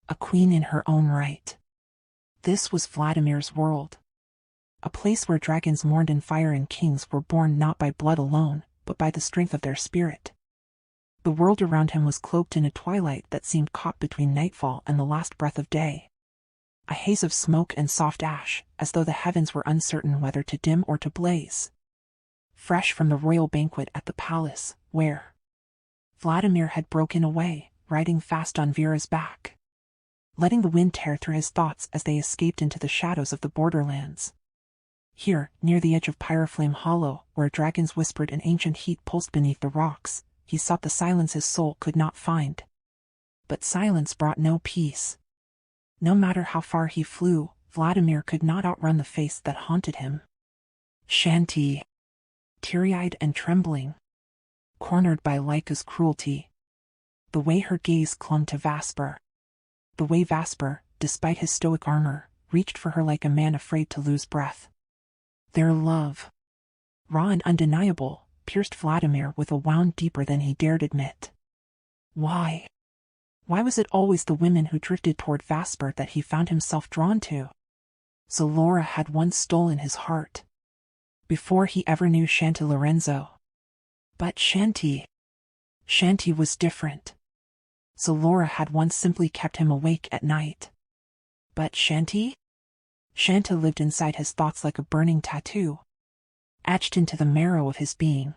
A queen in her own right. This was Vladimir's world. A place where dragons mourned in fire and kings were born not by blood alone, but by the strength of their spirit. The world around him was cloaked in a twilight that seemed caught between nightfall and the last breath of day. A haze of smoke and soft ash, as though the heavens were uncertain whether to dim or to blaze. Fresh from the royal banquet at the palace, where Vladimir had broken away, riding fast on Vera's back, letting the wind tear through his thoughts as they escaped into the shadows of the borderlands. Here, near the edge of Pyroflame Hollow, where dragons whispered and ancient heat pulsed beneath the rocks, he sought the silence his soul could not find. But silence brought no peace. No matter how far he flew, Vladimir could not outrun the face that haunted him. Chanty, teary-eyed and trembling, cornered by Laika's cruelty. The way her gaze clung to Vasper. The way Vasper, despite his stoic armor, reached for her like a man afraid to lose breath. Their love, raw and undeniable, pierced Vladimir with a wound deeper than he dared admit. Why? Why was it always the women who drifted toward Vasper that he found himself drawn to? Zalora had once stolen his heart, before he ever knew Chanty Lorenzo. But Chanty was different. Zalora had once simply kept him awake at night. But Chanty lived inside his thoughts like a burning tattoo, etched into the marrow of his being.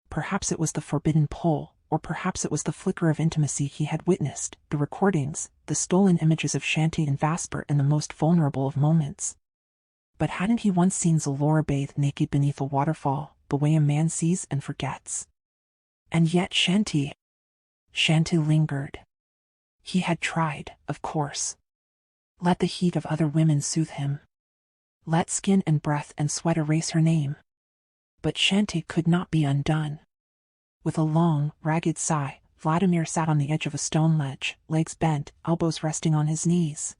Perhaps it was the forbidden pull, or perhaps it was the flicker of intimacy he had witnessed, the recordings, the stolen images of Chanty and Vasper in the most vulnerable of moments. But hadn't he once seen Zalora bathe naked beneath a waterfall, the way a man sees and forgets? And yet Chanty lingered. He had tried, of course. Let the heat of other women soothe him. Let skin and breath and sweat erase her name. But Chanty could not be undone. With a long, ragged sigh, Vladimir sat on the edge of a stone ledge, legs bent, elbows resting on his knees.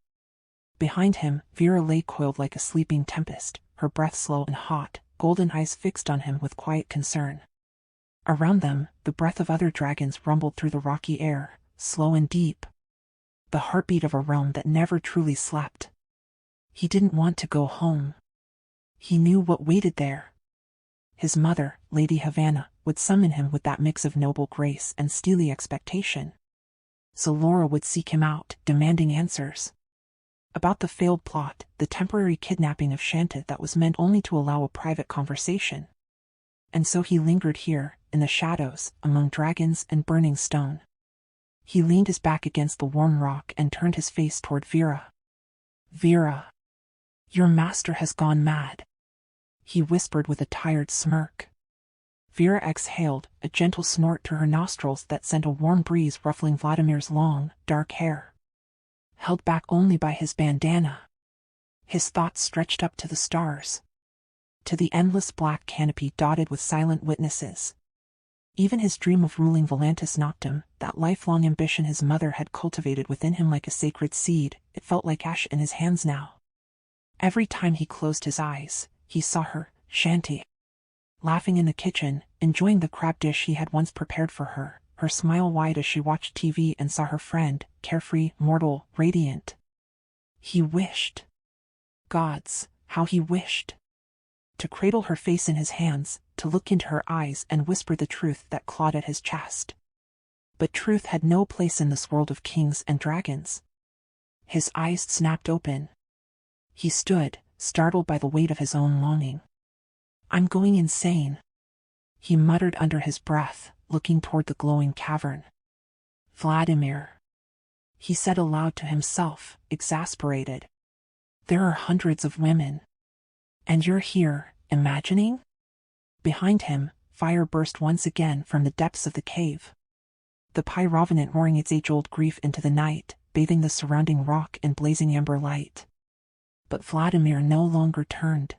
Behind him, Vera lay coiled like a sleeping tempest, her breath slow and hot, golden eyes fixed on him with quiet concern. Around them, the breath of other dragons rumbled through the rocky air, slow and deep. The heartbeat of a realm that never truly slept. He didn't want to go home. He knew what waited there. His mother, Lady Havana, would summon him with that mix of noble grace and steely expectation. Zalora would seek him out, demanding answers. About the failed plot, the temporary kidnapping of Chanty that was meant only to allow a private conversation. And so he lingered here, in the shadows, among dragons and burning stone. He leaned his back against the warm rock and turned his face toward Vera. Vera, your master has gone mad, he whispered with a tired smirk. Vera exhaled, a gentle snort to her nostrils that sent a warm breeze ruffling Vladimir's long, dark hair. Held back only by his bandana. His thoughts stretched up to the stars. to the endless black canopy dotted with silent witnesses. Even his dream of ruling Velantis Noctem, that lifelong ambition his mother had cultivated within him like a sacred seed, it felt like ash in his hands now. Every time he closed his eyes, he saw her, Chanty, laughing in the kitchen, enjoying the crab dish he had once prepared for her, her smile wide as she watched TV and saw her friend, carefree, mortal, radiant. He wished. Gods, how he wished. To cradle her face in his hands, to look into her eyes and whisper the truth that clawed at his chest. But truth had no place in this world of kings and dragons. His eyes snapped open. He stood, startled by the weight of his own longing. "I'm going insane," he muttered under his breath, looking toward the glowing cavern. "Vladimir," he said aloud to himself, exasperated. "There are hundreds of women. And you're here, imagining?" Behind him, fire burst once again from the depths of the cave. The pyrovenant roaring its age-old grief into the night, bathing the surrounding rock in blazing amber light. But Vladimir no longer turned.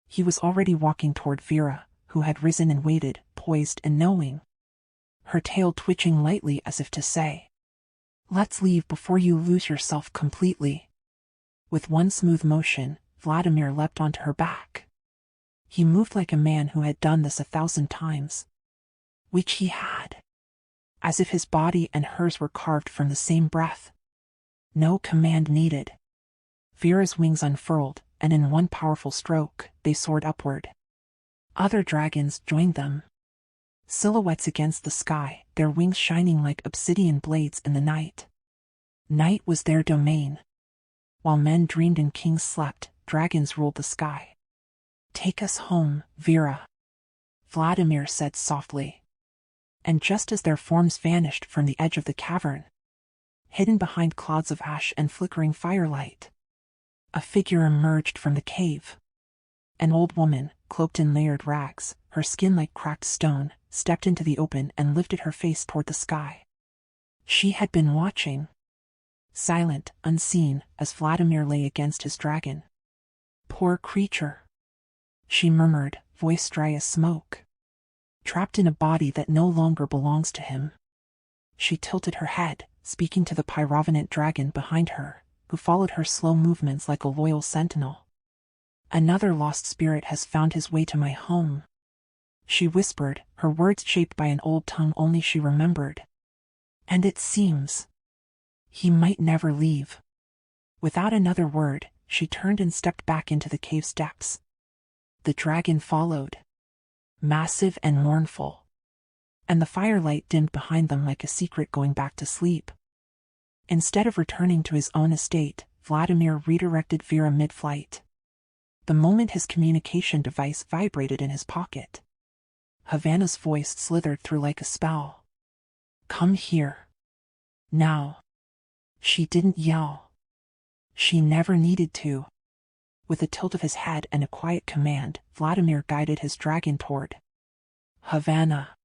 He was already walking toward Vera, who had risen and waited, poised and knowing. Her tail twitching lightly as if to say, "Let's leave before you lose yourself completely." With one smooth motion, Vladimir leapt onto her back. He moved like a man who had done this 1,000 times. Which he had. As if his body and hers were carved from the same breath. No command needed. Vera's wings unfurled, and in one powerful stroke, they soared upward. Other dragons joined them. Silhouettes against the sky, their wings shining like obsidian blades in the night. Night was their domain. While men dreamed and kings slept, dragons ruled the sky. "Take us home, Vera," Vladimir said softly. And just as their forms vanished from the edge of the cavern, hidden behind clouds of ash and flickering firelight, a figure emerged from the cave. An old woman, cloaked in layered rags, her skin like cracked stone, stepped into the open and lifted her face toward the sky. She had been watching. Silent, unseen, as Vladimir lay against his dragon. "Poor creature," she murmured, voice dry as smoke. "Trapped in a body that no longer belongs to him." She tilted her head, speaking to the pyrovenant dragon behind her, who followed her slow movements like a loyal sentinel. "Another lost spirit has found his way to my home," she whispered, her words shaped by an old tongue only she remembered. "And it seems he might never leave." Without another word, she turned and stepped back into the cave's depths. The dragon followed, massive and mournful, and the firelight dimmed behind them like a secret going back to sleep. Instead of returning to his own estate, Vladimir redirected Vera mid-flight. The moment his communication device vibrated in his pocket, Havana's voice slithered through like a spell. "Come here. Now." She didn't yell. She never needed to. With a tilt of his head and a quiet command, Vladimir guided his dragon toward Havana,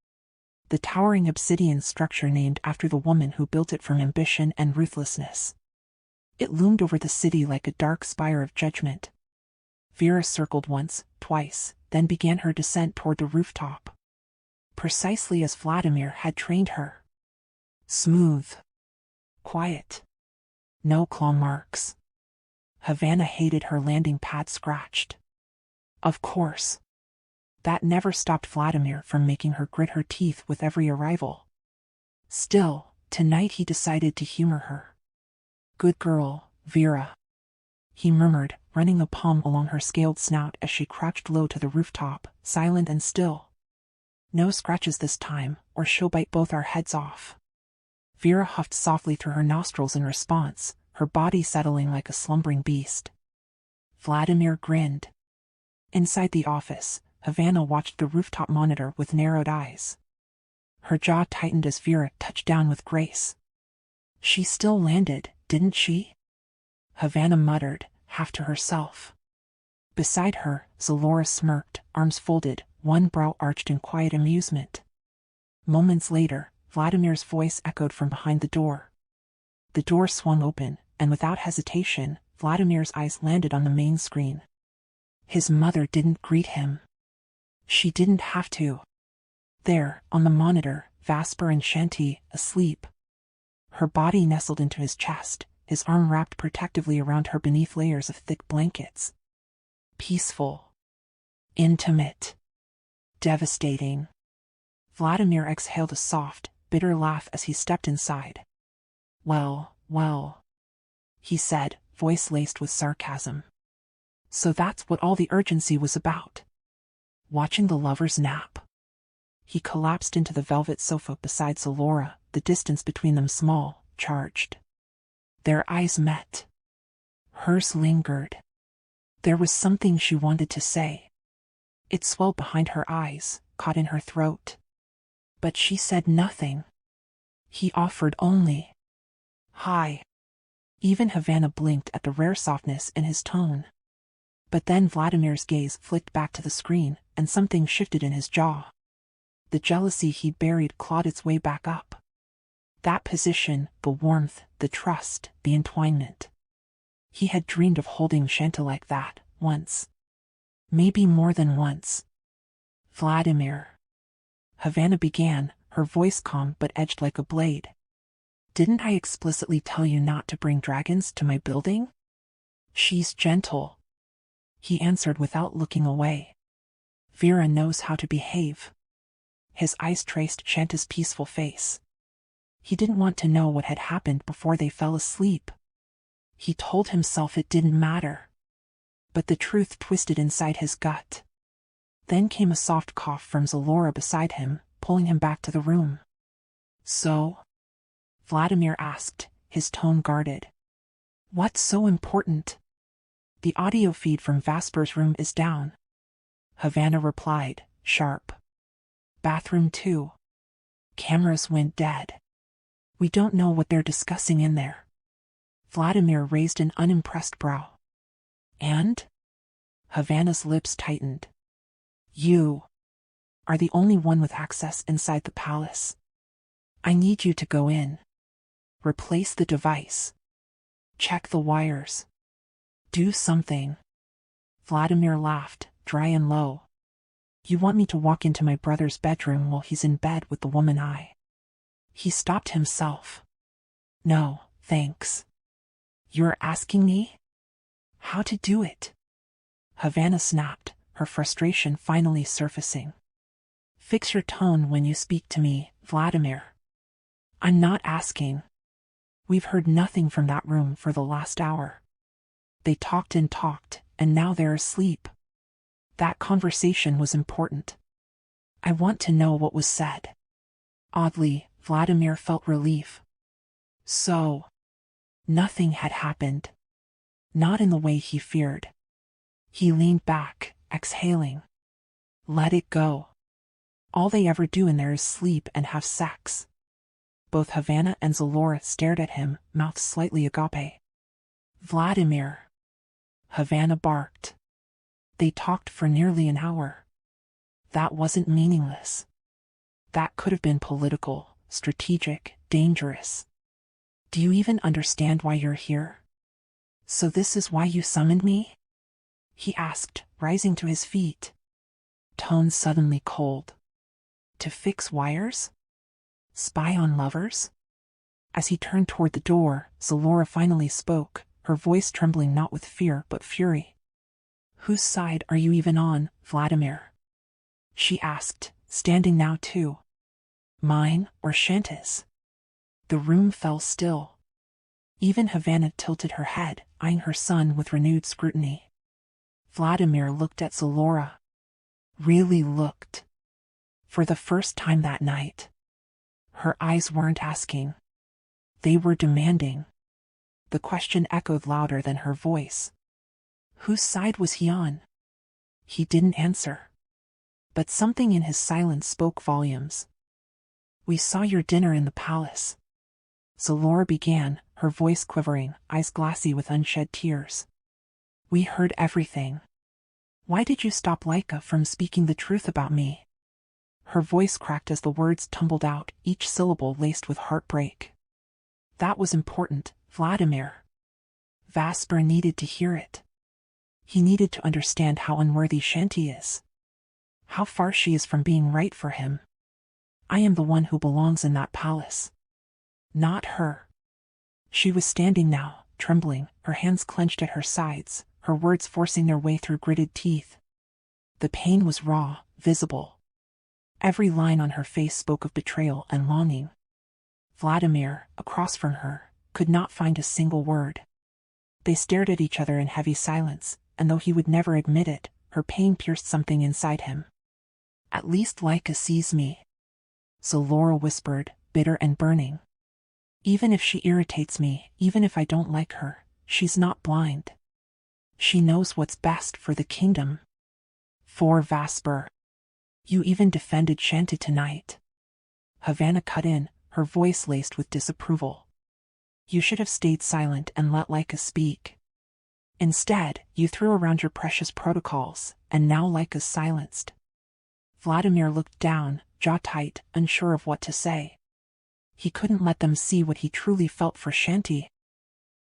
the towering obsidian structure named after the woman who built it from ambition and ruthlessness. It loomed over the city like a dark spire of judgment. Vera circled once, twice, then began her descent toward the rooftop. Precisely as Vladimir had trained her. Smooth. Quiet. No claw marks. Havana hated her landing pad scratched. Of course. That never stopped Vladimir from making her grit her teeth with every arrival. Still, tonight he decided to humor her. "Good girl, Vera," he murmured, running a palm along her scaled snout as she crouched low to the rooftop, silent and still. "No scratches this time, or she'll bite both our heads off." Vera huffed softly through her nostrils in response, her body settling like a slumbering beast. Vladimir grinned. Inside the office, Havana watched the rooftop monitor with narrowed eyes. Her jaw tightened as Vera touched down with grace. "She still landed, didn't she?" Havana muttered, half to herself. Beside her, Zalora smirked, arms folded, one brow arched in quiet amusement. Moments later, Vladimir's voice echoed from behind the door. The door swung open, and without hesitation, Vladimir's eyes landed on the main screen. His mother didn't greet him. She didn't have to. There, on the monitor, Vasper and Chanty, asleep. Her body nestled into his chest, his arm wrapped protectively around her beneath layers of thick blankets. Peaceful. Intimate. Devastating. Vladimir exhaled a soft, bitter laugh as he stepped inside. Well, well, he said, voice laced with sarcasm. So that's what all the urgency was about. Watching the lovers nap. He collapsed into the velvet sofa beside Zalora, the distance between them small, charged. Their eyes met. Hers lingered. There was something she wanted to say. It swelled behind her eyes, caught in her throat. But she said nothing. He offered only. Hi. Even Havana blinked at the rare softness in his tone. But then Vladimir's gaze flicked back to the screen, and something shifted in his jaw. The jealousy he'd buried clawed its way back up. That position, the warmth, the trust, the entwinement. He had dreamed of holding Chanty like that, once. Maybe more than once. Vladimir. Havana began, her voice calm but edged like a blade. Didn't I explicitly tell you not to bring dragons to my building? She's gentle. He answered without looking away. Vera knows how to behave. His eyes traced Chanty's peaceful face. He didn't want to know what had happened before they fell asleep. He told himself it didn't matter. But the truth twisted inside his gut. Then came a soft cough from Zalora beside him, pulling him back to the room. So? Vladimir asked, his tone guarded. What's so important? The audio feed from Vasper's room is down. Havana replied, sharp. Bathroom too. Cameras went dead. We don't know what they're discussing in there. Vladimir raised an unimpressed brow. And? Havana's lips tightened. You are the only one with access inside the palace. I need you to go in. Replace the device. Check the wires. Do something. Vladimir laughed, dry and low. You want me to walk into my brother's bedroom while he's in bed with the woman I... He stopped himself. No, thanks. You're asking me? How to do it? Havana snapped, her frustration finally surfacing. Fix your tone when you speak to me, Vladimir. I'm not asking. We've heard nothing from that room for the last hour. They talked, and now they're asleep. That conversation was important. I want to know what was said. Oddly, Vladimir felt relief. So, nothing had happened. Not in the way he feared. He leaned back, exhaling. Let it go. All they ever do in there is sleep and have sex. Both Havana and Zalora stared at him, mouths slightly agape. Vladimir. Havana barked. They talked for nearly an hour. That wasn't meaningless. That could have been political, strategic, dangerous. Do you even understand why you're here? So this is why you summoned me? He asked, rising to his feet. Tone suddenly cold. To fix wires? Spy on lovers? As he turned toward the door, Zalora finally spoke, her voice trembling not with fear but fury. Whose side are you even on, Vladimir? She asked, standing now too. Mine or Chanty's? The room fell still. Even Havana tilted her head, eyeing her son with renewed scrutiny. Vladimir looked at Zalora. Really looked. For the first time that night. Her eyes weren't asking. They were demanding. The question echoed louder than her voice. Whose side was he on? He didn't answer. But something in his silence spoke volumes. We saw your dinner in the palace. Zalora began, her voice quivering, eyes glassy with unshed tears. We heard everything. Why did you stop Laika from speaking the truth about me? Her voice cracked as the words tumbled out, each syllable laced with heartbreak. That was important, Vladimir. Vasper needed to hear it. He needed to understand how unworthy Chanty is. How far she is from being right for him. I am the one who belongs in that palace. Not her. She was standing now, trembling, her hands clenched at her sides, her words forcing their way through gritted teeth. The pain was raw, visible. Every line on her face spoke of betrayal and longing. Vladimir, across from her, could not find a single word. They stared at each other in heavy silence, and though he would never admit it, her pain pierced something inside him. At least Laika sees me. So Laura whispered, bitter and burning. Even if she irritates me, even if I don't like her, she's not blind. She knows what's best for the kingdom. For Vasper. You even defended Chanty tonight. Havana cut in, her voice laced with disapproval. You should have stayed silent and let Laika speak. Instead, you threw around your precious protocols, and now Laika's silenced. Vladimir looked down, jaw tight, unsure of what to say. He couldn't let them see what he truly felt for Chanty.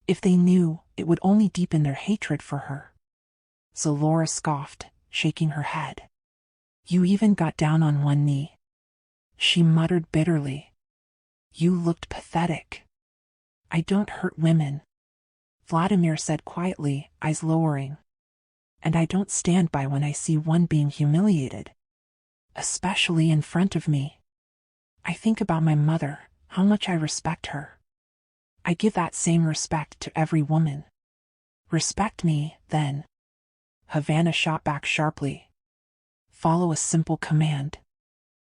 If they knew, it would only deepen their hatred for her. So Laura scoffed, shaking her head. You even got down on one knee. She muttered bitterly. You looked pathetic. I don't hurt women. Vladimir said quietly, eyes lowering. And I don't stand by when I see one being humiliated. Especially in front of me. I think about my mother, how much I respect her. I give that same respect to every woman. Respect me, then. Havana shot back sharply. Follow a simple command.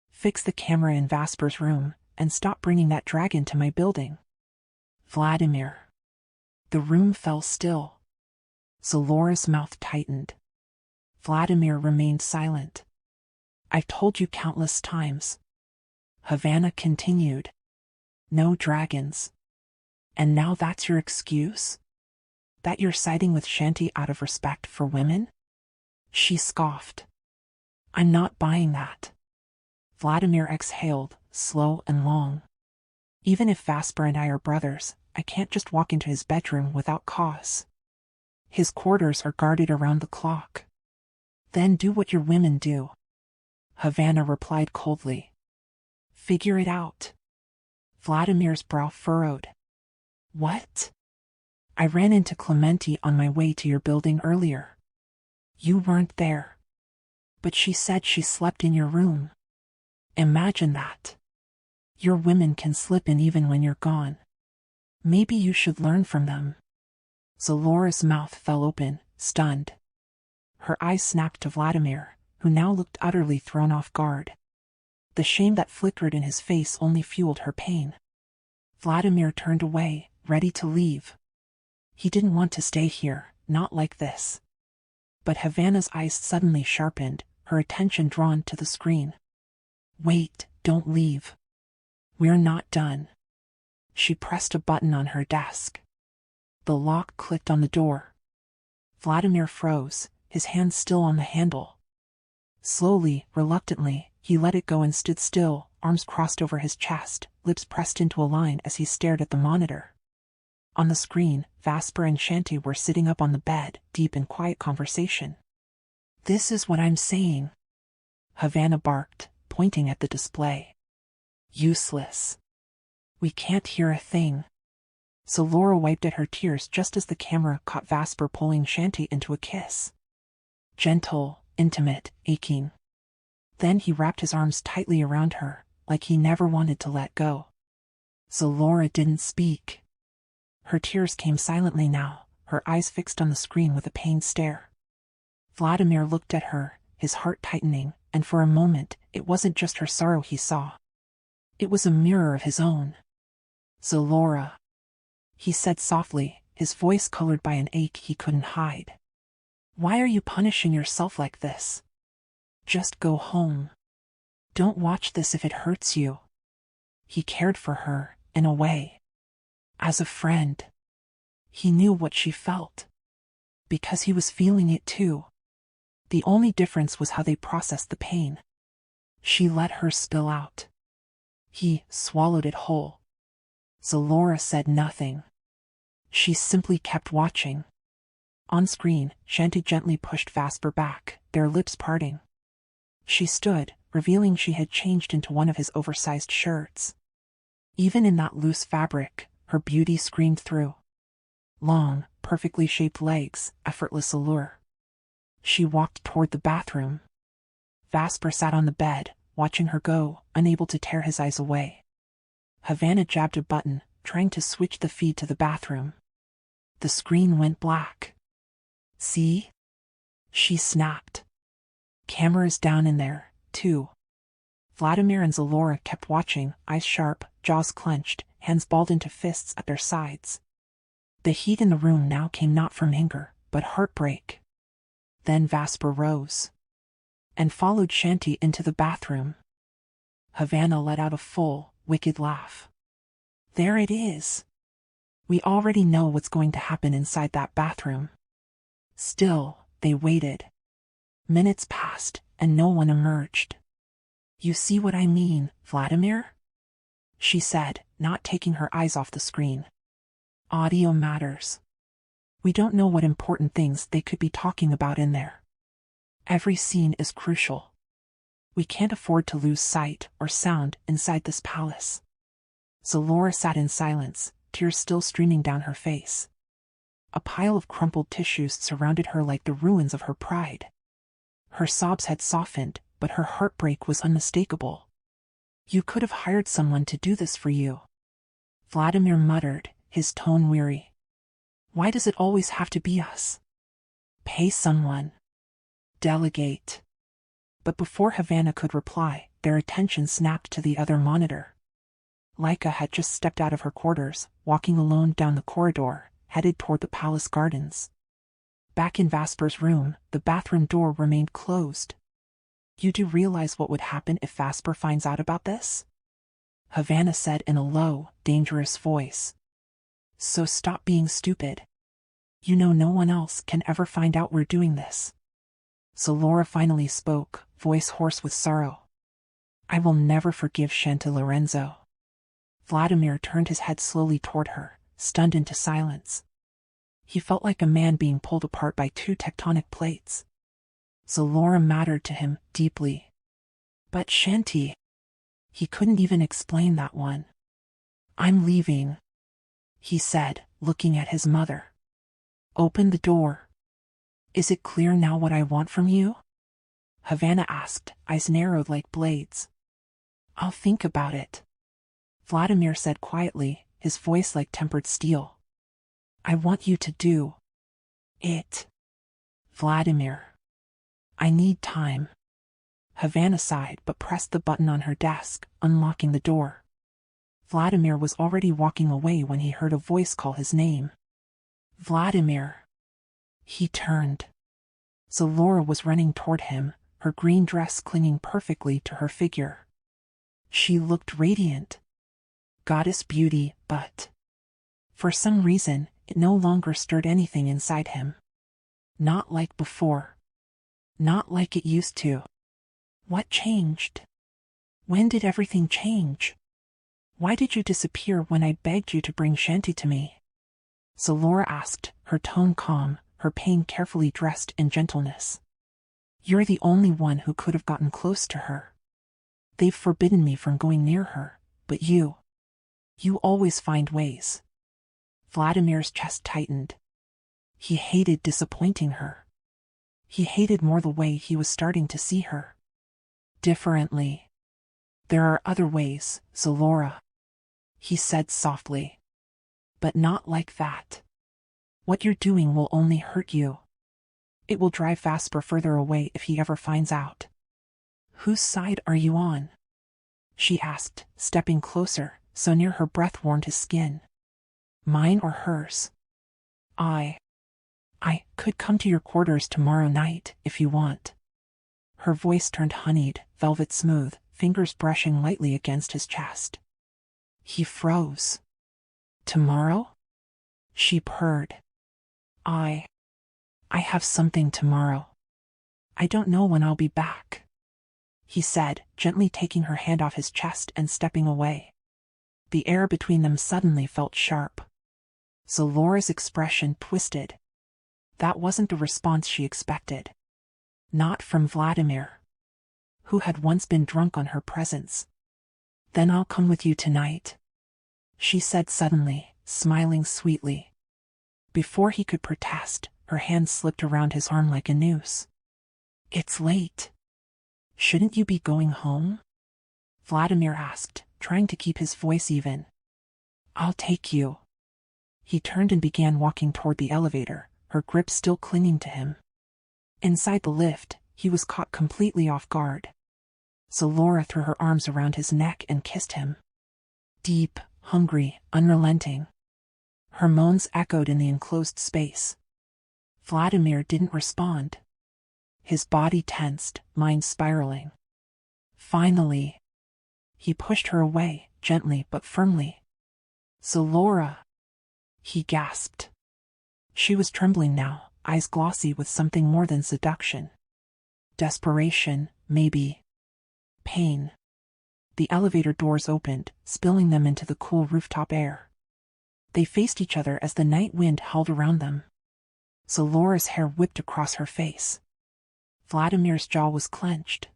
Fix the camera in Vasper's room, and stop bringing that dragon to my building. Vladimir. The room fell still. Laura's mouth tightened. Vladimir remained silent. I've told you countless times. Havana continued. No dragons. And now that's your excuse? That you're siding with Chanty out of respect for women? She scoffed. I'm not buying that. Vladimir exhaled, slow and long. Even if Vasper and I are brothers, I can't just walk into his bedroom without cause. His quarters are guarded around the clock. Then do what your women do. Havana replied coldly. Figure it out. Vladimir's brow furrowed. What? I ran into Clementi on my way to your building earlier. You weren't there. But she said she slept in your room. Imagine that. Your women can slip in even when you're gone. Maybe you should learn from them. Laura's mouth fell open, stunned. Her eyes snapped to Vladimir, who now looked utterly thrown off guard. The shame that flickered in his face only fueled her pain. Vladimir turned away, ready to leave. He didn't want to stay here, not like this. But Havana's eyes suddenly sharpened, her attention drawn to the screen. Wait, don't leave. We're not done. She pressed a button on her desk. The lock clicked on the door. Vladimir froze, his hand still on the handle. Slowly, reluctantly, he let it go and stood still, arms crossed over his chest, lips pressed into a line as he stared at the monitor. On the screen, Vasper and Chanty were sitting up on the bed, deep in quiet conversation. This is what I'm saying. Havana barked, pointing at the display. Useless. We can't hear a thing. Laura wiped at her tears just as the camera caught Vasper pulling Chanty into a kiss. Gentle, intimate, aching. Then he wrapped his arms tightly around her, like he never wanted to let go. Laura didn't speak. Her tears came silently now, her eyes fixed on the screen with a pained stare. Vladimir looked at her, his heart tightening, and for a moment, it wasn't just her sorrow he saw. It was a mirror of his own. Laura, he said softly, his voice colored by an ache he couldn't hide. Why are you punishing yourself like this? Just go home. Don't watch this if it hurts you. He cared for her, in a way. As a friend. He knew what she felt. Because he was feeling it too. The only difference was how they processed the pain. She let hers spill out. He swallowed it whole. Laura said nothing. She simply kept watching. On screen, Chanty gently pushed Vasper back, their lips parting. She stood, revealing she had changed into one of his oversized shirts. Even in that loose fabric, her beauty screamed through. Long, perfectly shaped legs, effortless allure. She walked toward the bathroom. Vasper sat on the bed, watching her go, unable to tear his eyes away. Havana jabbed a button, trying to switch the feed to the bathroom. The screen went black. "See?" she snapped. "Camera's down in there, too." Vladimir and Zalora kept watching, eyes sharp, jaws clenched, hands balled into fists at their sides. The heat in the room now came not from anger, but heartbreak. Then Vasper rose and followed Chanty into the bathroom. Havana let out a full, wicked laugh. "There it is. We already know what's going to happen inside that bathroom." Still, they waited. Minutes passed, and no one emerged. "You see what I mean, Vladimir?" she said, not taking her eyes off the screen. "Audio matters. We don't know what important things they could be talking about in there. Every scene is crucial. We can't afford to lose sight or sound inside this palace." Zalora sat in silence, tears still streaming down her face. A pile of crumpled tissues surrounded her like the ruins of her pride. Her sobs had softened, but her heartbreak was unmistakable. "You could have hired someone to do this for you," Vladimir muttered, his tone weary. "Why does it always have to be us? Pay someone. Delegate." But before Havana could reply, their attention snapped to the other monitor. Laika had just stepped out of her quarters, walking alone down the corridor, headed toward the palace gardens. Back in Vasper's room, the bathroom door remained closed. "You do realize what would happen if Vasper finds out about this?" Havana said in a low, dangerous voice. "So stop being stupid. You know no one else can ever find out we're doing this." Zalora finally spoke, voice hoarse with sorrow. "I will never forgive Chanty Lorenzo." Vladimir turned his head slowly toward her, stunned into silence. He felt like a man being pulled apart by two tectonic plates. Zalora mattered to him deeply. But Chanty, he couldn't even explain that one. "I'm leaving," he said, looking at his mother. "Open the door." "Is it clear now what I want from you?" Havana asked, eyes narrowed like blades. "I'll think about it," Vladimir said quietly, his voice like tempered steel. "I want you to do it, Vladimir. I need time." Havana sighed but pressed the button on her desk, unlocking the door. Vladimir was already walking away when he heard a voice call his name. "Vladimir." He turned. Zalora was running toward him, her green dress clinging perfectly to her figure. She looked radiant. Goddess beauty, but for some reason, it no longer stirred anything inside him. Not like before. Not like it used to. What changed? When did everything change? Why did you disappear when I begged you to bring Chanty to me? Zalora asked, her tone calm, her pain carefully dressed in gentleness. You're the only one who could have gotten close to her. They've forbidden me from going near her, but you always find ways. Vladimir's chest tightened. He hated disappointing her. He hated more the way he was starting to see her differently. There are other ways, Zalora, he said softly. But not like that. What you're doing will only hurt you. It will drive Vasper further away if he ever finds out. Whose side are you on? She asked, stepping closer, so near her breath warmed his skin. Mine or hers? I could come to your quarters tomorrow night, if you want. Her voice turned honeyed, velvet smooth, fingers brushing lightly against his chest. He froze. Tomorrow? She purred. I have something tomorrow. I don't know when I'll be back, he said, gently taking her hand off his chest and stepping away. The air between them suddenly felt sharp. Zalora's expression twisted. That wasn't the response she expected. Not from Vladimir, who had once been drunk on her presence. "Then I'll come with you tonight," she said suddenly, smiling sweetly. Before he could protest, her hand slipped around his arm like a noose. "It's late. Shouldn't you be going home?" Vladimir asked, trying to keep his voice even. "I'll take you." He turned and began walking toward the elevator, her grip still clinging to him. Inside the lift, he was caught completely off guard. So Laura threw her arms around his neck and kissed him. Deep, hungry, unrelenting. Her moans echoed in the enclosed space. Vladimir didn't respond. His body tensed, mind spiraling. Finally, he pushed her away, gently but firmly. "So Laura," he gasped. She was trembling now, eyes glossy with something more than seduction. Desperation, maybe. Pain. The elevator doors opened, spilling them into the cool rooftop air. They faced each other as the night wind howled around them. So Laura's hair whipped across her face. Vladimir's jaw was clenched.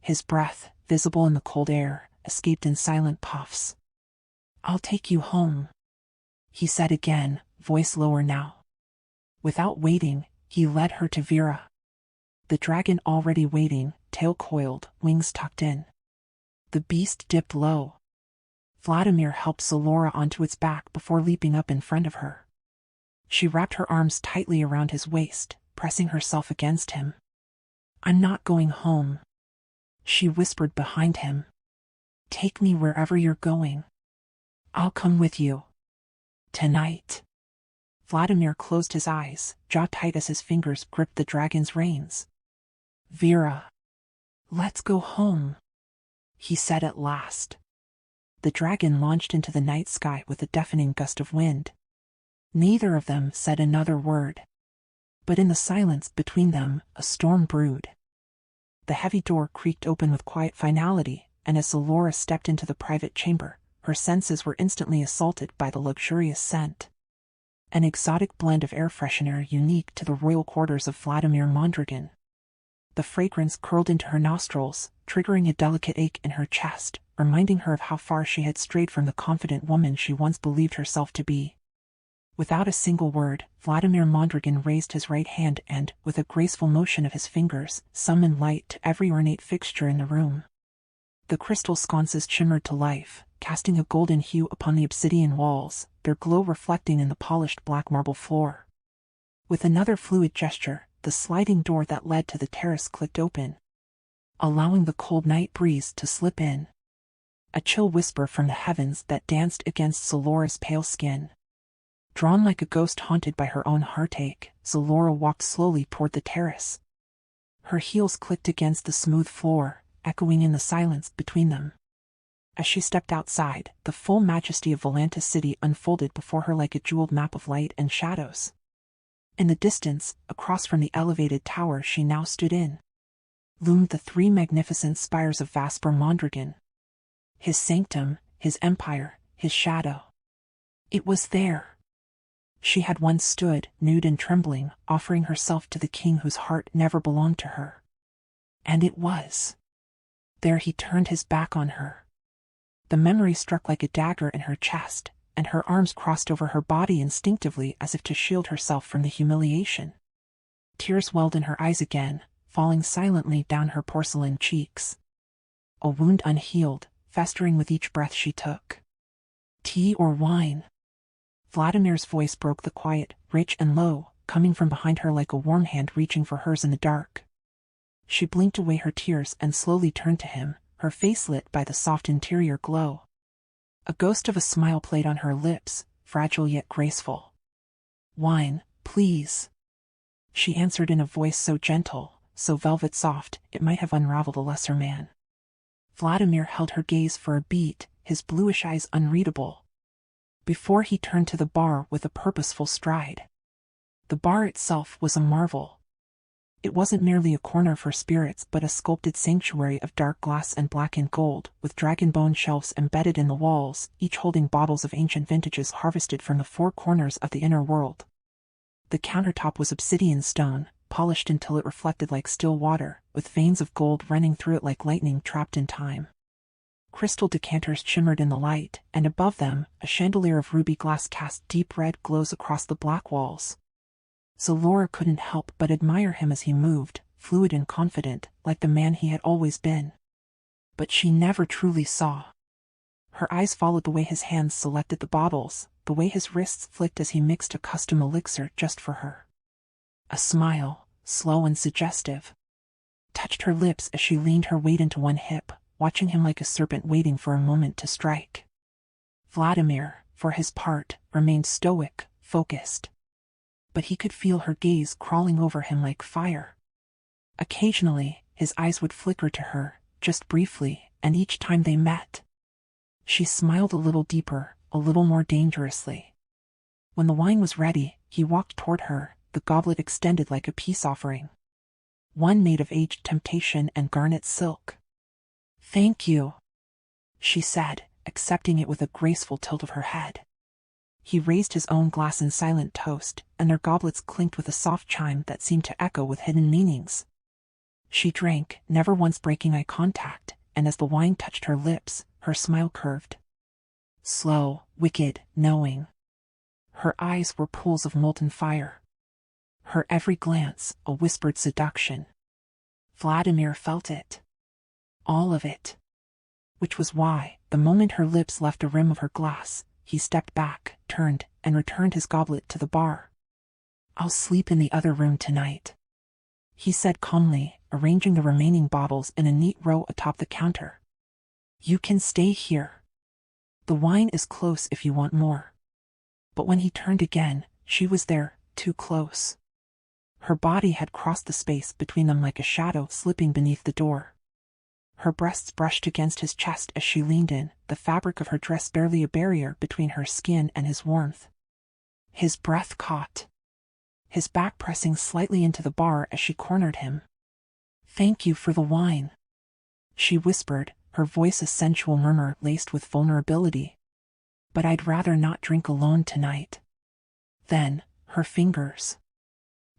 His breath, visible in the cold air, escaped in silent puffs. "I'll take you home," he said again, voice lower now. Without waiting, he led her to Vera. The dragon already waiting, tail coiled, wings tucked in. The beast dipped low. Vladimir helped Solora onto its back before leaping up in front of her. She wrapped her arms tightly around his waist, pressing herself against him. "I'm not going home," she whispered behind him. "Take me wherever you're going. I'll come with you. Tonight." Vladimir closed his eyes, jaw tight as his fingers gripped the dragon's reins. "Vera, let's go home," he said at last. The dragon launched into the night sky with a deafening gust of wind. Neither of them said another word. But in the silence between them, a storm brewed. The heavy door creaked open with quiet finality, and as Solora stepped into the private chamber, her senses were instantly assaulted by the luxurious scent. An exotic blend of air freshener unique to the royal quarters of Vladimir Mondragon. The fragrance curled into her nostrils, triggering a delicate ache in her chest, reminding her of how far she had strayed from the confident woman she once believed herself to be. Without a single word, Vladimir Mondragon raised his right hand and, with a graceful motion of his fingers, summoned light to every ornate fixture in the room. The crystal sconces shimmered to life, casting a golden hue upon the obsidian walls, their glow reflecting in the polished black marble floor. With another fluid gesture, the sliding door that led to the terrace clicked open, allowing the cold night breeze to slip in. A chill whisper from the heavens that danced against Solora's pale skin. Drawn like a ghost haunted by her own heartache, Solora walked slowly toward the terrace. Her heels clicked against the smooth floor, echoing in the silence between them. As she stepped outside, the full majesty of Velantis City unfolded before her like a jeweled map of light and shadows. In the distance, across from the elevated tower she now stood in, loomed the three magnificent spires of Vasper Mondragon. His sanctum, his empire, his shadow. It was there. She had once stood, nude and trembling, offering herself to the king whose heart never belonged to her. And it was. There he turned his back on her. The memory struck like a dagger in her chest, and her arms crossed over her body instinctively as if to shield herself from the humiliation. Tears welled in her eyes again, falling silently down her porcelain cheeks. A wound unhealed, festering with each breath she took. "Tea or wine?" Vladimir's voice broke the quiet, rich and low, coming from behind her like a warm hand reaching for hers in the dark. She blinked away her tears and slowly turned to him, her face lit by the soft interior glow. A ghost of a smile played on her lips, fragile yet graceful. "Wine, please," she answered in a voice so gentle, so velvet soft, it might have unraveled a lesser man. Vladimir held her gaze for a beat, his bluish eyes unreadable, before he turned to the bar with a purposeful stride. The bar itself was a marvel. It wasn't merely a corner for spirits but a sculpted sanctuary of dark glass and blackened gold, with dragon bone shelves embedded in the walls, each holding bottles of ancient vintages harvested from the four corners of the inner world. The countertop was obsidian stone, polished until it reflected like still water, with veins of gold running through it like lightning trapped in time. Crystal decanters shimmered in the light, and above them, a chandelier of ruby glass cast deep red glows across the black walls. So Laura couldn't help but admire him as he moved, fluid and confident, like the man he had always been. But she never truly saw. Her eyes followed the way his hands selected the bottles, the way his wrists flicked as he mixed a custom elixir just for her. A smile, slow and suggestive, touched her lips as she leaned her weight into one hip, watching him like a serpent waiting for a moment to strike. Vladimir, for his part, remained stoic, focused. But he could feel her gaze crawling over him like fire. Occasionally, his eyes would flicker to her, just briefly, and each time they met, she smiled a little deeper, a little more dangerously. When the wine was ready, he walked toward her, the goblet extended like a peace offering. One made of aged temptation and garnet silk. "Thank you," she said, accepting it with a graceful tilt of her head. He raised his own glass in silent toast, and their goblets clinked with a soft chime that seemed to echo with hidden meanings. She drank, never once breaking eye contact, and as the wine touched her lips, her smile curved. Slow, wicked, knowing. Her eyes were pools of molten fire. Her every glance, a whispered seduction. Vladimir felt it. All of it. Which was why, the moment her lips left the rim of her glass, he stepped back, turned, and returned his goblet to the bar. "I'll sleep in the other room tonight," he said calmly, arranging the remaining bottles in a neat row atop the counter. "You can stay here. The wine is close if you want more." But when he turned again, she was there, too close. Her body had crossed the space between them like a shadow slipping beneath the door. Her breasts brushed against his chest as she leaned in, the fabric of her dress barely a barrier between her skin and his warmth. His breath caught, his back pressing slightly into the bar as she cornered him. "Thank you for the wine," she whispered, her voice a sensual murmur laced with vulnerability. "But I'd rather not drink alone tonight." Then, her fingers,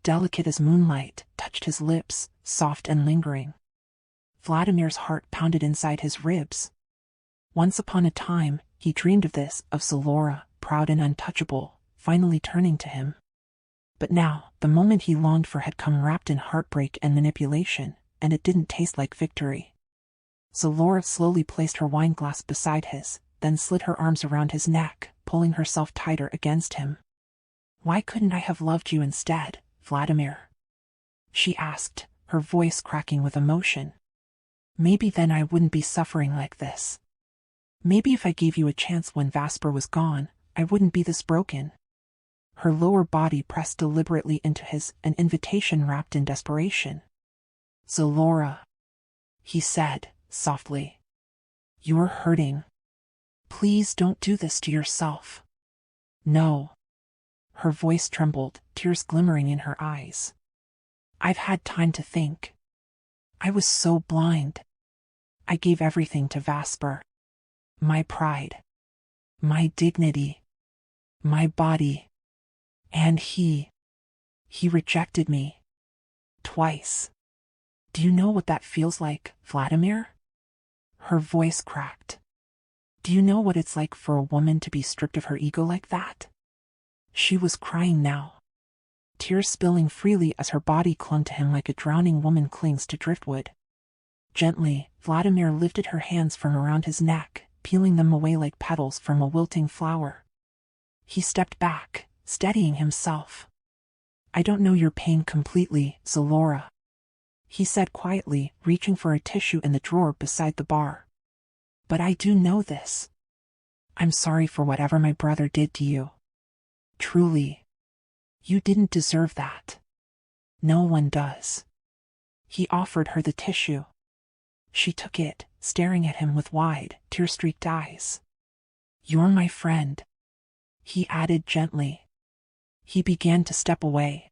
delicate as moonlight, touched his lips, soft and lingering. Vladimir's heart pounded inside his ribs. Once upon a time, he dreamed of this, of Zalora, proud and untouchable, finally turning to him. But now, the moment he longed for had come wrapped in heartbreak and manipulation, and it didn't taste like victory. Zalora slowly placed her wine glass beside his, then slid her arms around his neck, pulling herself tighter against him. "Why couldn't I have loved you instead, Vladimir?" she asked, her voice cracking with emotion. "Maybe then I wouldn't be suffering like this. Maybe if I gave you a chance when Vasper was gone, I wouldn't be this broken." Her lower body pressed deliberately into his, an invitation wrapped in desperation. "Zalora," he said, softly. "You're hurting. Please don't do this to yourself." "No." Her voice trembled, tears glimmering in her eyes. "I've had time to think. I was so blind. I gave everything to Vasper. My pride. My dignity. My body. And he rejected me. Twice. Do you know what that feels like, Vladimir?" Her voice cracked. "Do you know what it's like for a woman to be stripped of her ego like that?" She was crying now, tears spilling freely as her body clung to him like a drowning woman clings to driftwood. Gently, Vladimir lifted her hands from around his neck, peeling them away like petals from a wilting flower. He stepped back, steadying himself. "I don't know your pain completely, Zalora," he said quietly, reaching for a tissue in the drawer beside the bar. "But I do know this. I'm sorry for whatever my brother did to you. Truly. You didn't deserve that. No one does." He offered her the tissue. She took it, staring at him with wide, tear-streaked eyes. "You're my friend," he added gently. He began to step away.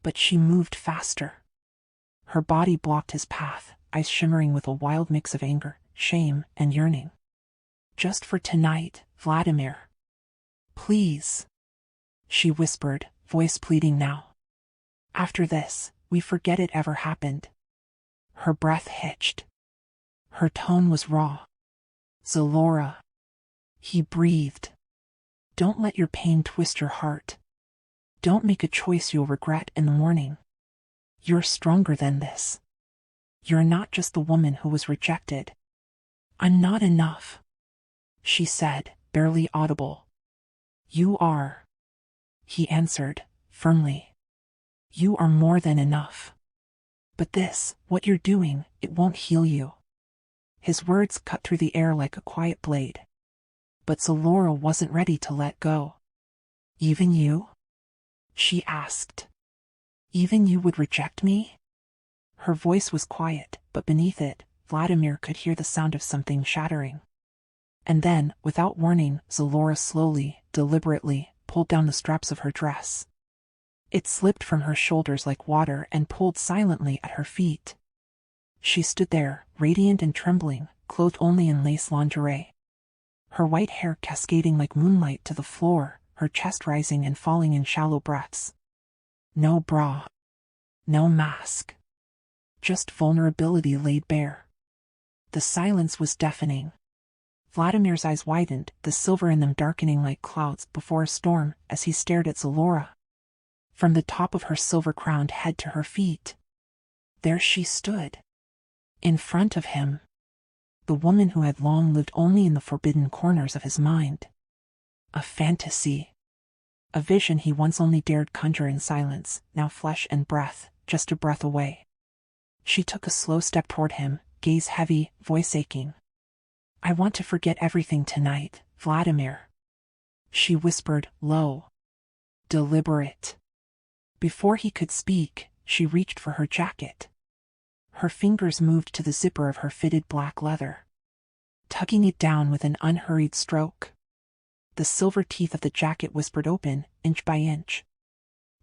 But she moved faster. Her body blocked his path, eyes shimmering with a wild mix of anger, shame, and yearning. "Just for tonight, Vladimir. Please," she whispered, voice pleading now. After this, we forget it ever happened. Her breath hitched. Her tone was raw. Zalora. He breathed. Don't let your pain twist your heart. Don't make a choice you'll regret in the morning. You're stronger than this. You're not just the woman who was rejected. I'm not enough, she said, barely audible. You are, he answered, firmly. You are more than enough. But this, what you're doing, it won't heal you. His words cut through the air like a quiet blade. But Zalora wasn't ready to let go. Even you? She asked. Even you would reject me? Her voice was quiet, but beneath it, Vladimir could hear the sound of something shattering. And then, without warning, Zalora slowly, deliberately, pulled down the straps of her dress. It slipped from her shoulders like water and pulled silently at her feet. She stood there, radiant and trembling, clothed only in lace lingerie. Her white hair cascading like moonlight to the floor, her chest rising and falling in shallow breaths. No bra. No mask. Just vulnerability laid bare. The silence was deafening. Vladimir's eyes widened, the silver in them darkening like clouds before a storm, as he stared at Zalora. From the top of her silver-crowned head to her feet. There she stood. In front of him. The woman who had long lived only in the forbidden corners of his mind. A fantasy. A vision he once only dared conjure in silence, now flesh and breath, just a breath away. She took a slow step toward him, gaze heavy, voice aching. I want to forget everything tonight, Vladimir. She whispered, low. Deliberate. Before he could speak, she reached for her jacket. Her fingers moved to the zipper of her fitted black leather. Tugging it down with an unhurried stroke. The silver teeth of the jacket whispered open, inch by inch.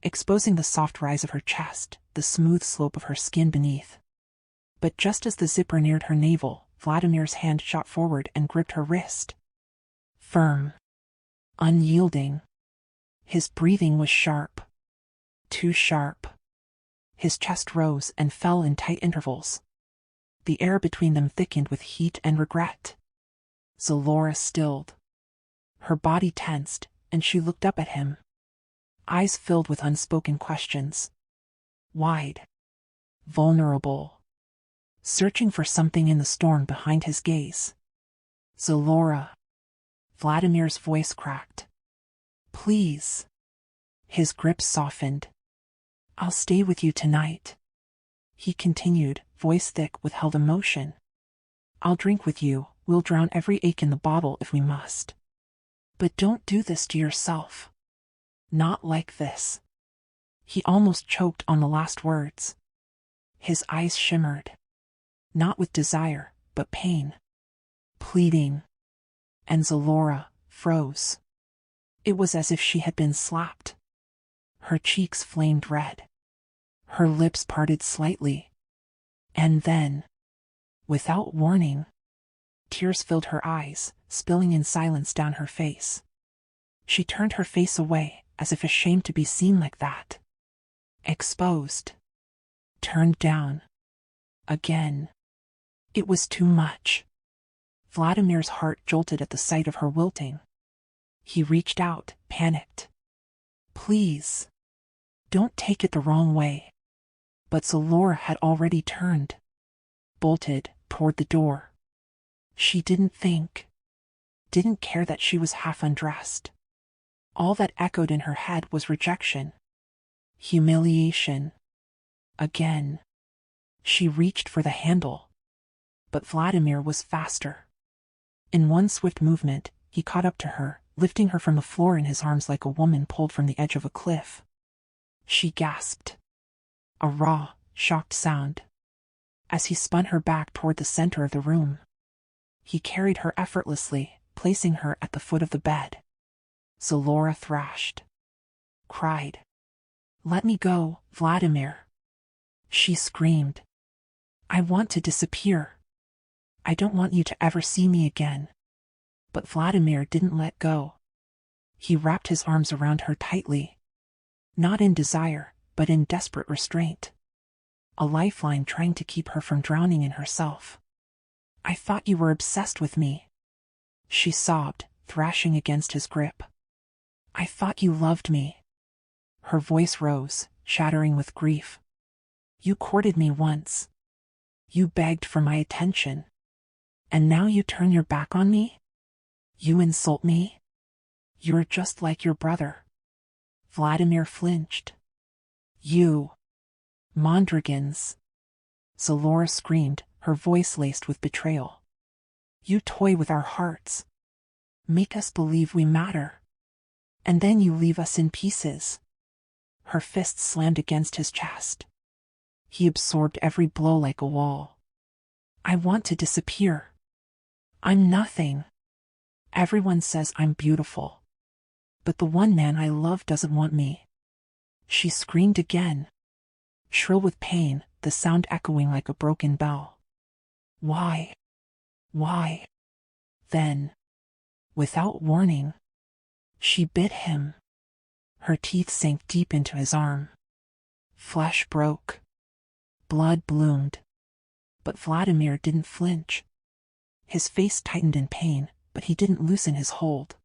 Exposing the soft rise of her chest, the smooth slope of her skin beneath. But just as the zipper neared her navel, Vladimir's hand shot forward and gripped her wrist. Firm. Unyielding. His breathing was sharp. Too sharp. His chest rose and fell in tight intervals. The air between them thickened with heat and regret. Zalora stilled. Her body tensed, and she looked up at him. Eyes filled with unspoken questions. Wide. Vulnerable. Searching for something in the storm behind his gaze. Zalora. Vladimir's voice cracked. Please. His grip softened. I'll stay with you tonight. He continued, voice thick with held emotion. I'll drink with you, we'll drown every ache in the bottle if we must. But don't do this to yourself. Not like this. He almost choked on the last words. His eyes shimmered. Not with desire, but pain. Pleading. And Zalora froze. It was as if she had been slapped. Her cheeks flamed red. Her lips parted slightly. And then, without warning, tears filled her eyes, spilling in silence down her face. She turned her face away, as if ashamed to be seen like that. Exposed. Turned down. Again. It was too much. Vladimir's heart jolted at the sight of her wilting. He reached out, panicked. Please. Don't take it the wrong way. But Zalora had already turned. Bolted, toward the door. She didn't think. Didn't care that she was half undressed. All that echoed in her head was rejection. Humiliation. Again. She reached for the handle. But Vladimir was faster. In one swift movement, he caught up to her, lifting her from the floor in his arms like a woman pulled from the edge of a cliff. She gasped. A raw, shocked sound. As he spun her back toward the center of the room. He carried her effortlessly, placing her at the foot of the bed. Zalora thrashed. Cried. Let me go, Vladimir. She screamed. I want to disappear. I don't want you to ever see me again. But Vladimir didn't let go. He wrapped his arms around her tightly. Not in desire, but in desperate restraint. A lifeline trying to keep her from drowning in herself. I thought you were obsessed with me. She sobbed, thrashing against his grip. I thought you loved me. Her voice rose, shattering with grief. You courted me once. You begged for my attention. And now you turn your back on me? You insult me? You're just like your brother. Vladimir flinched. You. Mondragons. Zalora screamed, her voice laced with betrayal. You toy with our hearts. Make us believe we matter. And then you leave us in pieces. Her fists slammed against his chest. He absorbed every blow like a wall. I want to disappear. I'm nothing. Everyone says I'm beautiful. But the one man I love doesn't want me. She screamed again. Shrill with pain, the sound echoing like a broken bell. Why? Why? Then, without warning, she bit him. Her teeth sank deep into his arm. Flesh broke. Blood bloomed. But Vladimir didn't flinch. His face tightened in pain, but he didn't loosen his hold.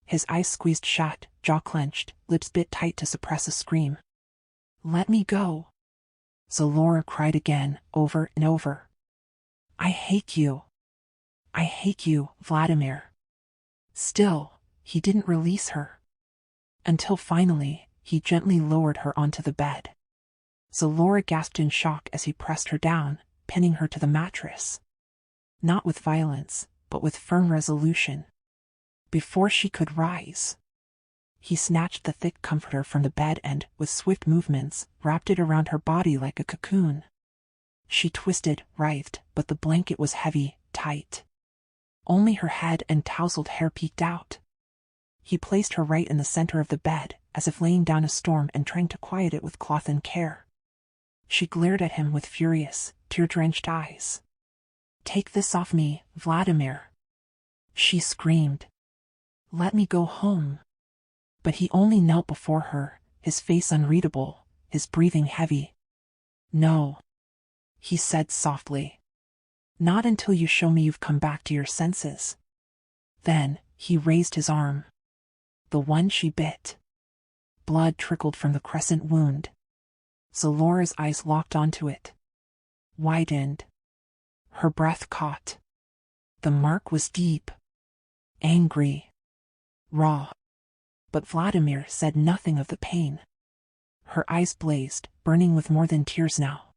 His eyes squeezed shut, jaw clenched, lips bit tight to suppress a scream. Let me go. Zalora cried again, over and over. I hate you. I hate you, Vladimir. Still, he didn't release her. Until finally, he gently lowered her onto the bed. Zalora gasped in shock as he pressed her down, pinning her to the mattress. Not with violence, but with firm resolution. Before she could rise, he snatched the thick comforter from the bed and, with swift movements, wrapped it around her body like a cocoon. She twisted, writhed, but the blanket was heavy, tight. Only her head and tousled hair peeked out. He placed her right in the center of the bed, as if laying down a storm and trying to quiet it with cloth and care. She glared at him with furious, tear-drenched eyes. Take this off me, Vladimir. She screamed. Let me go home. But he only knelt before her, his face unreadable, his breathing heavy. No, he said softly. Not until you show me you've come back to your senses. Then, he raised his arm. The one she bit. Blood trickled from the crescent wound. Zalora's eyes locked onto it. Widened. Her breath caught. The mark was deep. Angry. Raw. But Vladimir said nothing of the pain. Her eyes blazed, burning with more than tears now.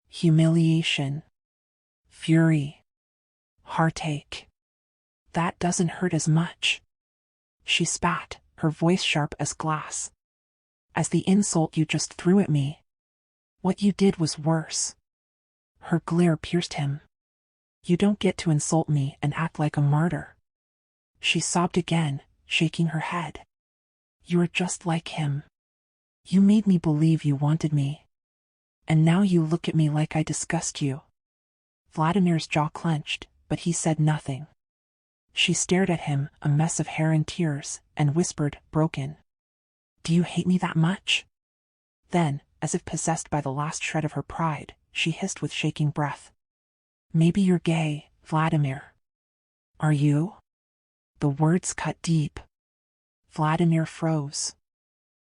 Humiliation. Fury. Heartache. That doesn't hurt as much. She spat, her voice sharp as glass. As the insult you just threw at me. What you did was worse. Her glare pierced him. You don't get to insult me and act like a martyr. She sobbed again, shaking her head. You're just like him. You made me believe you wanted me. And now you look at me like I disgust you. Vladimir's jaw clenched, but he said nothing. She stared at him, a mess of hair and tears, and whispered, broken. Do you hate me that much? Then, as if possessed by the last shred of her pride, she hissed with shaking breath. Maybe you're gay, Vladimir. Are you? The words cut deep. Vladimir froze.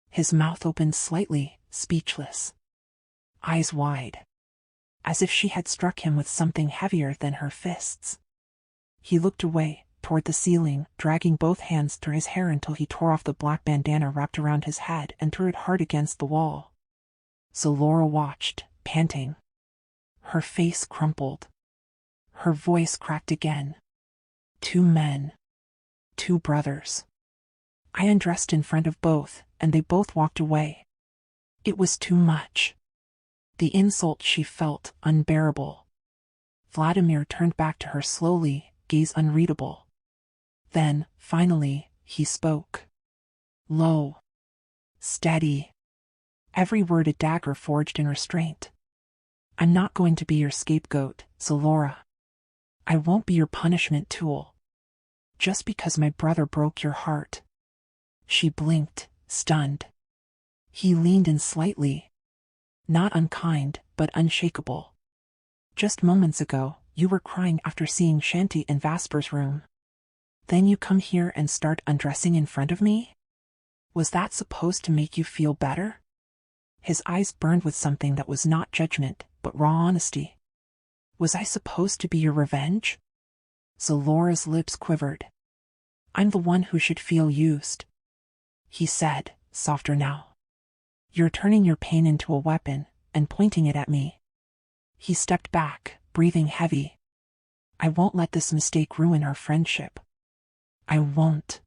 His mouth opened slightly, speechless. Eyes wide. As if she had struck him with something heavier than her fists. He looked away, toward the ceiling, dragging both hands through his hair until he tore off the black bandana wrapped around his head and threw it hard against the wall. Zalora watched, panting. Her face crumpled. Her voice cracked again. 2 men. 2 brothers. I undressed in front of both, and they both walked away. It was too much. The insult she felt unbearable. Vladimir turned back to her slowly, gaze unreadable. Then, finally, he spoke. Low. Steady. Every word a dagger forged in restraint. I'm not going to be your scapegoat, Zalora. I won't be your punishment tool. Just because my brother broke your heart. She blinked, stunned. He leaned in slightly. Not unkind, but unshakable. Just moments ago, you were crying after seeing Chanty in Vasper's room. Then you come here and start undressing in front of me? Was that supposed to make you feel better? His eyes burned with something that was not judgment, but raw honesty. Was I supposed to be your revenge? Zalora's lips quivered. I'm the one who should feel used, he said, softer now. You're turning your pain into a weapon, and pointing it at me. He stepped back, breathing heavy. I won't let this mistake ruin our friendship. I won't.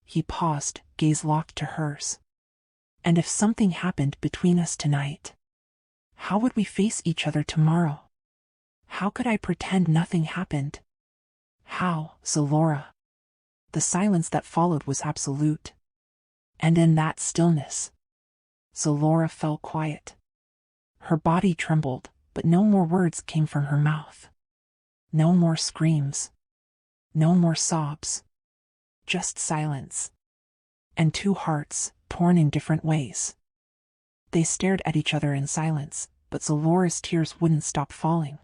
He paused, gaze locked to hers. And if something happened between us tonight, how would we face each other tomorrow? How could I pretend nothing happened? How, Zalora? The silence that followed was absolute. And in that stillness, Zalora fell quiet. Her body trembled, but no more words came from her mouth. No more screams. No more sobs. Just silence. And two hearts, torn in different ways. They stared at each other in silence, but Zalora's tears wouldn't stop falling.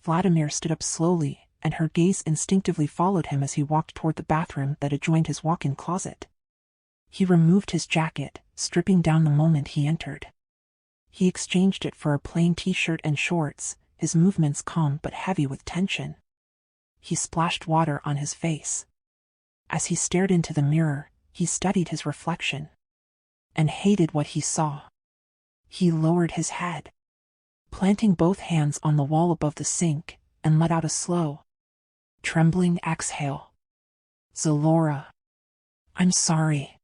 Vladimir stood up slowly, and her gaze instinctively followed him as he walked toward the bathroom that adjoined his walk-in closet. He removed his jacket, stripping down the moment he entered. He exchanged it for a plain t-shirt and shorts, his movements calm but heavy with tension. He splashed water on his face. As he stared into the mirror, he studied his reflection. And hated what he saw. He lowered his head, planting both hands on the wall above the sink, and let out a slow, trembling exhale. Zalora. I'm sorry,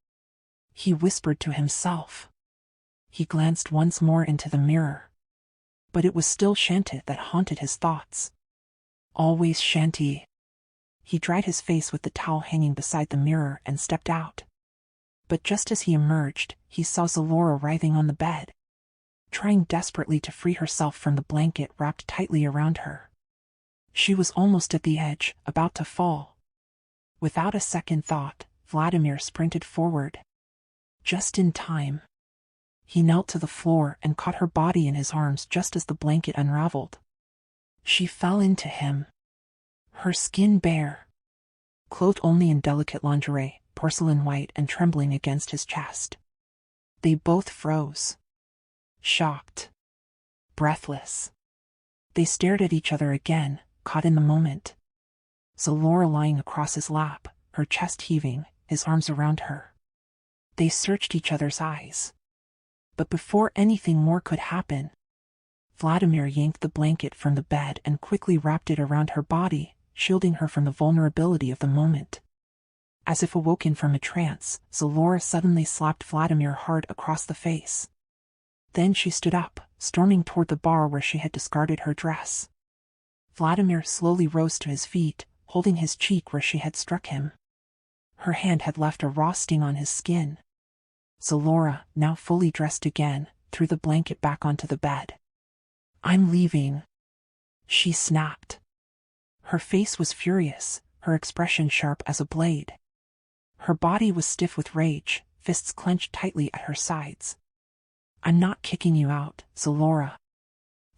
he whispered to himself. He glanced once more into the mirror. But it was still Chanty that haunted his thoughts. Always Chanty. He dried his face with the towel hanging beside the mirror and stepped out. But just as he emerged, he saw Zalora writhing on the bed, trying desperately to free herself from the blanket wrapped tightly around her. She was almost at the edge, about to fall. Without a second thought, Vladimir sprinted forward. Just in time. He knelt to the floor and caught her body in his arms just as the blanket unraveled. She fell into him. Her skin bare, clothed only in delicate lingerie, porcelain white and trembling against his chest. They both froze. Shocked. Breathless. They stared at each other again, caught in the moment. Zalora lying across his lap, her chest heaving, his arms around her. They searched each other's eyes. But before anything more could happen, Vladimir yanked the blanket from the bed and quickly wrapped it around her body, shielding her from the vulnerability of the moment. As if awoken from a trance, Zalora suddenly slapped Vladimir hard across the face. Then she stood up, storming toward the bar where she had discarded her dress. Vladimir slowly rose to his feet, holding his cheek where she had struck him. Her hand had left a raw sting on his skin. Zalora, now fully dressed again, threw the blanket back onto the bed. I'm leaving, she snapped. Her face was furious, her expression sharp as a blade. Her body was stiff with rage, fists clenched tightly at her sides. I'm not kicking you out, Zalora,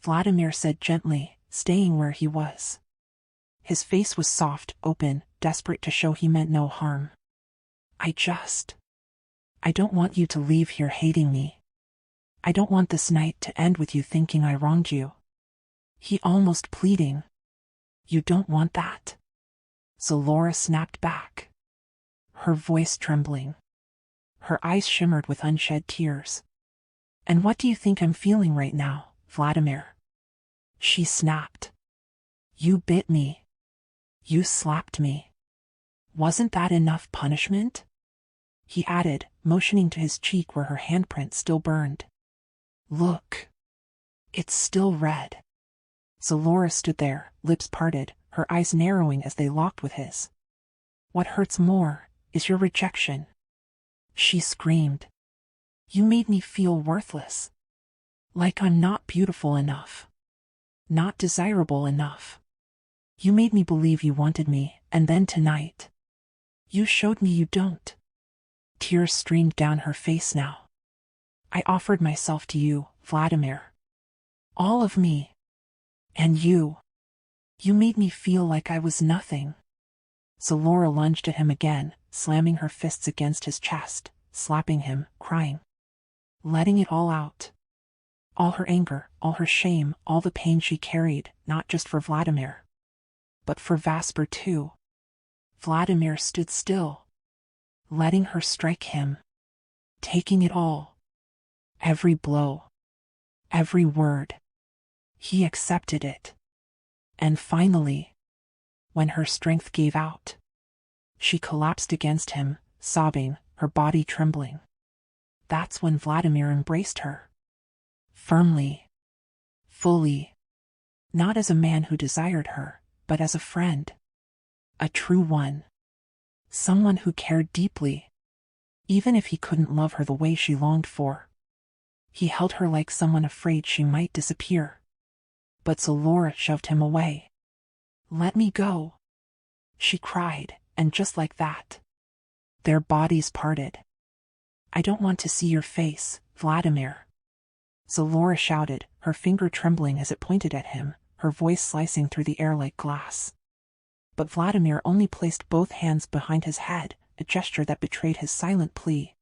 Vladimir said gently, staying where he was. His face was soft, open, desperate to show he meant no harm. I don't want you to leave here hating me. I don't want this night to end with you thinking I wronged you. He almost pleading. You don't want that? Zalora snapped back, her voice trembling. Her eyes shimmered with unshed tears. And what do you think I'm feeling right now, Vladimir? She snapped. You bit me. You slapped me. Wasn't that enough punishment? He added, motioning to his cheek where her handprint still burned. Look. It's still red. Zalora stood there, lips parted, her eyes narrowing as they locked with his. What hurts more is your rejection, she screamed. You made me feel worthless. Like I'm not beautiful enough. Not desirable enough. You made me believe you wanted me, and then tonight, you showed me you don't. Tears streamed down her face now. I offered myself to you, Vladimir. All of me. And you. You made me feel like I was nothing. Zalora lunged at him again, slamming her fists against his chest, slapping him, crying. Letting it all out. All her anger, all her shame, all the pain she carried, not just for Vladimir, but for Vasper too. Vladimir stood still, letting her strike him, taking it all. Every blow, every word. He accepted it. And finally, when her strength gave out, she collapsed against him, sobbing, her body trembling. That's when Vladimir embraced her. Firmly. Fully. Not as a man who desired her, but as a friend. A true one. Someone who cared deeply. Even if he couldn't love her the way she longed for. He held her like someone afraid she might disappear. But Zalora shoved him away. Let me go, she cried, and just like that, their bodies parted. I don't want to see your face, Vladimir. Zalora shouted, her finger trembling as it pointed at him, her voice slicing through the air like glass. But Vladimir only placed both hands behind his head, a gesture that betrayed his silent plea.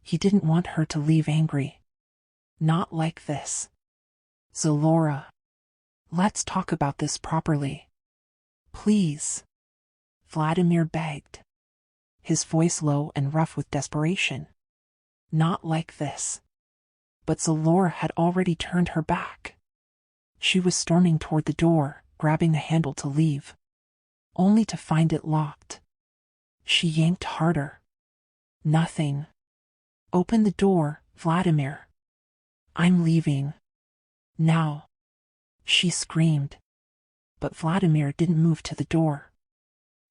He didn't want her to leave angry. Not like this. Zalora. Let's talk about this properly. Please. Vladimir begged. His voice low and rough with desperation. Not like this. But Zalora had already turned her back. She was storming toward the door, grabbing the handle to leave. Only to find it locked. She yanked harder. Nothing. Open the door, Vladimir. I'm leaving. Now. She screamed. But Vladimir didn't move to the door.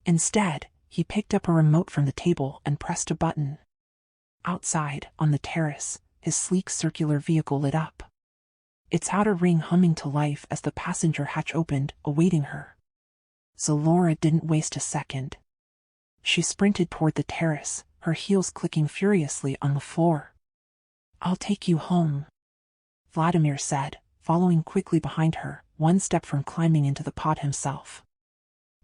Instead, he picked up a remote from the table and pressed a button. Outside, on the terrace, his sleek circular vehicle lit up. Its outer ring humming to life as the passenger hatch opened, awaiting her. Zalora didn't waste a second. She sprinted toward the terrace, her heels clicking furiously on the floor. I'll take you home, Vladimir said, following quickly behind her, one step from climbing into the pod himself.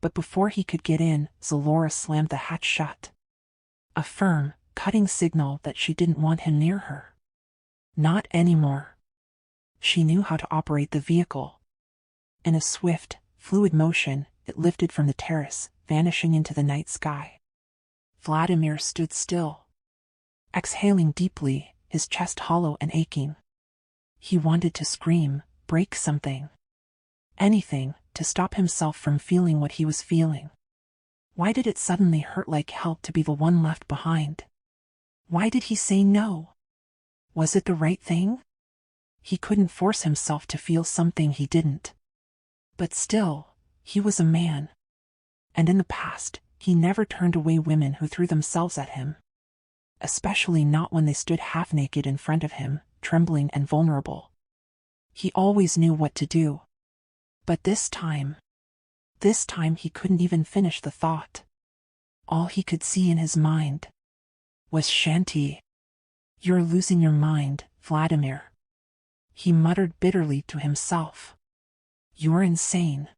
But before he could get in, Zalora slammed the hatch shut. A firm, cutting signal that she didn't want him near her. Not anymore. She knew how to operate the vehicle. In a swift, fluid motion, it lifted from the terrace, vanishing into the night sky. Vladimir stood still, exhaling deeply, his chest hollow and aching. He wanted to scream, break something. Anything, to stop himself from feeling what he was feeling. Why did it suddenly hurt like hell to be the one left behind? Why did he say no? Was it the right thing? He couldn't force himself to feel something he didn't. But still, he was a man. And in the past, he never turned away women who threw themselves at him. Especially not when they stood half-naked in front of him, trembling and vulnerable. He always knew what to do. But this time he couldn't even finish the thought. All he could see in his mind was Chanty. You're losing your mind, Vladimir. He muttered bitterly to himself. You're insane.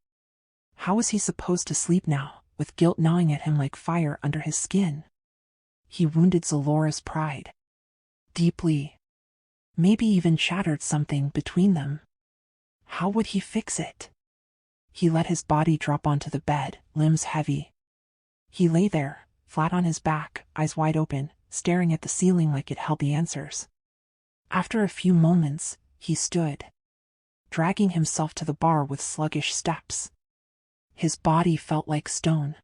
How was he supposed to sleep now, with guilt gnawing at him like fire under his skin? He wounded Zalora's pride. Deeply. Maybe even shattered something between them. How would he fix it? He let his body drop onto the bed, limbs heavy. He lay there, flat on his back, eyes wide open, staring at the ceiling like it held the answers. After a few moments, he stood, dragging himself to the bar with sluggish steps. His body felt like stone.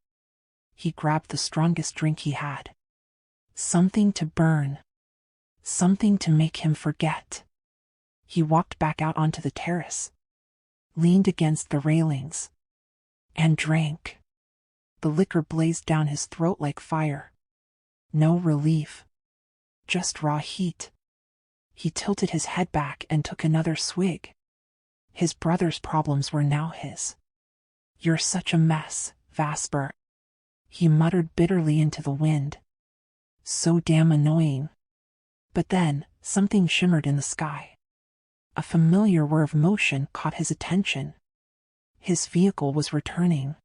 He grabbed the strongest drink he had. Something to burn. Something to make him forget. He walked back out onto the terrace, leaned against the railings, and drank. The liquor blazed down his throat like fire. No relief. Just raw heat. He tilted his head back and took another swig. His brother's problems were now his. You're such a mess, Vasper. He muttered bitterly into the wind. So damn annoying. But then, Something shimmered in the sky. A familiar whir of motion caught his attention. His vehicle was returning,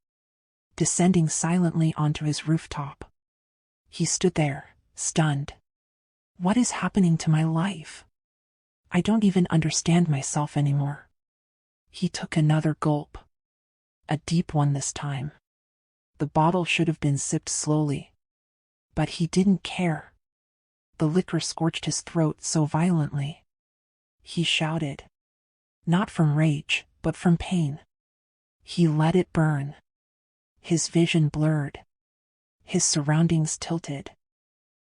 descending silently onto his rooftop. He stood there, stunned. What is happening to my life? I don't even understand myself anymore. He took another gulp. A deep one this time. The bottle should have been sipped slowly. But he didn't care. The liquor scorched his throat so violently. He shouted. Not from rage, but from pain. He let it burn. His vision blurred. His surroundings tilted.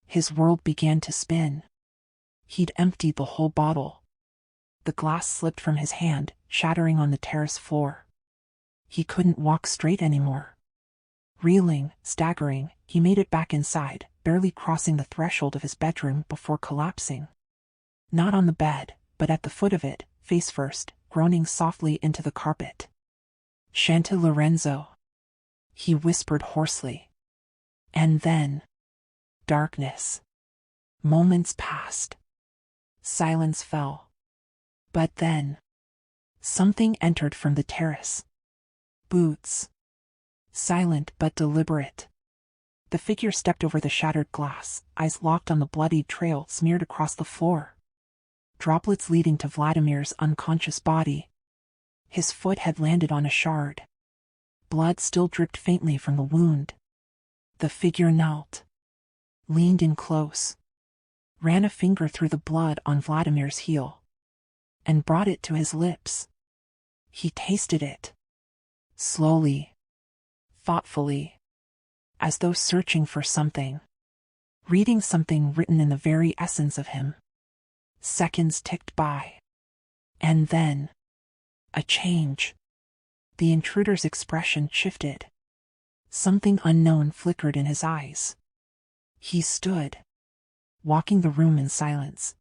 His world began to spin. He'd emptied the whole bottle. The glass slipped from his hand, shattering on the terrace floor. He couldn't walk straight anymore. Reeling, staggering, he made it back inside, barely crossing the threshold of his bedroom before collapsing. Not on the bed, but at the foot of it, face first, groaning softly into the carpet. Chanty Lorenzo. He whispered hoarsely. And then, darkness. Moments passed. Silence fell. But then, something entered from the terrace. Boots. Silent but deliberate. The figure stepped over the shattered glass, eyes locked on the bloodied trail smeared across the floor. Droplets leading to Vladimir's unconscious body. His foot had landed on a shard. Blood still dripped faintly from the wound. The figure knelt. Leaned in close. Ran a finger through the blood on Vladimir's heel. And brought it to his lips. He tasted it. Slowly. Thoughtfully. As though searching for something. Reading something written in the very essence of him. Seconds ticked by. And then, a change. The intruder's expression shifted. Something unknown flickered in his eyes. He stood, walking the room in silence,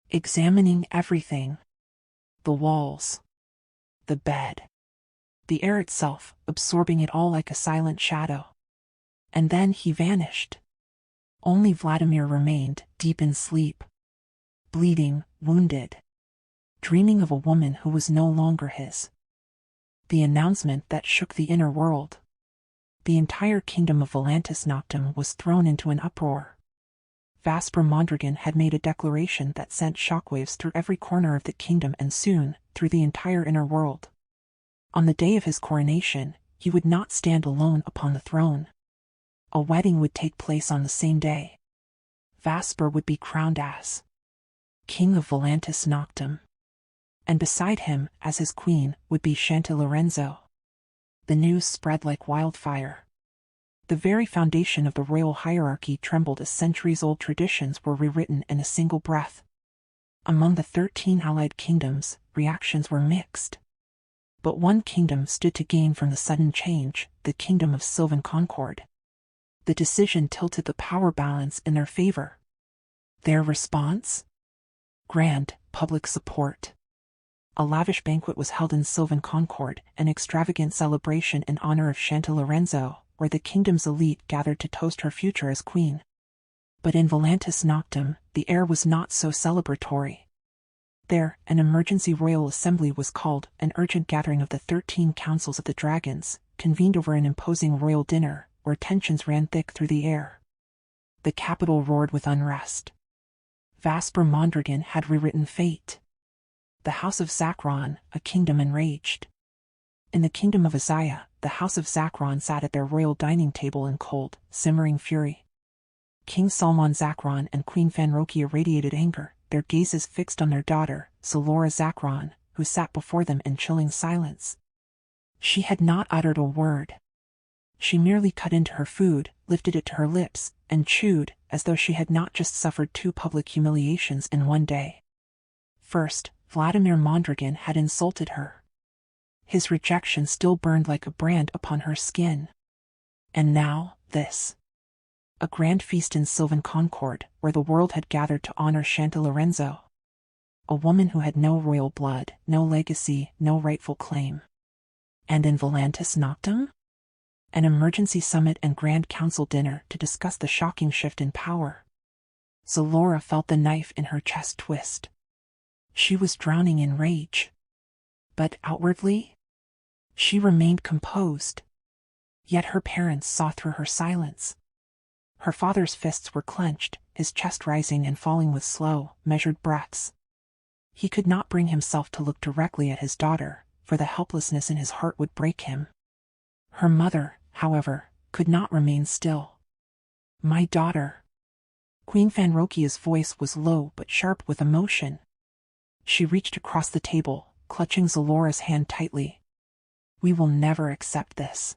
examining everything. The walls, the bed, the air itself, absorbing it all like a silent shadow. And then he vanished. Only Vladimir remained, deep in sleep. Bleeding, wounded. Dreaming of a woman who was no longer his. The announcement that shook the inner world. The entire kingdom of Velantis Noctem was thrown into an uproar. Vasper Mondragon had made a declaration that sent shockwaves through every corner of the kingdom and soon, through the entire inner world. On the day of his coronation, he would not stand alone upon the throne. A wedding would take place on the same day. Vasper would be crowned as King of Velantis Noctem. And beside him, as his queen, would be Chanty Lorenzo. The news spread like wildfire. The very foundation of the royal hierarchy trembled as centuries-old traditions were rewritten in a single breath. Among the 13 allied kingdoms, reactions were mixed. But one kingdom stood to gain from the sudden change, the kingdom of Sylvan Concord. The decision tilted the power balance in their favor. Their response? Grand, public support. A lavish banquet was held in Sylvan Concord, an extravagant celebration in honor of Chanty Lorenzo, where the kingdom's elite gathered to toast her future as queen. But in Velantis Noctem, the air was not so celebratory. There, an emergency royal assembly was called, an urgent gathering of the 13 councils of the dragons, convened over an imposing royal dinner, where tensions ran thick through the air. The capital roared with unrest. Vasper Mondragon had rewritten fate. The house of Zakron, a kingdom enraged. In the kingdom of Isaiah, the house of Zakron sat at their royal dining table in cold, simmering fury. King Salman Zakron and Queen Fanrokia radiated anger, their gazes fixed on their daughter, Solora Zakron, who sat before them in chilling silence. She had not uttered a word. She merely cut into her food, lifted it to her lips, and chewed, as though she had not just suffered 2 public humiliations in one day. First, Vladimir Mondragon had insulted her. His rejection still burned like a brand upon her skin. And now, this. A grand feast in Sylvan Concord, where the world had gathered to honor Chanty Lorenzo. A woman who had no royal blood, no legacy, no rightful claim. And in Velantis Noctem? An emergency summit and grand council dinner to discuss the shocking shift in power. Zalora felt the knife in her chest twist. She was drowning in rage. But outwardly, she remained composed. Yet her parents saw through her silence. Her father's fists were clenched, his chest rising and falling with slow, measured breaths. He could not bring himself to look directly at his daughter, for the helplessness in his heart would break him. Her mother, however, could not remain still. "My daughter." Queen Fanrokia's voice was low but sharp with emotion. She reached across the table, clutching Zalora's hand tightly. "We will never accept this.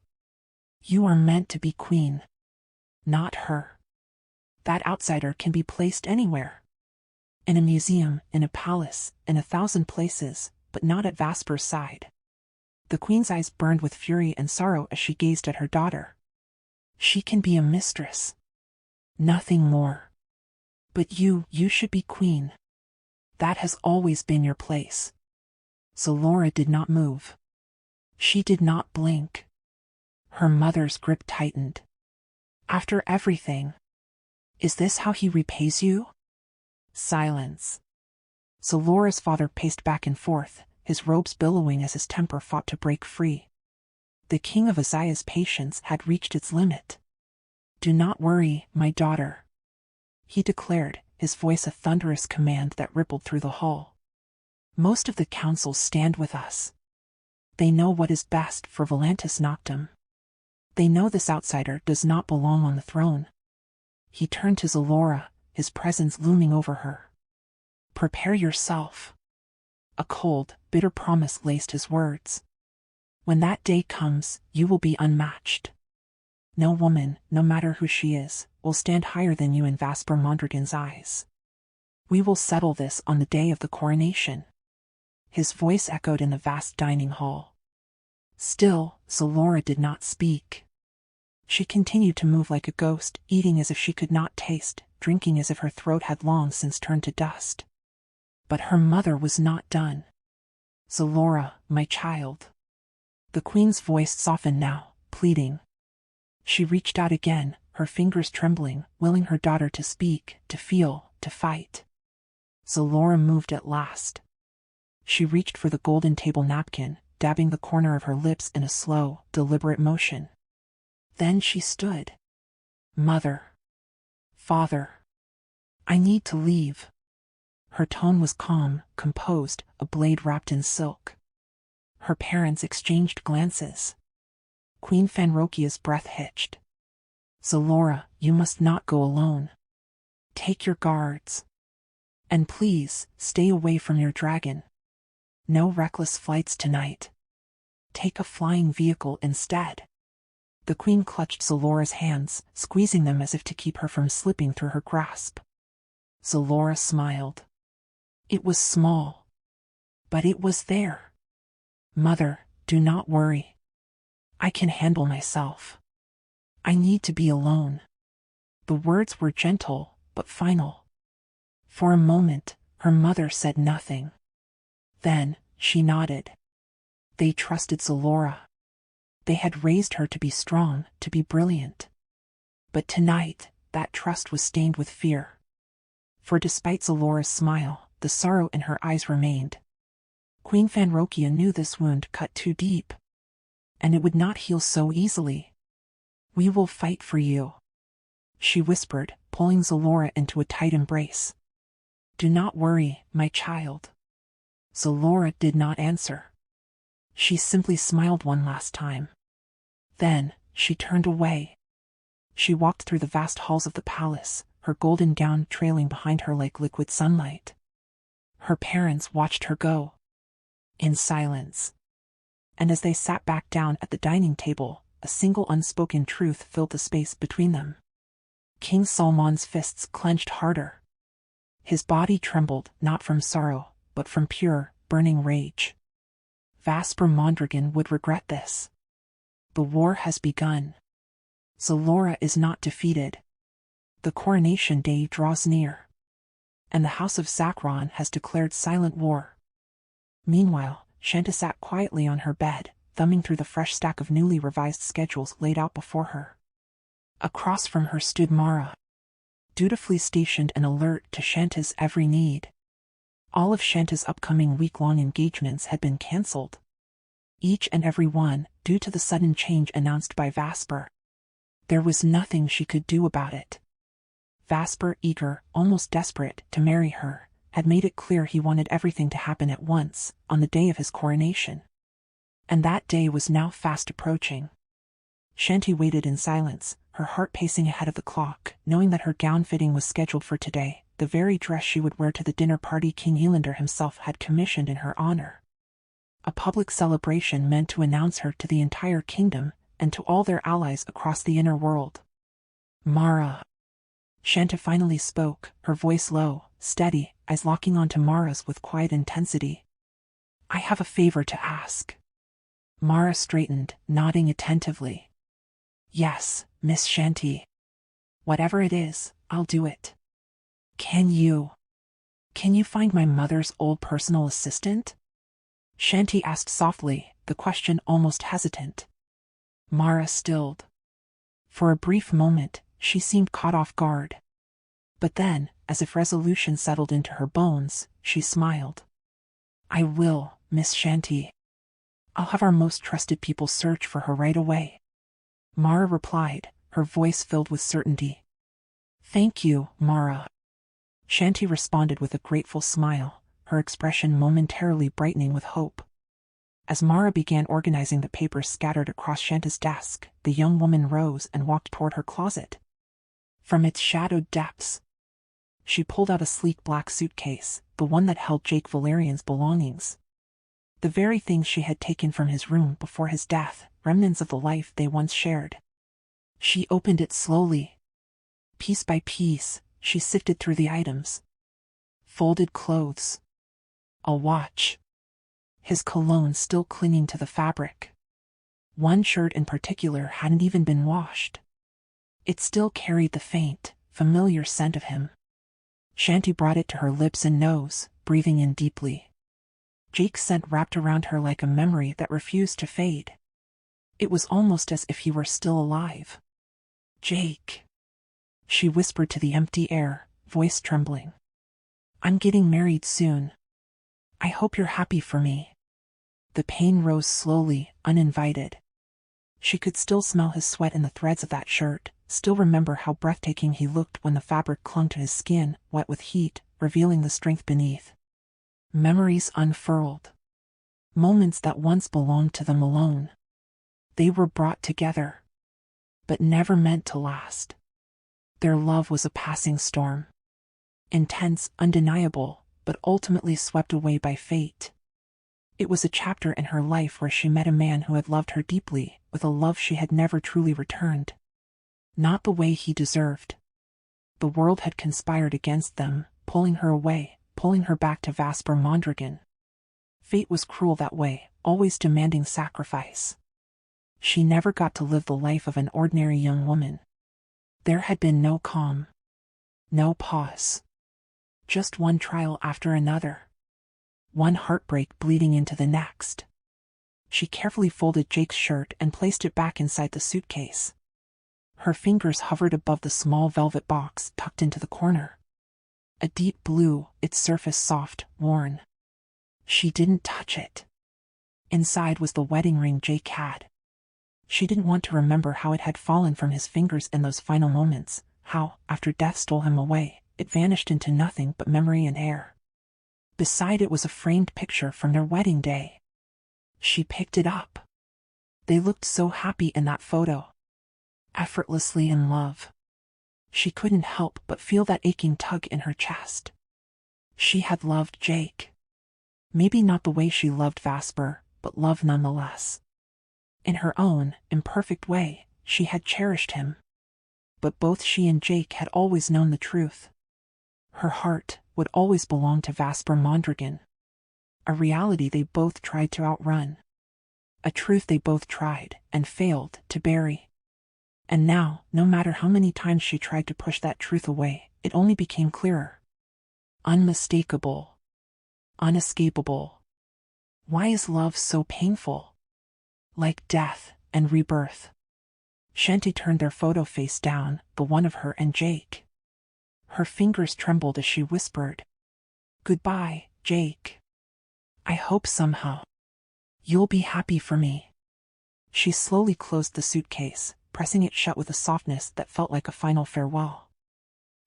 You are meant to be queen. Not her. That outsider can be placed anywhere. In a museum, in a palace, in 1,000 places, but not at Vasper's side." The queen's eyes burned with fury and sorrow as she gazed at her daughter. "She can be a mistress. Nothing more. But you should be queen. That has always been your place." Zalora did not move. She did not blink. Her mother's grip tightened. "After everything, is this how he repays you?" Silence. Zalora's father paced back and forth, his robes billowing as his temper fought to break free. The king of Azaya's patience had reached its limit. "Do not worry, my daughter," he declared, his voice a thunderous command that rippled through the hall. "Most of the council stand with us. They know what is best for Velantis Noctem. They know this outsider does not belong on the throne." He turned to Zalora, his presence looming over her. "Prepare yourself." A cold, bitter promise laced his words. "When that day comes, you will be unmatched. No woman, no matter who she is, will stand higher than you in Vasper Mondragon's eyes. We will settle this on the day of the coronation." His voice echoed in the vast dining hall. Still, Zalora did not speak. She continued to move like a ghost, eating as if she could not taste, drinking as if her throat had long since turned to dust. But her mother was not done. "Zalora, my child." The queen's voice softened now, pleading. She reached out again, her fingers trembling, willing her daughter to speak, to feel, to fight. Zalora moved at last. She reached for the golden table napkin, dabbing the corner of her lips in a slow, deliberate motion. Then she stood. "Mother. Father. I need to leave." Her tone was calm, composed, a blade wrapped in silk. Her parents exchanged glances. Queen Fanrokia's breath hitched. "Zalora, you must not go alone. Take your guards. And please, stay away from your dragon. No reckless flights tonight. Take a flying vehicle instead." The queen clutched Zalora's hands, squeezing them as if to keep her from slipping through her grasp. Zalora smiled. It was small, but it was there. "Mother, do not worry. I can handle myself. I need to be alone." The words were gentle, but final. For a moment, her mother said nothing. Then, she nodded. They trusted Zalora. They had raised her to be strong, to be brilliant. But tonight, that trust was stained with fear. For despite Zalora's smile, the sorrow in her eyes remained. Queen Fanrokia knew this wound cut too deep. And it would not heal so easily. "We will fight for you," she whispered, pulling Zalora into a tight embrace. "Do not worry, my child." Zalora did not answer. She simply smiled one last time. Then, she turned away. She walked through the vast halls of the palace, her golden gown trailing behind her like liquid sunlight. Her parents watched her go. In silence. And as they sat back down at the dining table, a single unspoken truth filled the space between them. King Salmon's fists clenched harder. His body trembled, not from sorrow, but from pure, burning rage. Vasper Mondragon would regret this. The war has begun. Zalora is not defeated. The coronation day draws near. And the House of Zakron has declared silent war. Meanwhile, Chanty sat quietly on her bed, thumbing through the fresh stack of newly revised schedules laid out before her. Across from her stood Mara. dutifully stationed and alert to Chanty's every need. All of Chanty's upcoming week-long engagements had been cancelled. Each and every one, due to the sudden change announced by Vasper. There was nothing she could do about it. Vasper, eager, almost desperate, to marry her, had made it clear he wanted everything to happen at once, on the day of his coronation. And that day was now fast approaching. Chanty waited in silence, her heart pacing ahead of the clock, knowing that her gown fitting was scheduled for today, the very dress she would wear to the dinner party King Elander himself had commissioned in her honor. A public celebration meant to announce her to the entire kingdom, and to all their allies across the inner world. Mara. Chanty finally spoke, her voice low, steady, eyes locking onto Mara's with quiet intensity. I have a favor to ask. Mara straightened, nodding attentively. Yes, Miss Chanty. Whatever it is, I'll do it. Can you find my mother's old personal assistant? Chanty asked softly, the question almost hesitant. Mara stilled. For a brief moment, she seemed caught off guard. But then, as if resolution settled into her bones, she smiled. I will, Miss Chanty. I'll have our most trusted people search for her right away. Mara replied, her voice filled with certainty. Thank you, Mara. Chanty responded with a grateful smile, her expression momentarily brightening with hope. As Mara began organizing the papers scattered across Chanty's desk, the young woman rose and walked toward her closet. From its shadowed depths, she pulled out a sleek black suitcase, the one that held Jake Valerian's belongings. The very things she had taken from his room before his death, remnants of the life they once shared. She opened it slowly. Piece by piece, she sifted through the items. Folded clothes. A watch. His cologne still clinging to the fabric. One shirt in particular hadn't even been washed. It still carried the faint, familiar scent of him. Chanty brought it to her lips and nose, breathing in deeply. Jake's scent wrapped around her like a memory that refused to fade. It was almost as if he were still alive. Jake. She whispered to the empty air, voice trembling. I'm getting married soon. I hope you're happy for me. The pain rose slowly, uninvited. She could still smell his sweat in the threads of that shirt, still remember how breathtaking he looked when the fabric clung to his skin, wet with heat, revealing the strength beneath. Memories unfurled. Moments that once belonged to them alone. They were brought together, but never meant to last. Their love was a passing storm. Intense, undeniable, but ultimately swept away by fate. It was a chapter in her life where she met a man who had loved her deeply, with a love she had never truly returned. Not the way he deserved. The world had conspired against them, pulling her away, pulling her back to Vasper Mondragon. Fate was cruel that way, always demanding sacrifice. She never got to live the life of an ordinary young woman. There had been no calm. No pause. Just one trial after another. One heartbreak bleeding into the next. She carefully folded Jake's shirt and placed it back inside the suitcase. Her fingers hovered above the small velvet box tucked into the corner. A deep blue, its surface soft, worn. She didn't touch it. Inside was the wedding ring Jake had. She didn't want to remember how it had fallen from his fingers in those final moments, how, after death stole him away, it vanished into nothing but memory and air. Beside it was a framed picture from their wedding day. She picked it up. They looked so happy in that photo. Effortlessly in love. She couldn't help but feel that aching tug in her chest. She had loved Jake. Maybe not the way she loved Vasper, but love nonetheless. In her own, imperfect way, she had cherished him. But both she and Jake had always known the truth. Her heart would always belong to Vasper Mondragon. A reality they both tried to outrun. A truth they both tried, and failed, to bury. And now, no matter how many times she tried to push that truth away, it only became clearer. Unmistakable. Unescapable. Why is love so painful? Like death and rebirth. Chanty turned their photo face down, the one of her and Jake. Her fingers trembled as she whispered, "Goodbye, Jake. I hope somehow you'll be happy for me." She slowly closed the suitcase, pressing it shut with a softness that felt like a final farewell.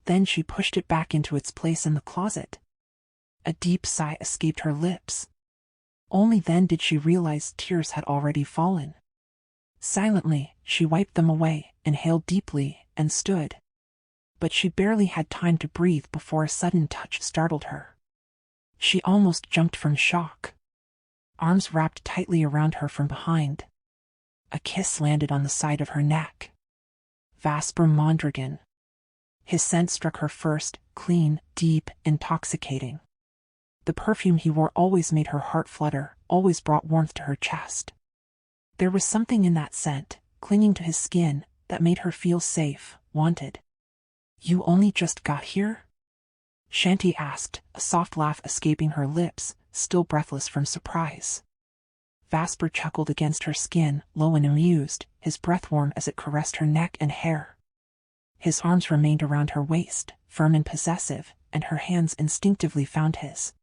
Then she pushed it back into its place in the closet. A deep sigh escaped her lips. Only then did she realize tears had already fallen. Silently, she wiped them away, inhaled deeply, and stood. But she barely had time to breathe before a sudden touch startled her. She almost jumped from shock. Arms wrapped tightly around her from behind. A kiss landed on the side of her neck. Vasper Mondragon. His scent struck her first, clean, deep, intoxicating. The perfume he wore always made her heart flutter, always brought warmth to her chest. There was something in that scent, clinging to his skin, that made her feel safe, wanted. "You only just got here?" Chanty asked, a soft laugh escaping her lips, still breathless from surprise. Vasper chuckled against her skin, low and amused, his breath warm as it caressed her neck and hair. His arms remained around her waist, firm and possessive, and her hands instinctively found his.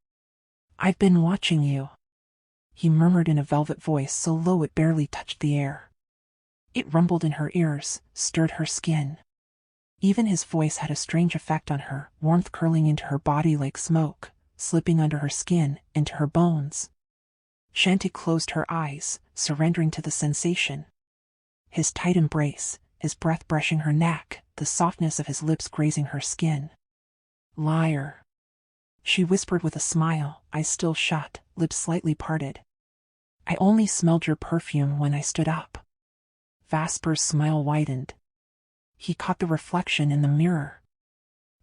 "I've been watching you," he murmured in a velvet voice so low it barely touched the air. It rumbled in her ears, stirred her skin. Even his voice had a strange effect on her, warmth curling into her body like smoke, slipping under her skin, into her bones. Chanty closed her eyes, surrendering to the sensation. His tight embrace, his breath brushing her neck, the softness of his lips grazing her skin. "Liar," she whispered with a smile, eyes still shut, lips slightly parted. "I only smelled your perfume when I stood up." Vasper's smile widened. He caught the reflection in the mirror.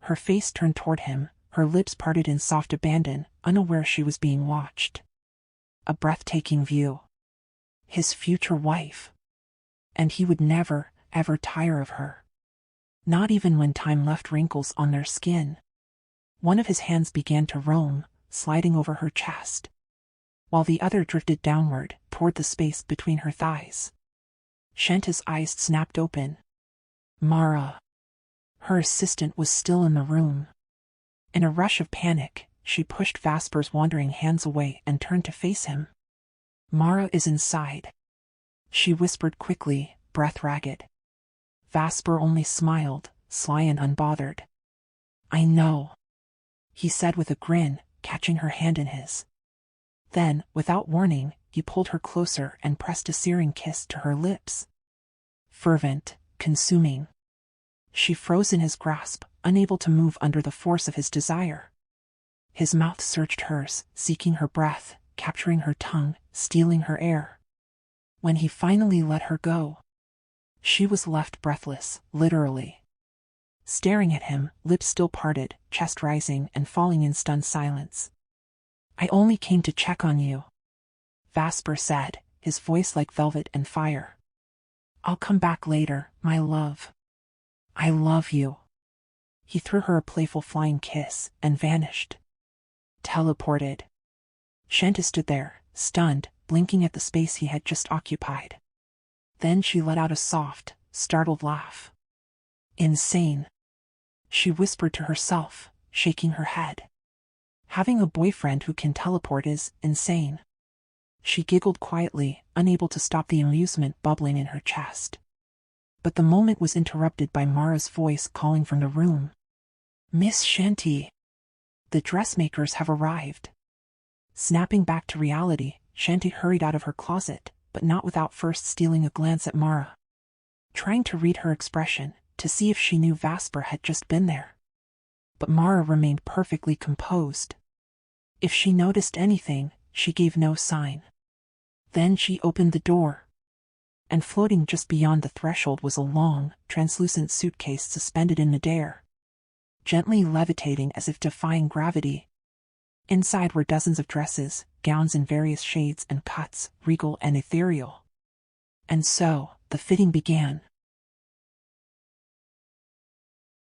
Her face turned toward him, her lips parted in soft abandon, unaware she was being watched. A breathtaking view. His future wife. And he would never, ever tire of her. Not even when time left wrinkles on their skin. One of his hands began to roam, sliding over her chest, while the other drifted downward, toward the space between her thighs. Chanty's eyes snapped open. Mara. Her assistant was still in the room. In a rush of panic, she pushed Vasper's wandering hands away and turned to face him. "Mara is inside," she whispered quickly, breath ragged. Vasper only smiled, sly and unbothered. "I know," he said with a grin, catching her hand in his. Then, without warning, he pulled her closer and pressed a searing kiss to her lips. Fervent, consuming. She froze in his grasp, unable to move under the force of his desire. His mouth searched hers, seeking her breath, capturing her tongue, stealing her air. When he finally let her go, she was left breathless, literally. Staring at him, lips still parted, chest rising and falling in stunned silence. "I only came to check on you," Vasper said, his voice like velvet and fire. "I'll come back later, my love. I love you." He threw her a playful flying kiss, and vanished. Teleported. Chanty stood there, stunned, blinking at the space he had just occupied. Then she let out a soft, startled laugh. "Insane," she whispered to herself, shaking her head. "Having a boyfriend who can teleport is insane." She giggled quietly, unable to stop the amusement bubbling in her chest. But the moment was interrupted by Mara's voice calling from the room. "Miss Chanty, the dressmakers have arrived." Snapping back to reality, Chanty hurried out of her closet, but not without first stealing a glance at Mara. Trying to read her expression, to see if she knew Vasper had just been there. But Mara remained perfectly composed. If she noticed anything, she gave no sign. Then she opened the door. And floating just beyond the threshold was a long, translucent suitcase suspended in midair, gently levitating as if defying gravity. Inside were dozens of dresses, gowns in various shades and cuts, regal and ethereal. And so, the fitting began.